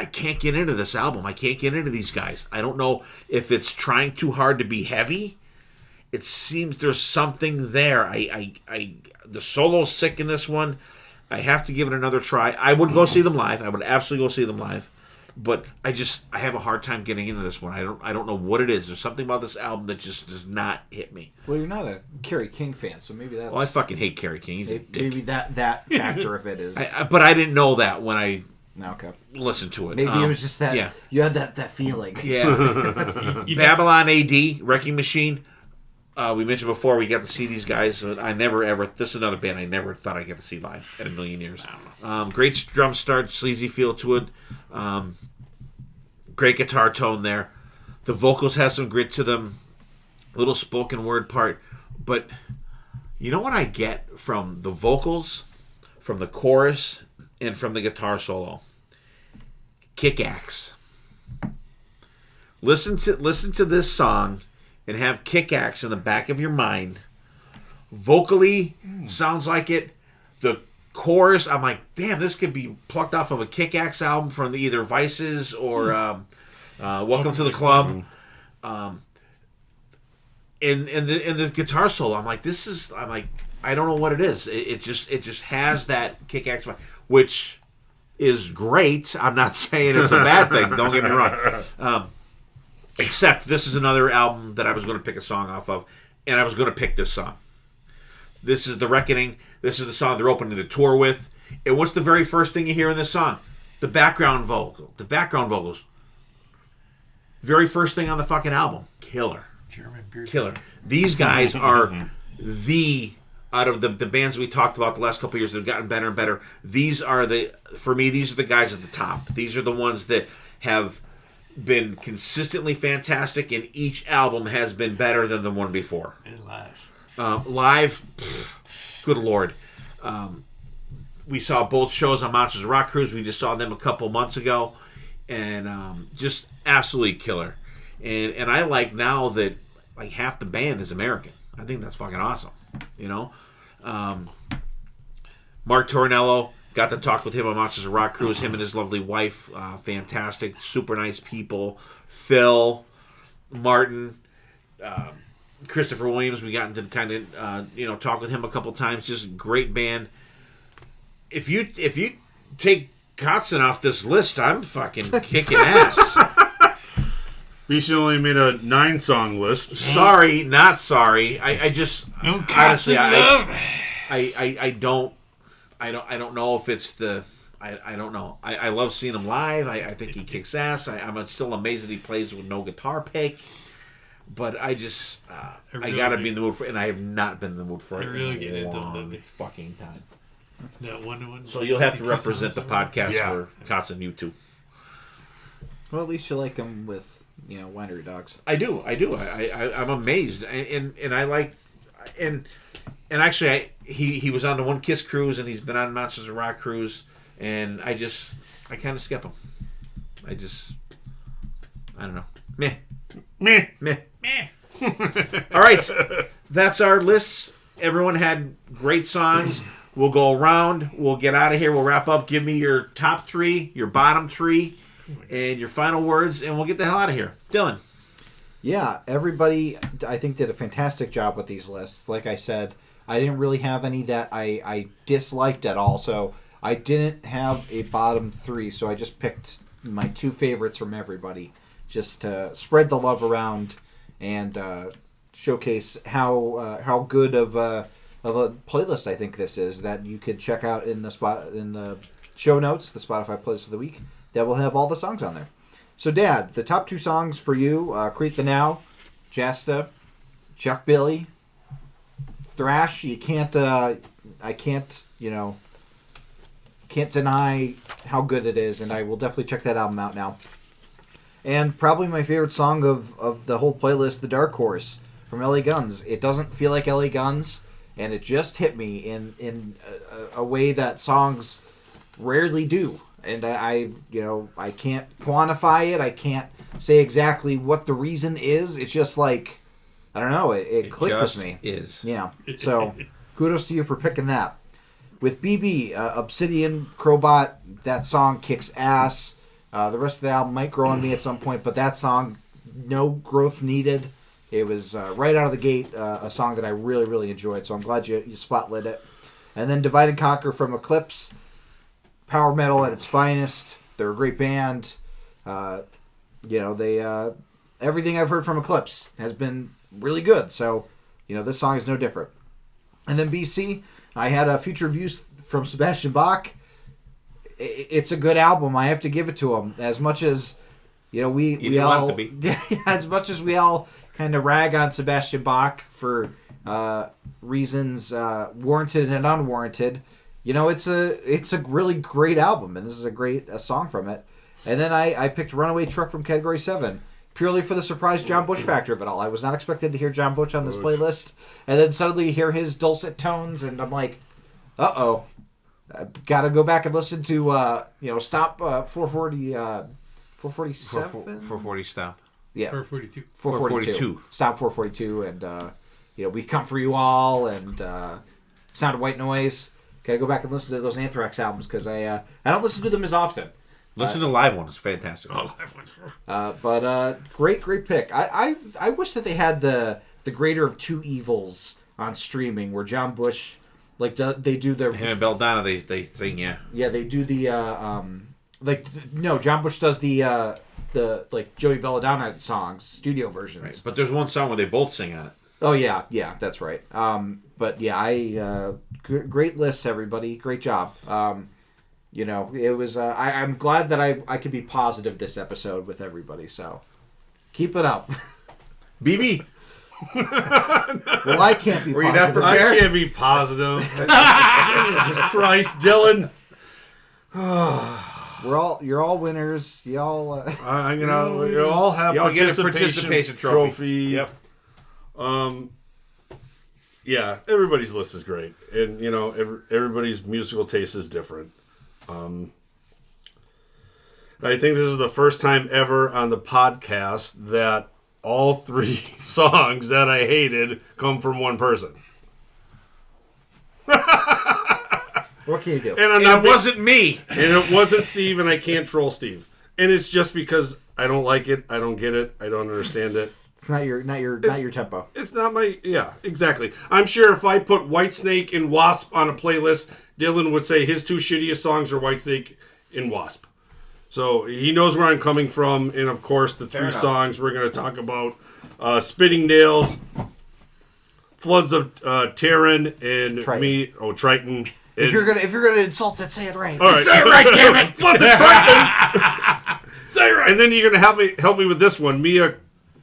can't get into this album. I can't get into these guys. I don't know if it's trying too hard to be heavy. It seems there's something there. The solo's sick in this one. I have to give it another try. I would go see them live. I would absolutely go see them live. But I have a hard time getting into this one. I don't know what it is. There's something about this album that just does not hit me. Well, you're not a Kerry King fan, so maybe that's... Well, I fucking hate Kerry King. He's a dick. Maybe that factor of it is... But I didn't know that when I listened to it. Maybe it was just that... Yeah. You had that feeling. Yeah. Babylon AD, Wrecking Machine. We mentioned before we got to see these guys. This is another band I never thought I'd get to see live in a million years. Great drum start, sleazy feel to it. Great guitar tone there. The vocals have some grit to them. Little spoken word part. But you know what I get from the vocals, from the chorus, and from the guitar solo? Kick-axe. Listen to this song and have kick-axe in the back of your mind. Vocally, sounds like it. The chorus, I'm like, damn, this could be plucked off of a kick-axe album from either Vices or Welcome to the Club. In the guitar solo, I'm like, I don't know what it is. It just has that kick-axe vibe, which is great. I'm not saying it's a bad thing. Don't get me wrong. Except this is another album that I was going to pick a song off of, and I was going to pick this song. This is The Reckoning. This is the song they're opening the tour with. And what's the very first thing you hear in this song? The background vocals. Very first thing on the fucking album. Killer. Killer. These guys are out of the bands we talked about the last couple of years that have gotten better and better. These are the guys at the top. These are the ones that have been consistently fantastic, and each album has been better than the one before. And live, good lord. We saw both shows on Monsters of Rock Cruise. We just saw them a couple months ago, and just absolutely killer. And I like now that like half the band is American. I think that's fucking awesome. You know, Mark Tornello. Got to talk with him on Monsters of Rock Cruise. Him and his lovely wife, fantastic, super nice people. Phil, Martin, Christopher Williams, we got to kind of talk with him a couple times. Just great band. If you take Kotzen off this list, I'm fucking kicking ass. BC only made a 9-song list. Sorry, not sorry. I just honestly I don't know if it's the I don't know. I love seeing him live. I think he kicks ass. I'm still amazed that he plays with no guitar pick. But I just I gotta be in the mood for, and I have not been in the mood for it. Really get into long it. Fucking time. That one. So you'll have to represent the podcast for Kotzen, you two. Well, at least you like them with winery dogs. I do. I'm amazed, and I like, and actually, he was on the One Kiss cruise, and he's been on Monsters of Rock cruise, and I kind of skip him. I don't know. Meh. All right, that's our list. Everyone had great songs. We'll go around. We'll get out of here. We'll wrap up. Give me your top 3, your bottom 3, and your final words, and we'll get the hell out of here. Dylan. Yeah, everybody, I think, did a fantastic job with these lists. Like I said, I didn't really have any that I disliked at all, so I didn't have a bottom 3, so I just picked my 2 favorites from everybody, just to spread the love around and showcase how good of a playlist I think this is, that you could check out in the show notes, the Spotify playlist of the week, that will have all the songs on there. So, Dad, the top 2 songs for you, Create the Now, Jasta, Chuck Billy, Thrash. You can't, can't deny how good it is, and I will definitely check that album out now. And probably my favorite song of the whole playlist, The Dark Horse, from LA Guns. It doesn't feel like LA Guns, and it just hit me in a way that songs rarely do. And I can't quantify it. I can't say exactly what the reason is. It's just like, I don't know. It clicked with me. Is. Yeah. So kudos to you for picking that. With BB, Obsidian, Crowbot, that song kicks ass. The rest of the album might grow on me at some point, but that song, no growth needed. It was right out of the gate a song that I really, really enjoyed. So I'm glad you spotlit it. And then Divide and Conquer from Eclipse. Power metal at its finest. They're a great band. They everything I've heard from Eclipse has been really good. So, this song is no different. And then BC, I had a Future Views from Sebastian Bach. It's a good album. I have to give it to him. As much as we all want it to be. as much as we all kind of rag on Sebastian Bach for reasons warranted and unwarranted. It's a really great album, and this is a great song from it. And then I picked Runaway Truck from Category 7, purely for the surprise John Bush factor of it all. I was not expected to hear John Bush on this playlist, and then suddenly you hear his dulcet tones, and I'm like, uh-oh. I've got to go back and listen to, Stop 440, 447? 440 Stop. Yeah. 442. 442. Stop 442, and, We Come For You All, and Sound of White Noise. Gotta go back and listen to those Anthrax albums because I don't listen to them as often. Listen to the live one; it's fantastic. Live ones. But great pick. I wish that they had the Greater of Two Evils on streaming, where John Bush they do their him and Belladonna they sing they do the John Bush does the Joey Belladonna songs, studio versions. Right. But there's one song where they both sing on it. Oh yeah, that's right. But yeah, great lists, everybody. Great job. It was. I'm glad that I could be positive this episode with everybody. So keep it up, BB. Well, I can't be positive. I can't be positive. Jesus Christ, Dylan. You're all winners. Y'all. I'm gonna. You all have y'all get a participation trophy. Yep. Yeah, everybody's list is great, and everybody's musical taste is different. I think this is the first time ever on the podcast that all 3 songs that I hated come from one person. What can you do? And it wasn't me. And it wasn't Steve, and I can't troll Steve. And it's just because I don't like it, I don't get it, I don't understand it. It's not your tempo. It's not my... Yeah, exactly. I'm sure if I put Whitesnake and Wasp on a playlist, Dylan would say his 2 shittiest songs are Whitesnake and Wasp. So he knows where I'm coming from. And, of course, the 3 songs we're going to talk about. Spitting Nails, Floods of Terran, and Triton. Triton. If you're gonna insult it, say it right. All right. Say it right, damn it! Floods of Triton! Say it right! And then you're going to help me with this one, Mea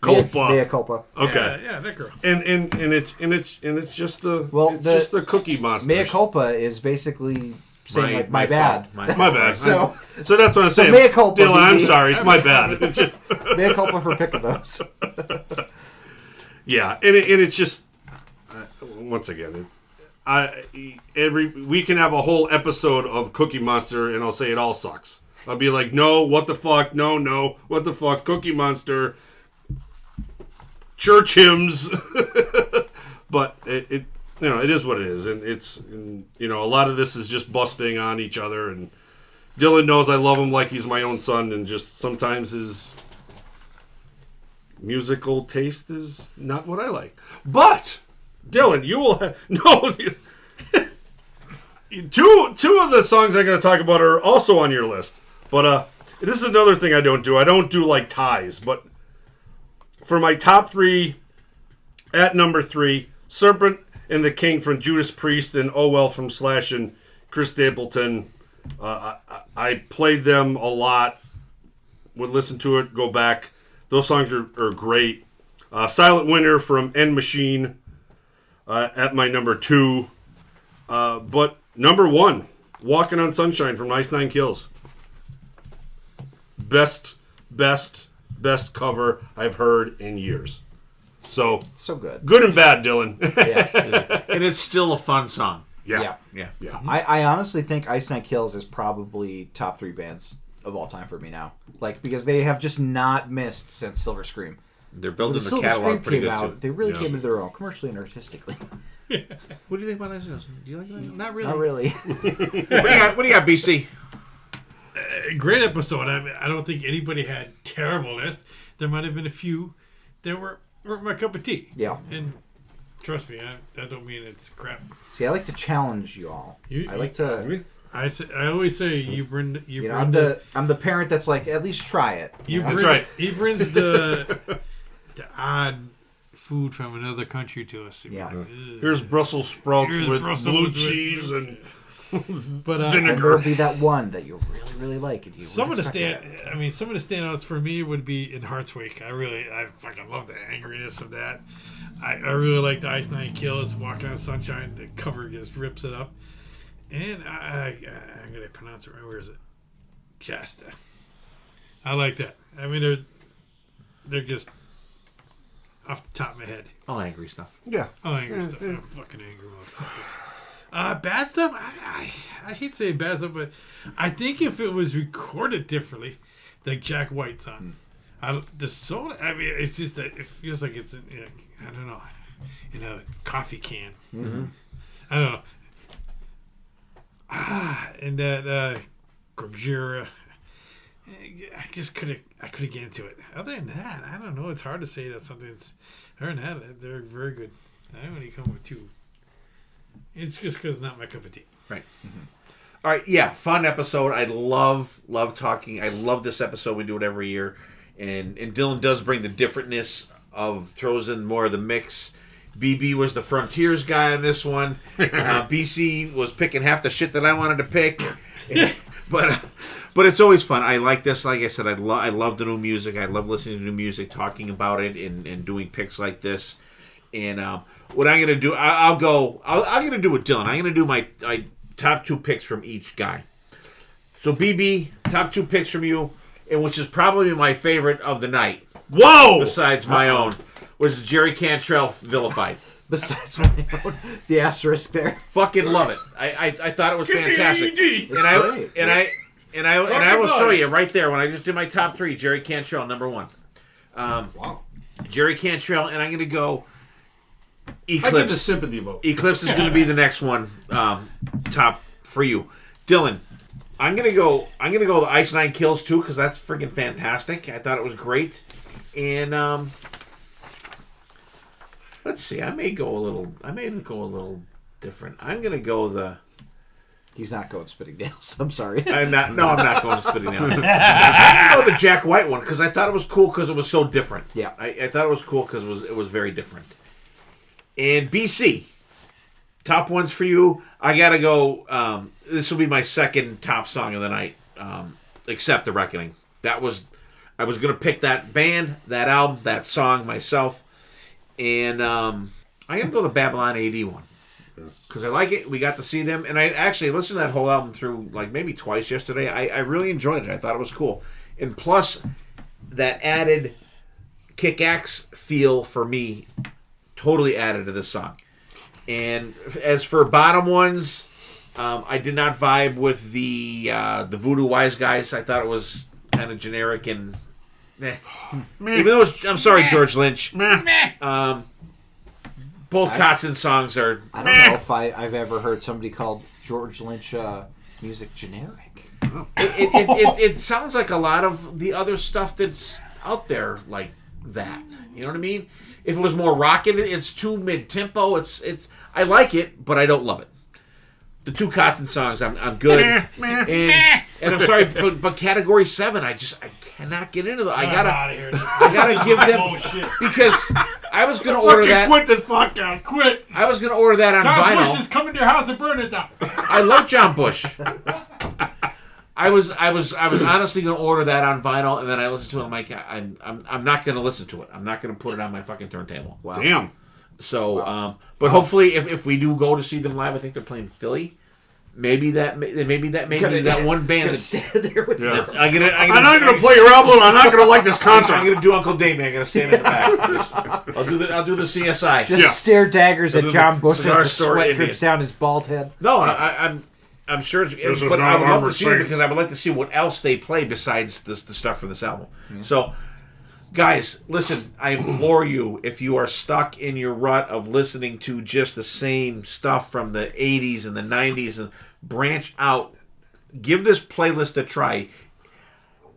Culpa. Mea Culpa. Okay. Yeah, that girl. And it's just the just the Cookie Monster. Mea Culpa is basically saying my bad. My bad. So that's what I'm saying. Mea Culpa, Dylan, I'm BB. sorry. It's my bad. Mea Culpa for picking those. Yeah, and it's just once again, we can have a whole episode of Cookie Monster, and I'll say it all sucks. I'll be like, no, what the fuck, no, what the fuck, Cookie Monster, church hymns, but it is what it is, and a lot of this is just busting on each other, and Dylan knows I love him like he's my own son, and just sometimes his musical taste is not what I like. But Dylan, you will two of the songs I'm going to talk about are also on your list. But this is another thing I don't do. I don't do like ties. But for my top 3, at number 3, Serpent and the King from Judas Priest and Oh Well from Slash and Chris Stapleton. I played them a lot. Would listen to it, go back. Those songs are great. Silent Winter from End Machine at my number 2. But number 1, Walking on Sunshine from Ice Nine Kills. Best cover I've heard in years. So good. Good and bad, Dylan. Yeah. And it's still a fun song. Yeah. I honestly think Ice Nine Kills is probably top 3 bands of all time for me now. Like, because they have just not missed since Silver Scream. They're building the Silver catalog Scream pretty came good, out, too. they really came into their own, commercially and artistically. What do you think about Ice? Do you like that? Not really. Not really. What do you got, BC? Great episode. I don't think anybody had terrible list. There might have been a few that weren't my cup of tea. Yeah. And trust me, that don't mean it's crap. See, I like to challenge you all. I like to... I always say you bring I'm the parent that's like, at least try it. That's right. He brings the odd food from another country to us. Yeah. Like, Here's Brussels sprouts Here's with Brussels blue with- cheese and but And there'll be that one that you really, really like. And you some of the wouldn't expect that. some of the standouts for me would be in Heart's Wake. I fucking love the angriness of that. I really like the Ice Nine Kills, Walking on Sunshine. The cover just rips it up. And I'm gonna pronounce it right. Where is it? Jasta. I like that. I mean, they're just off the top of my head. All angry stuff. yeah. Oh, angry stuff. I'm fucking angry motherfuckers. Bad stuff. I hate saying bad stuff, but I think if it was recorded differently, like Jack White's on, the soda. I mean, it's just that it feels like it's I don't know, in a coffee can. Mm-hmm. I don't know. And that Gurjira, I just couldn't get into it. Other than that, I don't know. It's hard to say that something's. Other than that, they're very good. I only come with 2. It's just because it's not my cup of tea. Right. Mm-hmm. All right. Yeah. Fun episode. I love talking. I love this episode. We do it every year. And Dylan does bring the differentness throws in more of the mix. BB was the Frontiers guy on this one. BC was picking half the shit that I wanted to pick. But it's always fun. I like this. Like I said, I love the new music. I love listening to new music, talking about it, and doing picks like this. And what I'm gonna do, I'm gonna do with Dylan. I'm gonna do my top 2 picks from each guy. So BB, top 2 picks from you, and which is probably my favorite of the night. Whoa! Besides my own, which is Jerry Cantrell Vilified. Besides my own, the asterisk there. Fucking love it. I thought it was fantastic. It's great. And I will show you right there when I just did my top 3. Jerry Cantrell, number 1. Wow. Jerry Cantrell, and I'm going to go I get the Eclipse. sympathy vote. Eclipse is going to be the next one, top for you, Dylan. I'm gonna go the Ice Nine Kills too because that's freaking fantastic. I thought it was great, and Let's see. I may go a little different. I'm gonna go He's not going Spitting Nails. I'm sorry. I'm not going to Spitting Nails. I'm gonna go the Jack White one because I thought it was cool because it was so different. Yeah. I thought it was cool because it was very different. And BC, top ones for you. I gotta go. This will be my second top song of the night. Accept the Reckoning. I was gonna pick that band, that album, that song myself, and I gotta go the Babylon AD one because I like it. We got to see them, and I actually listened to that whole album through like maybe twice yesterday. I really enjoyed it. I thought it was cool, and plus that added kick-axe feel for me totally added to this song. And as for bottom ones, I did not vibe with the Voodoo Wise Guys. I thought it was kind of generic and even though I'm sorry, George Lynch. Both Kotzen songs are. I don't know if I've ever heard somebody called George Lynch music generic. It sounds like a lot of the other stuff that's out there like that. You know what I mean? If it was more rockin', it's too mid-tempo. It's I like it, but I don't love it. The two Kotzen songs, I'm good. and I'm sorry, but Category 7, I cannot get into them. I gotta give them Bullshit. because I was gonna order that. Quit this podcast. Quit. I was gonna order that on John vinyl. Bush is coming to your house and burn it down. I love John Bush. I was honestly gonna order that on vinyl, and then I listened to it. I'm like, I'm not gonna listen to it. I'm not gonna put it on my fucking turntable. Wow. Damn. So, but hopefully, if we do go to see them live, I think they're playing Philly. Maybe that one band. That's, Stand there with Yeah. I'm not going to play your album. I'm not going to like this concert. I'm gonna do Uncle Damien. I'm gonna stand in the back. I'll do the CSI. Just stare daggers at the John Bush as cigar the store sweat Indian. drips down his bald head. No, I'm sure. This is But I not would love to Armored see it Saint. because I would like to see what else they play besides the stuff from this album. So, guys, listen. I implore you, if you are stuck in your rut of listening to just the same stuff from the 80s and the 90s, and branch out, give this playlist a try.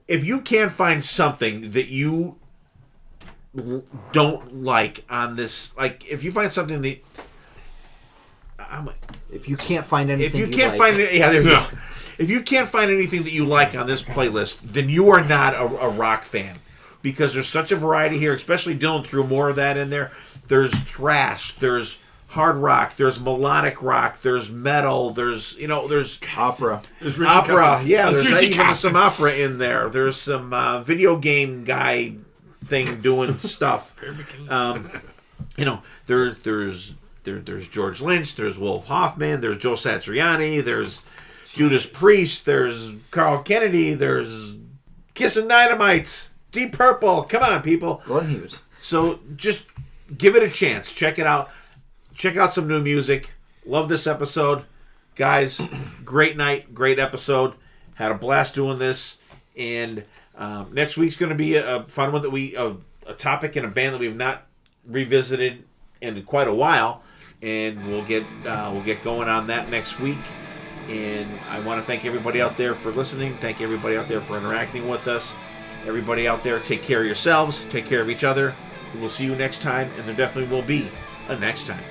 If you can't find something that you don't like on this, like if you find something that If you can't find anything, if you can't find it, yeah, there you go. If you can't find anything that you like on this playlist, then you are not a rock fan, because there's such a variety here. Especially Dylan threw more of that in there. There's thrash, there's hard rock, there's melodic rock, there's metal, there's opera. There's Richie opera. Kotzen. Yeah, there's Richie even Kotzen. some opera in there. There's some video game guy thing doing stuff. There's George Lynch, there's Wolf Hoffman, there's Joe Satriani, there's Judas Priest, there's Carl Kennedy, there's Kissin' Dynamite, Deep Purple. Come on, people. Glenn Hughes. So just give it a chance. Check it out. Check out some new music. Love this episode. Guys, great night, great episode. Had a blast doing this. And next week's going to be a fun one a topic and a band that we've not revisited in quite a while. And we'll get going on that next week. And I want to thank everybody out there for listening. Thank everybody out there for interacting with us. Everybody out there, take care of yourselves. Take care of each other. We will see you next time. And there definitely will be a next time.